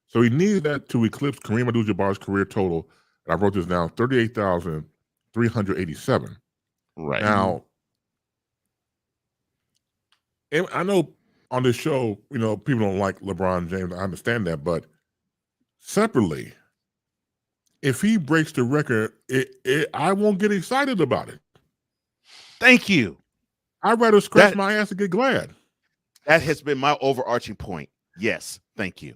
so he needs that to eclipse Kareem Abdul-Jabbar's career total. And I wrote this down: 38,387. Right now, I know on this show, people don't like LeBron James. I understand that, but separately, if he breaks the record, I won't get excited about it. Thank you. I'd rather scratch my ass and get glad. That has been my overarching point. Yes, thank you.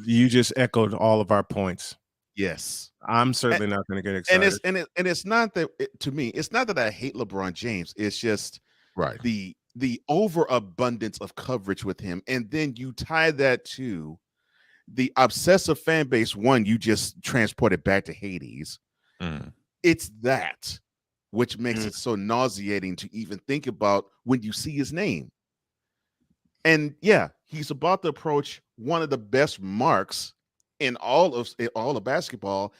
You just echoed all of our points. Yes, I'm certainly not going to get excited. And it's not that to me. It's not that I hate LeBron James. It's just the overabundance of coverage with him, and then you tie that to the obsessive fan base. One, you just transported back to Hades. It's that which makes it so nauseating to even think about when you see his name. And yeah, he's about to approach one of the best marks in all of basketball.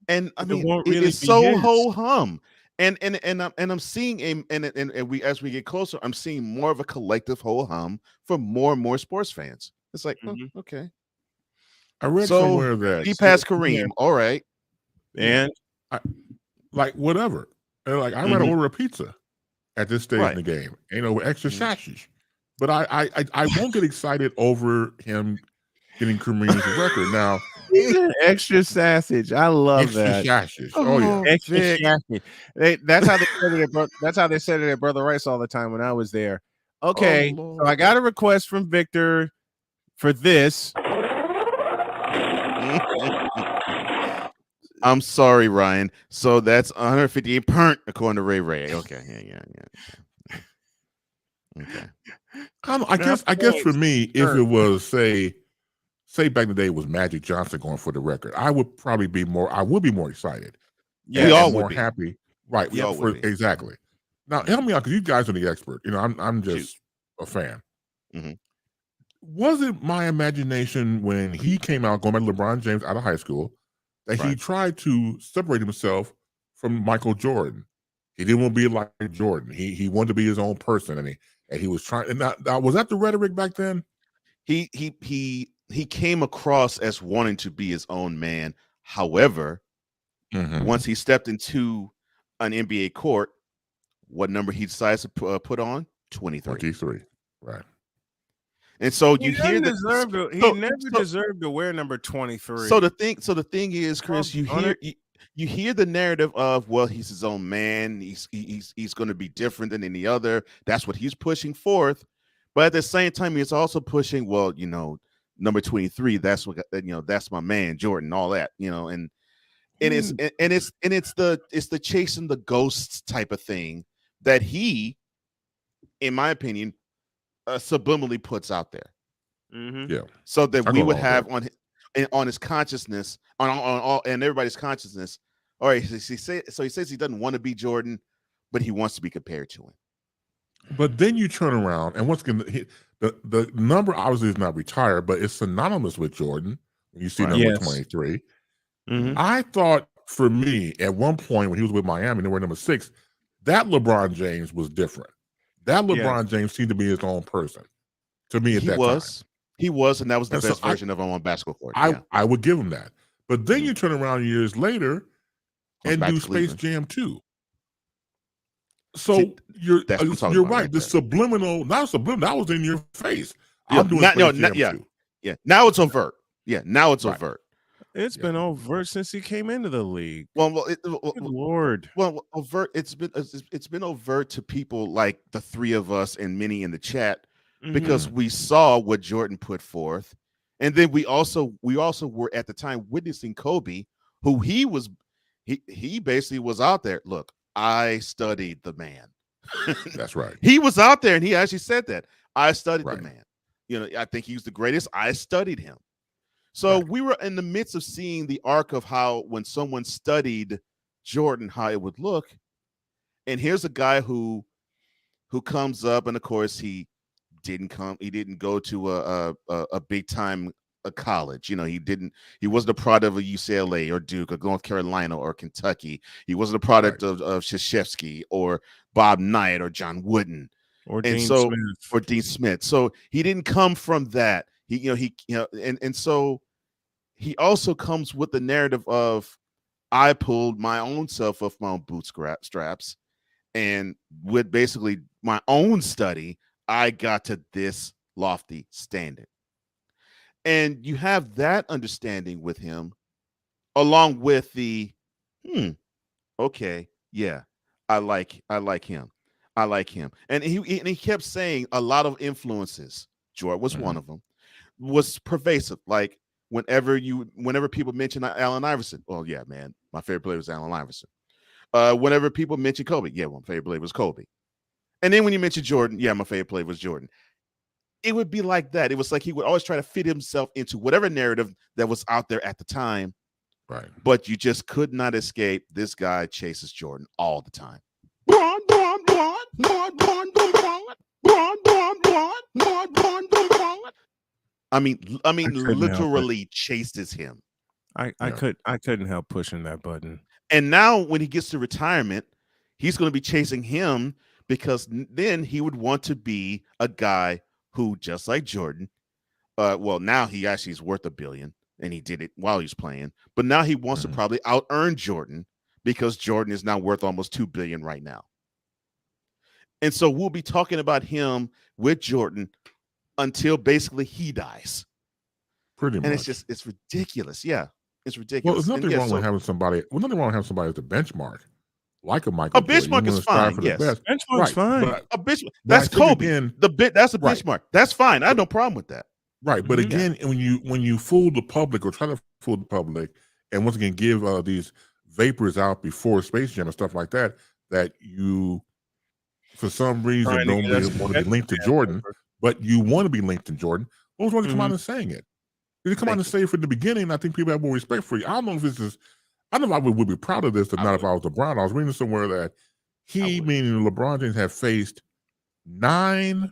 And I mean, it's so ho hum. And I'm seeing and we as we get closer, I'm seeing more of a collective ho hum for more and more sports fans. It's like, okay. I read somewhere that he passed Kareem. All right. And like whatever. And like I rather order a pizza at this stage in the game. With extra sausage. But I won't get excited over him getting Kareem's record. Now extra sausage. I love extra that. sausage. Oh yeah. Extra sausage. That's how they said it. That's how they said it at Brother Rice all the time when I was there. Okay, so I got a request from Victor for this. I'm sorry, Ryan. So that's 158 pernt according to Ray Ray. Okay, yeah. Okay. I guess for me, if it was say back in the day it was Magic Johnson going for the record, I would probably be more. I would be more excited. Yeah, we all would more be happy. Right. We all would be. Exactly. Now help me out because you guys are the expert. I'm just a fan. Was it my imagination when he came out going by LeBron James out of high school that he tried to separate himself from Michael Jordan? He didn't want to be like Jordan. He wanted to be his own person, and he was trying. And now, was that the rhetoric back then? He came across as wanting to be his own man. However, once he stepped into an NBA court, what number he decides to put on? 23. 23. Right. And so He you hear that he never deserved to wear number 23. So the thing is, Chris, you hear the narrative of, well, he's his own man. He's going to be different than any other. That's what he's pushing forth. But at the same time, he's also pushing, well, number 23. That's what that's my man, Jordan. All that, and it's the chasing the ghosts type of thing that he, in my opinion, subliminally puts out there. Yeah. So that we would have on his consciousness, on all and everybody's consciousness. All right, so he says he doesn't want to be Jordan, but he wants to be compared to him. But then you turn around and once again, the number obviously is not retired, but it's synonymous with Jordan. When you see number 23. I thought for me at one point when he was with Miami, they were number 6. That LeBron James was different. That LeBron James seemed to be his own person to me at that time. He was, and that was the best version of him on basketball court. I would give him that. But then you turn around years later and do Space Jam 2. So you're right. The subliminal, not subliminal, that was in your face. I'm doing Space Jam 2. Yeah. Now it's overt. Yeah. Now it's overt. It's been overt since he came into the league. Good Lord. Well, overt. It's been overt to people like the three of us and many in the chat because we saw what Jordan put forth, and then we also were at the time witnessing Kobe, who he basically was out there. Look, I studied the man. That's right. He was out there, and he actually said that I studied the man. I think he was the greatest. I studied him. So we were in the midst of seeing the arc of how when someone studied Jordan, how it would look. And here's a guy who comes up, and of course he didn't go to a big time college. He wasn't a product of a UCLA or Duke or North Carolina or Kentucky. He wasn't a product of Krzyzewski or Bob Knight or John Wooden or Dean Smith. So he didn't come from that. And so he also comes with the narrative of I pulled my own self off my own bootstraps, and with basically my own study, I got to this lofty standard. And you have that understanding with him, along with the okay, yeah, I like him. I like him. And he kept saying a lot of influences. Jordan was one of them. Was pervasive. Like whenever people mention Allen Iverson, well, yeah, man, my favorite player was Allen Iverson. Whenever people mention Kobe, yeah, my favorite player was Kobe. And then when you mention Jordan, yeah, my favorite player was Jordan. It would be like that. It was like he would always try to fit himself into whatever narrative that was out there at the time. Right. But you just could not escape. This guy chases Jordan all the time. I mean, literally chases him. I couldn't help pushing that button. And now when he gets to retirement, he's going to be chasing him because then he would want to be a guy who, just like Jordan, well, now he actually is worth $1 billion, and he did it while he was playing. But now he wants to probably out-earn Jordan because Jordan is now worth almost $2 billion right now. And so we'll be talking about him with Jordan until basically he dies. Pretty much. And it's ridiculous. Yeah, it's ridiculous. Well, there's nothing wrong with having somebody. Well, nothing wrong with having somebody as a benchmark, like a Michael. A benchmark is fine. Yes, benchmark's fine. A benchmark. That's Kobe. Again, that's a benchmark. That's fine. I have no problem with that. Right, but again, when you fool the public or try to fool the public, and once again give these vapors out before Space Jam and stuff like that, that you, for some reason, don't really want to be linked to Jordan, but you want to be linked to Jordan. Those ones come out and saying it. If you come out and say it from the beginning, I think people have more respect for you. I don't know if this is. I don't know if I would be proud of this, or not if I was LeBron. I was reading somewhere that meaning LeBron James, have faced 9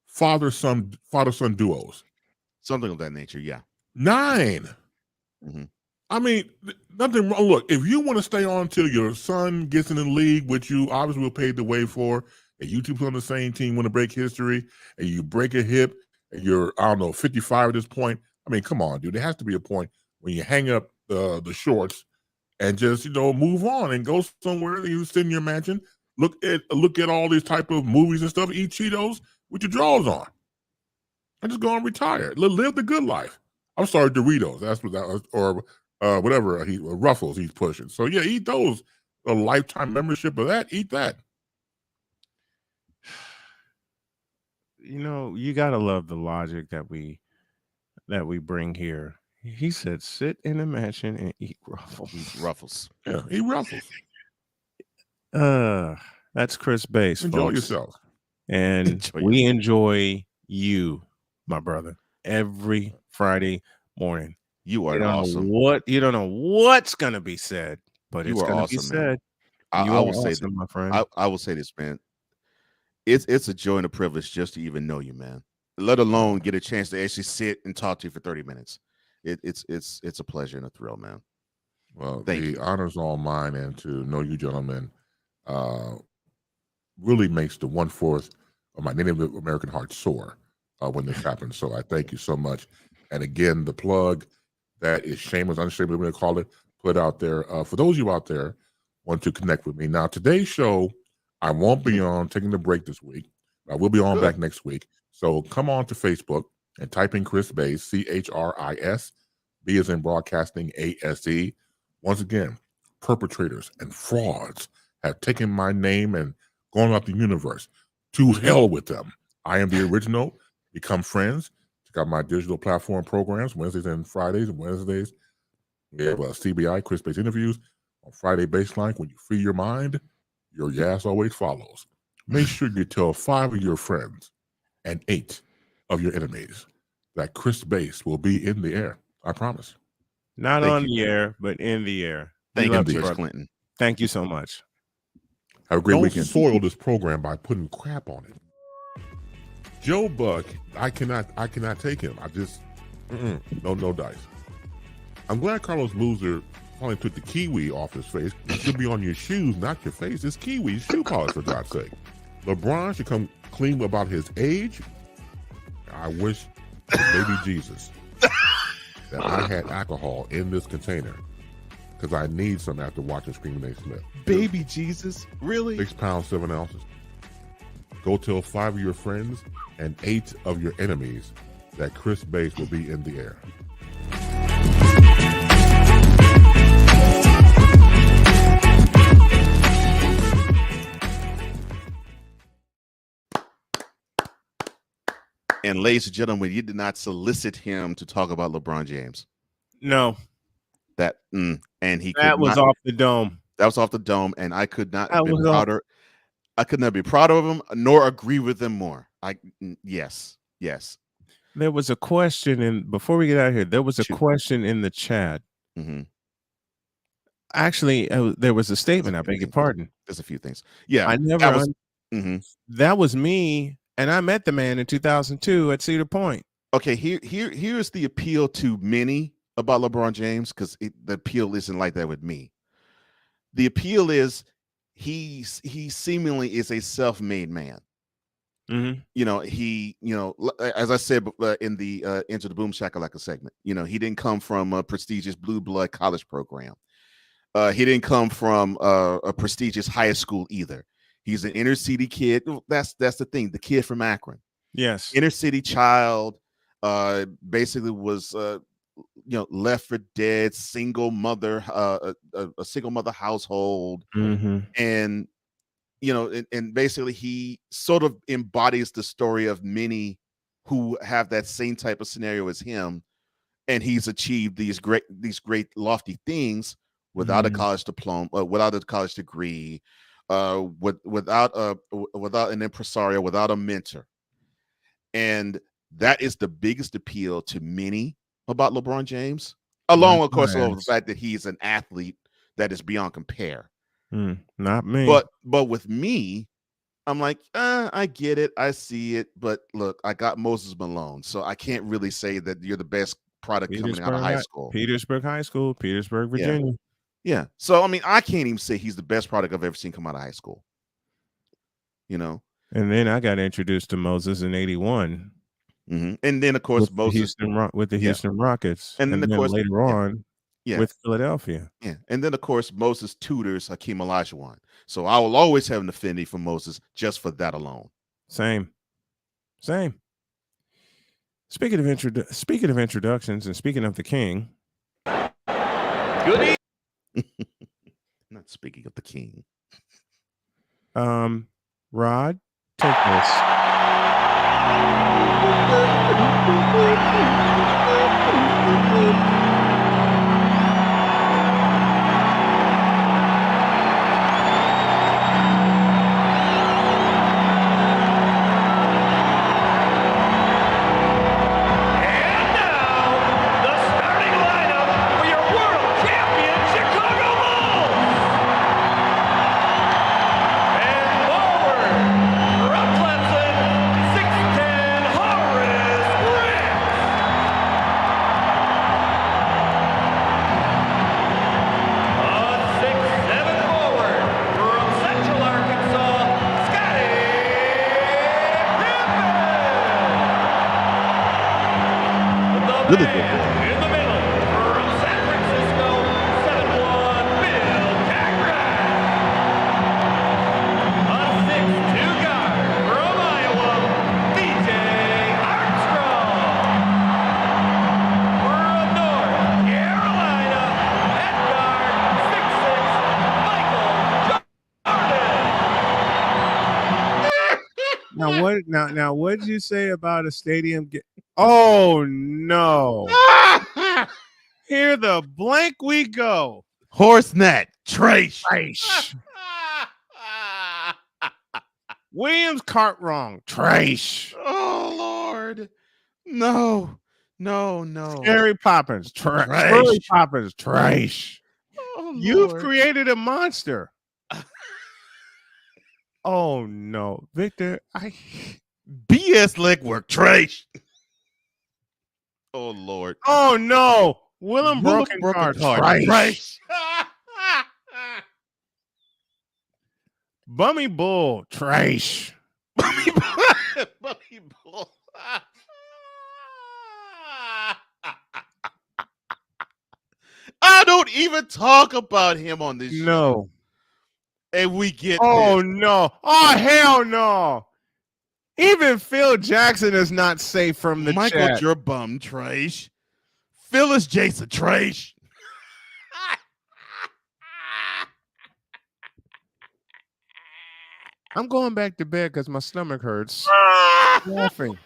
father-son duos. Something of that nature, yeah. 9. I mean, nothing wrong. Look, if you want to stay on till your son gets in the league, which you obviously will pave the way for, and you two play on the same team, want to break history, and you break a hip, and you're, 55 at this point. I mean, come on, dude. There has to be a point when you hang up the shorts and just, move on and go somewhere. You sit in your mansion, look at all these type of movies and stuff, eat Cheetos with your drawers on. I just go and retire. Live the good life. I'm sorry, Doritos. That's what that was, or whatever Ruffles he's pushing. So yeah, eat those. A lifetime membership of that. Eat that. You gotta love the logic that we bring here. He said, "Sit in a mansion and eat Ruffles." Eat Ruffles. Yeah, eat Ruffles. That's Chris Bass. Enjoy folks. yourself. And we enjoy you, my brother, every Friday morning. You are awesome. You don't know what's gonna be said, but it's gonna be said. I will say that, my friend. I will say this, man. It's a joy and a privilege just to even know you, man. Let alone get a chance to actually sit and talk to you for 30 minutes. It's a pleasure and a thrill, man. Well, the honor's all mine, and to know you gentlemen really makes the 1/4 of my Native American heart soar when this happens. So I thank you so much. And again, the plug that is shameless, unshameless, we're going to call it, put out there. For those of you out there want to connect with me. Now, today's show, I won't be on taking the break this week. I will be on back next week. So come on to Facebook and type in Chris Bass, CHRIS, B as in broadcasting, ASE. Once again, perpetrators and frauds have taken my name and gone out the universe. To hell with them. I am the original. Become friends. Check out my digital platform programs, Wednesdays and Fridays and Wednesdays. We have CBI, Chris Bass interviews. On Friday Baseline, when you free your mind, your yes always follows. Make sure you tell 5 of your friends and 8 of your enemies that Chris Bass will be in the air. I promise. Not on the air, but in the air. Thank you, Chris Clinton. Thank you so much. Have a great weekend. Don't soil this program by putting crap on it. Joe Buck, I cannot take him. I just no dice. I'm glad Carlos Boozer finally took the kiwi off his face. It should be on your shoes, not your face. It's kiwi shoe polish, for God's sake. LeBron should come clean about his age. I wish baby Jesus that I had alcohol in this container, because I need some after watching Screaming Nate Smith. Baby Jesus? Really? 6 pounds, 7 ounces. Go tell 5 of your friends and 8 of your enemies that Chris Bass will be in the air. And ladies and gentlemen, you did not solicit him to talk about LeBron James. No. And he that could was not, off the dome. That was off the dome, and I could not That be was prouder. I could not be proud of him nor agree with him more. Yes. There was a question before we get out of here. There was a question in the chat. Mm-hmm. Actually, there was a statement. I beg your pardon. There's a few things. Yeah, I never. Mm-hmm. That was me, and I met the man in 2002 at Cedar Point. Okay, here's the appeal to many about LeBron James, because the appeal isn't like that with me. The appeal is he seemingly is a self-made man. Mm-hmm. As I said in the Enter the Boom Shakalaka segment, he didn't come from a prestigious blue blood college program. He didn't come from a prestigious high school either. He's an inner city kid. That's the thing. The kid from Akron. Yes. Inner city child. Basically was left for dead, single mother, a single mother household, mm-hmm. and and basically he sort of embodies the story of many who have that same type of scenario as him, and he's achieved these great lofty things without a college diploma, without a college degree, without an impresario, without a mentor. And that is the biggest appeal to many about LeBron James, along, of course, with the fact that he's an athlete that is beyond compare. Not me. But with me, I'm like, I get it, I see it, but look, I got Moses Malone, so I can't really say that you're the best product coming out of high school. Petersburg High School, Petersburg, Virginia. Yeah. So I mean, I can't even say he's the best product I've ever seen come out of high school. And then I got introduced to Moses in '81. Mm-hmm. And then, of course, Moses with the Houston Rockets, and then of course later on with Philadelphia. Yeah, and then of course Moses tutors Hakeem Olajuwon. So I will always have an affinity for Moses just for that alone. Same. Speaking of introductions, and speaking of the king, good evening. Not speaking of the king. Rod, take this. Really good boy. In the middle, from San Francisco, 7'1", Bill Cagrat. A 6'2" guard from Iowa, DJ Armstrong. From North Carolina, at guard, 6'6", Michael Jordan. Now what did you say about a stadium? Oh no! Here the blank we go. Horsenet Trace. Williams cart wrong. Trace. Oh Lord, no. Scary Poppins. Scary Poppins. Trace. Oh, You've created a monster. Oh no, Victor. BS legwork. Trace. Oh Lord. Oh no. Willem broken card. Trace. Bummy Bull. Trace. Bummy Bull. I don't even talk about him on this show. No. And we get Oh this. no. Oh hell no. Even Phil Jackson is not safe from the Michael chat. your bum, Trace. Phyllis Jason, Trace. I'm going back to bed because my stomach hurts. Laughing.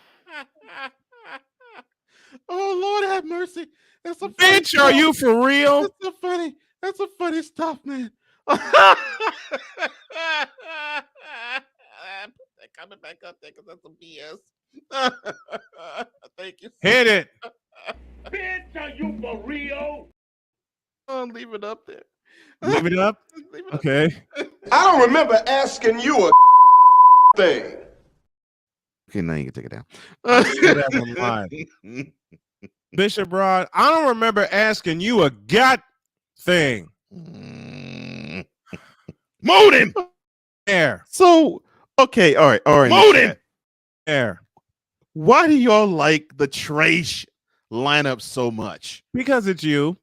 Oh Lord, have mercy. That's a Bitch, are you for real? That's so funny. That's some funny stuff, man. Coming back up there because that's some BS. Thank you. Hit it. Bitch, are you for real? Oh, leave it up there. Leave it up? Leave it Okay. I don't remember asking you a thing. Okay, now you can take it down. I'll say that one live. Bishop Rod, I don't remember asking you a gut thing. Mold him. There. So, okay, all right. Mold him. There. Why do y'all like the Trash lineup so much? Because it's you.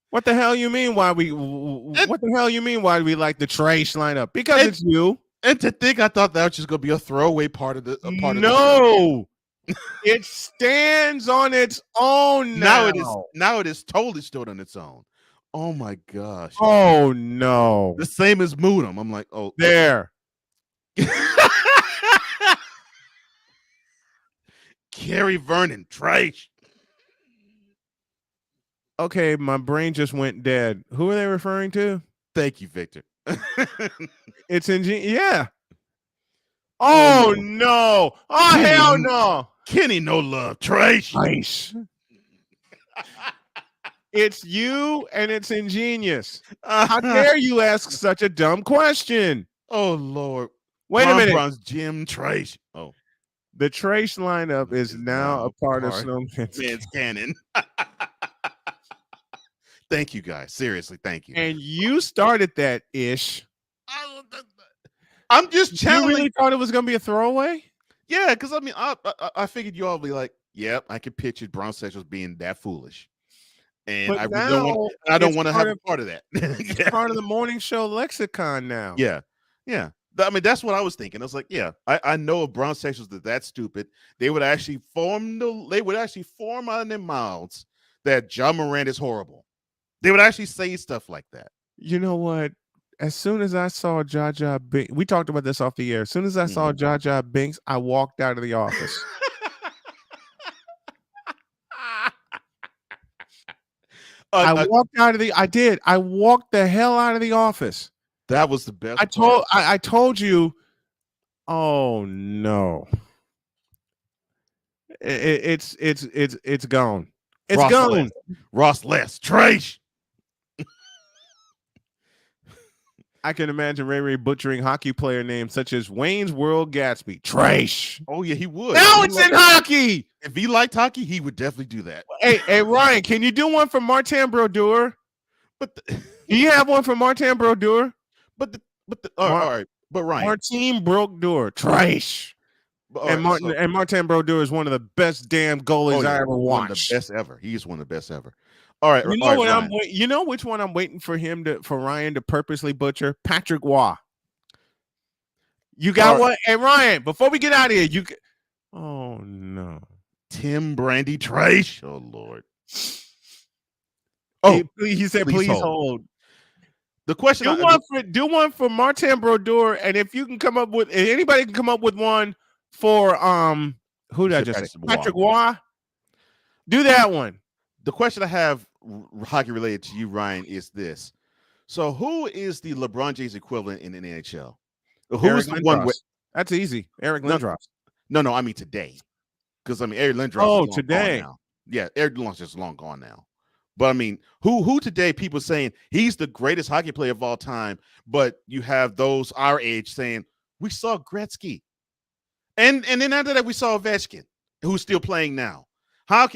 What the hell you mean? What the hell you mean? Why we like the Trash lineup? Because it's you. And to think, I thought that was just gonna be a throwaway part of the No, it stands on its own now. Now it is totally stood on its own. Oh my gosh. Oh no. The same as Moodum. I'm like, oh, there. Kerry Vernon, Trash. Okay, my brain just went dead. Who are they referring to? Thank you, Victor. It's yeah. Oh no. Oh Kenny, hell no. Kenny, no love. Trash. Nice. It's you and it's ingenious. How dare you ask such a dumb question? Oh Lord. Wait a minute. Bronze Jim Trash. Oh. The Trash lineup is now a part of Snowman's canon. Thank you guys. Seriously, thank you. And you started that ish. I'm just channeling. You really thought it was going to be a throwaway? Yeah, because I mean, I figured you all be like, yep, I could picture Bronsexuals being that foolish. And But I don't want to have a part of that. It's part of the morning show lexicon now. Yeah. Yeah. I mean, that's what I was thinking. I was like, yeah, I know if Bronsexuals that stupid, they would actually form out in their mouths that John Moran is horrible. They would actually say stuff like that. You know what? As soon as I saw Jaja Binks, we talked about this off the air. As soon as I saw Jaja Binks, I walked out of the office. I walked out of the. I did. I walked the hell out of the office. That was the best. I told you. Oh no. It's gone. It's gone. Ross Less. Trash. I can imagine Ray butchering hockey player names such as Wayne's World Gatsby. Trash. Oh yeah, he would. Now it's in hockey. If he liked hockey, he would definitely do that. Hey Ryan, can you do one for Martin Brodeur? But do you have one for Martin Brodeur? All right. But Ryan, Martin Brodeur. Trash. And Martin Brodeur is one of the best damn goalies I ever watched. One of the best ever. He's one of the best ever. All right. You know which one I'm waiting for Ryan to purposely butcher? Patrick Waugh. You got one? Hey Ryan, before we get out of here, oh no. Tim Brandy Trash. Oh Lord. Oh, he said please hold. The question do one for Martin Brodeur, and if anybody can come up with one for who did I just say? Patrick Waugh. Do that one. The question I have hockey related to you, Ryan, is this. So who is the LeBron James equivalent in the NHL? Who is the one with that's easy. Eric Lindros. No, I mean today. Because I mean Eric Lindros is long today. Gone now. Yeah, Eric Lindros is long gone now. But I mean, who today people saying he's the greatest hockey player of all time, but you have those our age saying we saw Gretzky. And then after that we saw Ovechkin, who's still playing now.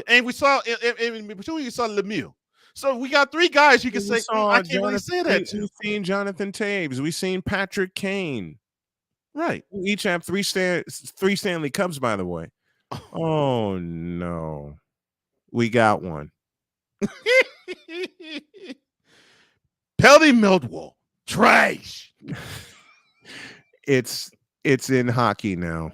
And we saw in between you saw Lemieux. So we got three guys you can say. I can't really say that. We've seen Jonathan Taves. We've seen Patrick Kane. Right. We each have three Stanley Cups, by the way. Oh no, we got one. Pelly Millwall. Trash. It's in hockey now.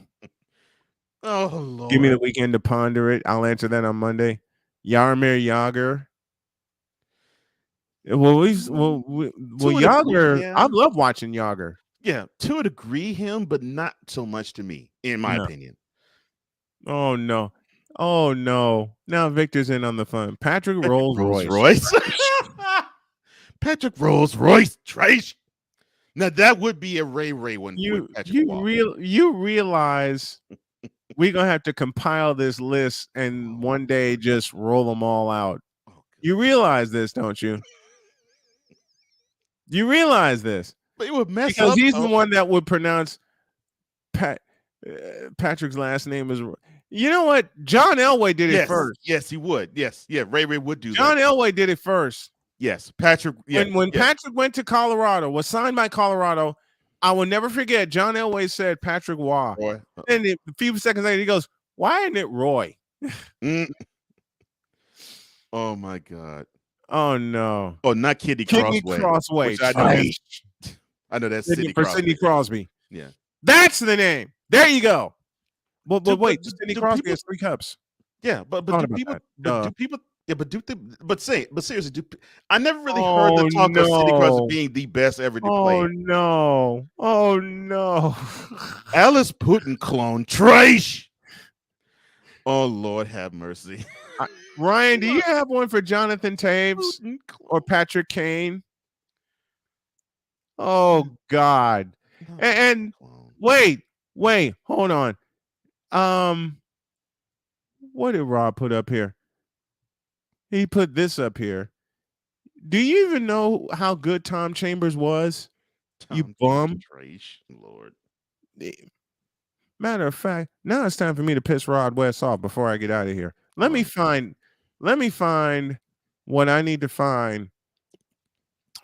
Oh Lord. Give me the weekend to ponder it. I'll answer that on Monday. Jaromir Jagr. Well, Jagr. Yeah. I love watching Jagr. Yeah, to a degree, him, but not so much to me, in my opinion. Oh no. Oh no. Now Victor's in on the fun. Patrick Rolls Royce. Patrick Rolls Royce. Trash. Now that would be a Ray one. You realize we're gonna have to compile this list and one day just roll them all out. You realize this, don't you? You realize this? But it would mess because up. He's the one that would pronounce Patrick's last name is. You know what? John Elway did it first. Yes, he would. Yes, yeah. Ray would do John that. Elway did it first. Yes, Patrick. Yeah, when Patrick went to Colorado, was signed by Colorado, I will never forget. John Elway said Patrick Waugh, and a few seconds later he goes, "Why isn't it Roy?" Oh my God. Oh no. Oh, not Sidney Crosby. Which I know that's Sidney Crosby. Sidney Crosby. Yeah, that's the name. There you go. But wait, Sidney Crosby has 3 cups. Yeah, but do people? Yeah, but seriously, I never really heard the talk of Sidney Crosby being the best ever to play. Oh no! Oh no! Alice Putin clone trash. Oh Lord, have mercy. Ryan, do you have one for Jonathan Taves or Patrick Kane? Oh God! And wait, hold on. What did Rob put up here? He put this up here. Do you even know how good Tom Chambers was? You bum. Lord. Matter of fact, now it's time for me to piss Rod West off before I get out of here. Let me find what I need to find.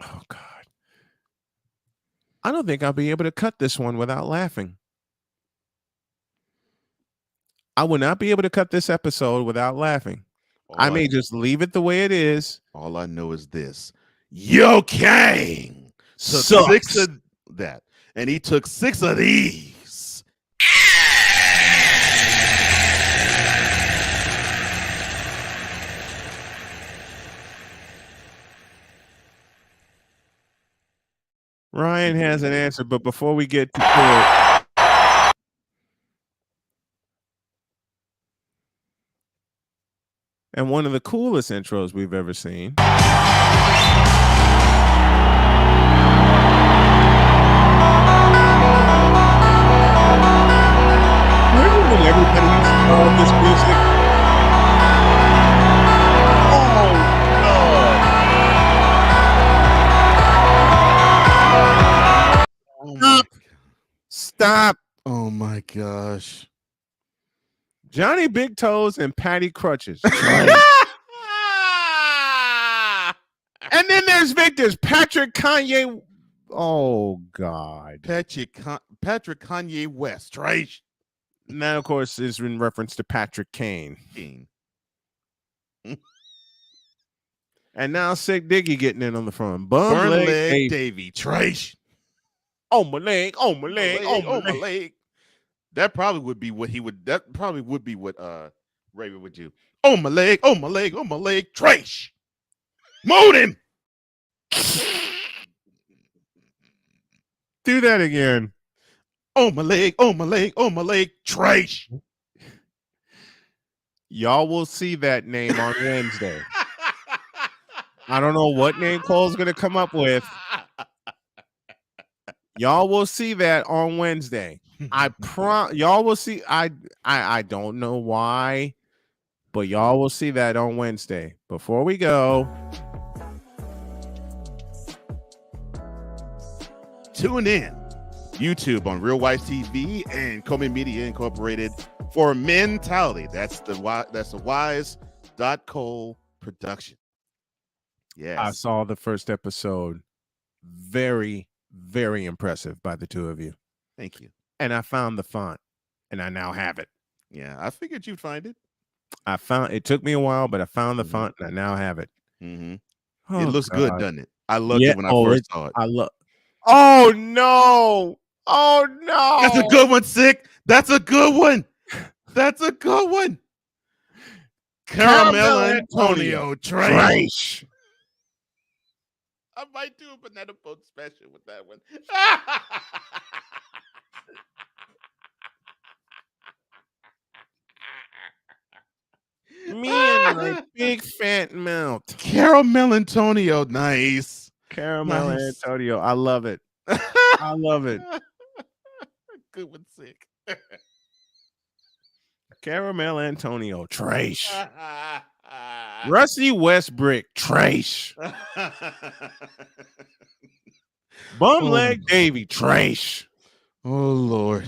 Oh God. I don't think I'll be able to cut this one without laughing. I will not be able to cut this episode without laughing. I may just leave it the way it is. All I know is this. Yo Kang took 6 of that. And he took 6 of these. Ryan has an answer, but before we get to it, and one of the coolest intros we've ever seen. Remember when everybody used to call this music? Stop. Oh my gosh. Johnny Big Toes and Patty Crutches. And then there's Victor's Patrick Kanye. Oh God. Patrick Kanye West, right? And that, of course, is in reference to Patrick Kane. And now Sick Diggy getting in on the front. Bum leg Davy. Trash. Oh my leg. Oh my leg. Oh my leg. That probably would be what he would. That probably would be what Ray would do. Oh my leg. Oh my leg. Oh my leg. Trash. Mold him. Do that again. Oh my leg. Oh my leg. Oh my leg. Trash. Y'all will see that name on Wednesday. I don't know what name Cole's gonna come up with. Y'all will see that on Wednesday. Y'all will see. I don't know why, but y'all will see that on Wednesday. Before we go, tune in YouTube on Real Wife TV and Coleman Media Incorporated for Mentality. That's the wise.cole production. Yes. I saw the first episode. Very, very impressive by the two of you. Thank you. And I found the font, and I now have it. Yeah, I figured you'd find it. It took me a while, but I found the font, and I now have it. Mm-hmm. It looks good, doesn't it? I loved it when I first saw it. Oh no! Oh no! That's a good one, Sick. That's a good one. That's a good one. Caramel Antonio Trash. I might do a banana boat special with that one. Me and my big fat mouth. Caramel Antonio, nice. Caramel Nice. Antonio. I love it. I love it. Good one, sick. Caramel Antonio, trash. Rusty Westbrick, trash. Bumleg Davy, trash. Oh Lord,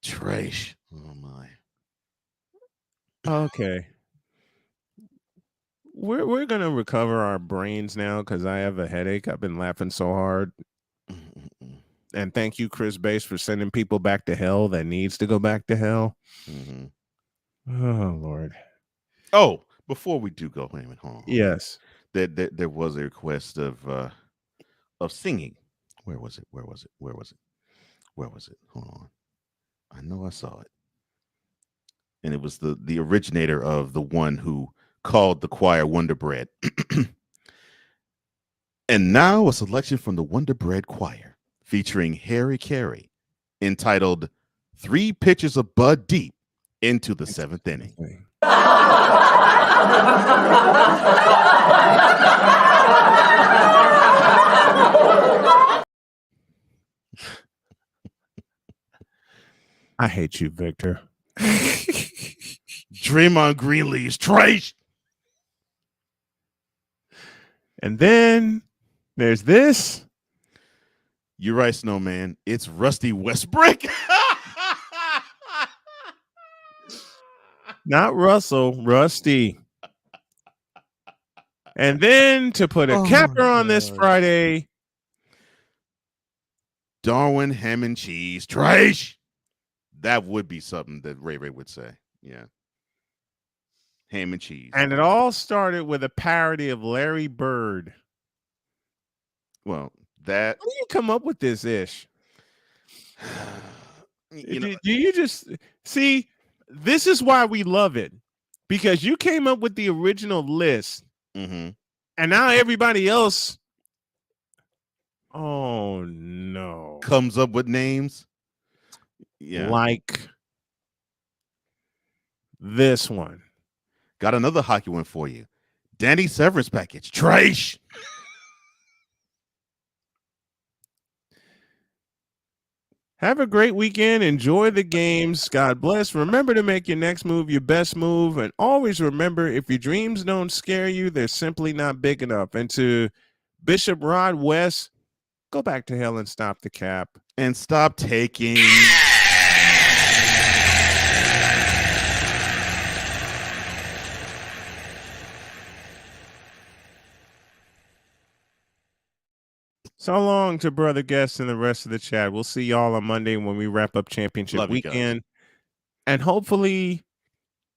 trash. Oh my. Okay. We're gonna recover our brains now because I have a headache. I've been laughing so hard. And thank you, Chris Bass, for sending people back to hell that needs to go back to hell. Oh Lord. Oh, before we do go, wait a minute, hold on. Yes. There was a request of singing. Where was it? Hold on. I know I saw it. And it was the originator of the one who called the choir Wonder Bread. And now a selection from the Wonder Bread Choir featuring Harry Carey, entitled 3 Pitchers of Bud Deep into the 7th Inning. I hate you, Victor. Draymond Green leaves trash. And then there's this. You're right, Snowman. It's Rusty Westbrick. Not Russell, Rusty. And then to put a capper on this Friday, Darwin ham and cheese trash. That would be something that Ray Ray would say. Yeah. Ham and cheese. And it all started with a parody of Larry Bird. Well, that. How do you come up with this ish? Do you just see? This is why we love it, because you came up with the original list, and now everybody else. Oh no! Comes up with names. Yeah, like this one. Got another hockey one for you. Danny Severance package. Trash. Have a great weekend. Enjoy the games. God bless. Remember to make your next move your best move. And always remember, if your dreams don't scare you, they're simply not big enough. And to Bishop Rod West, go back to hell and stop the cap. And stop taking. So long to brother guests and the rest of the chat. We'll see y'all on Monday when we wrap up championship weekend. And hopefully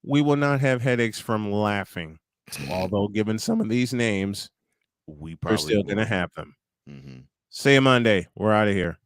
we will not have headaches from laughing. Although given some of these names, we're still going to have them. See you Monday. We're out of here.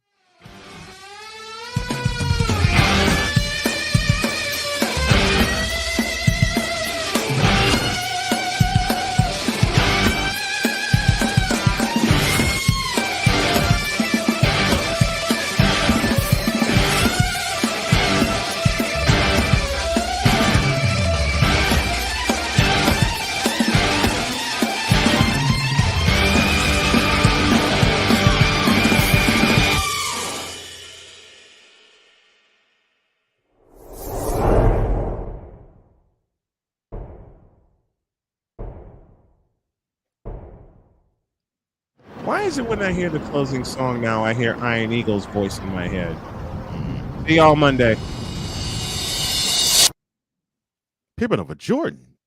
Why is it when I hear the closing song now, I hear Iron Eagle's voice in my head? See y'all Monday. Pippin over Jordan.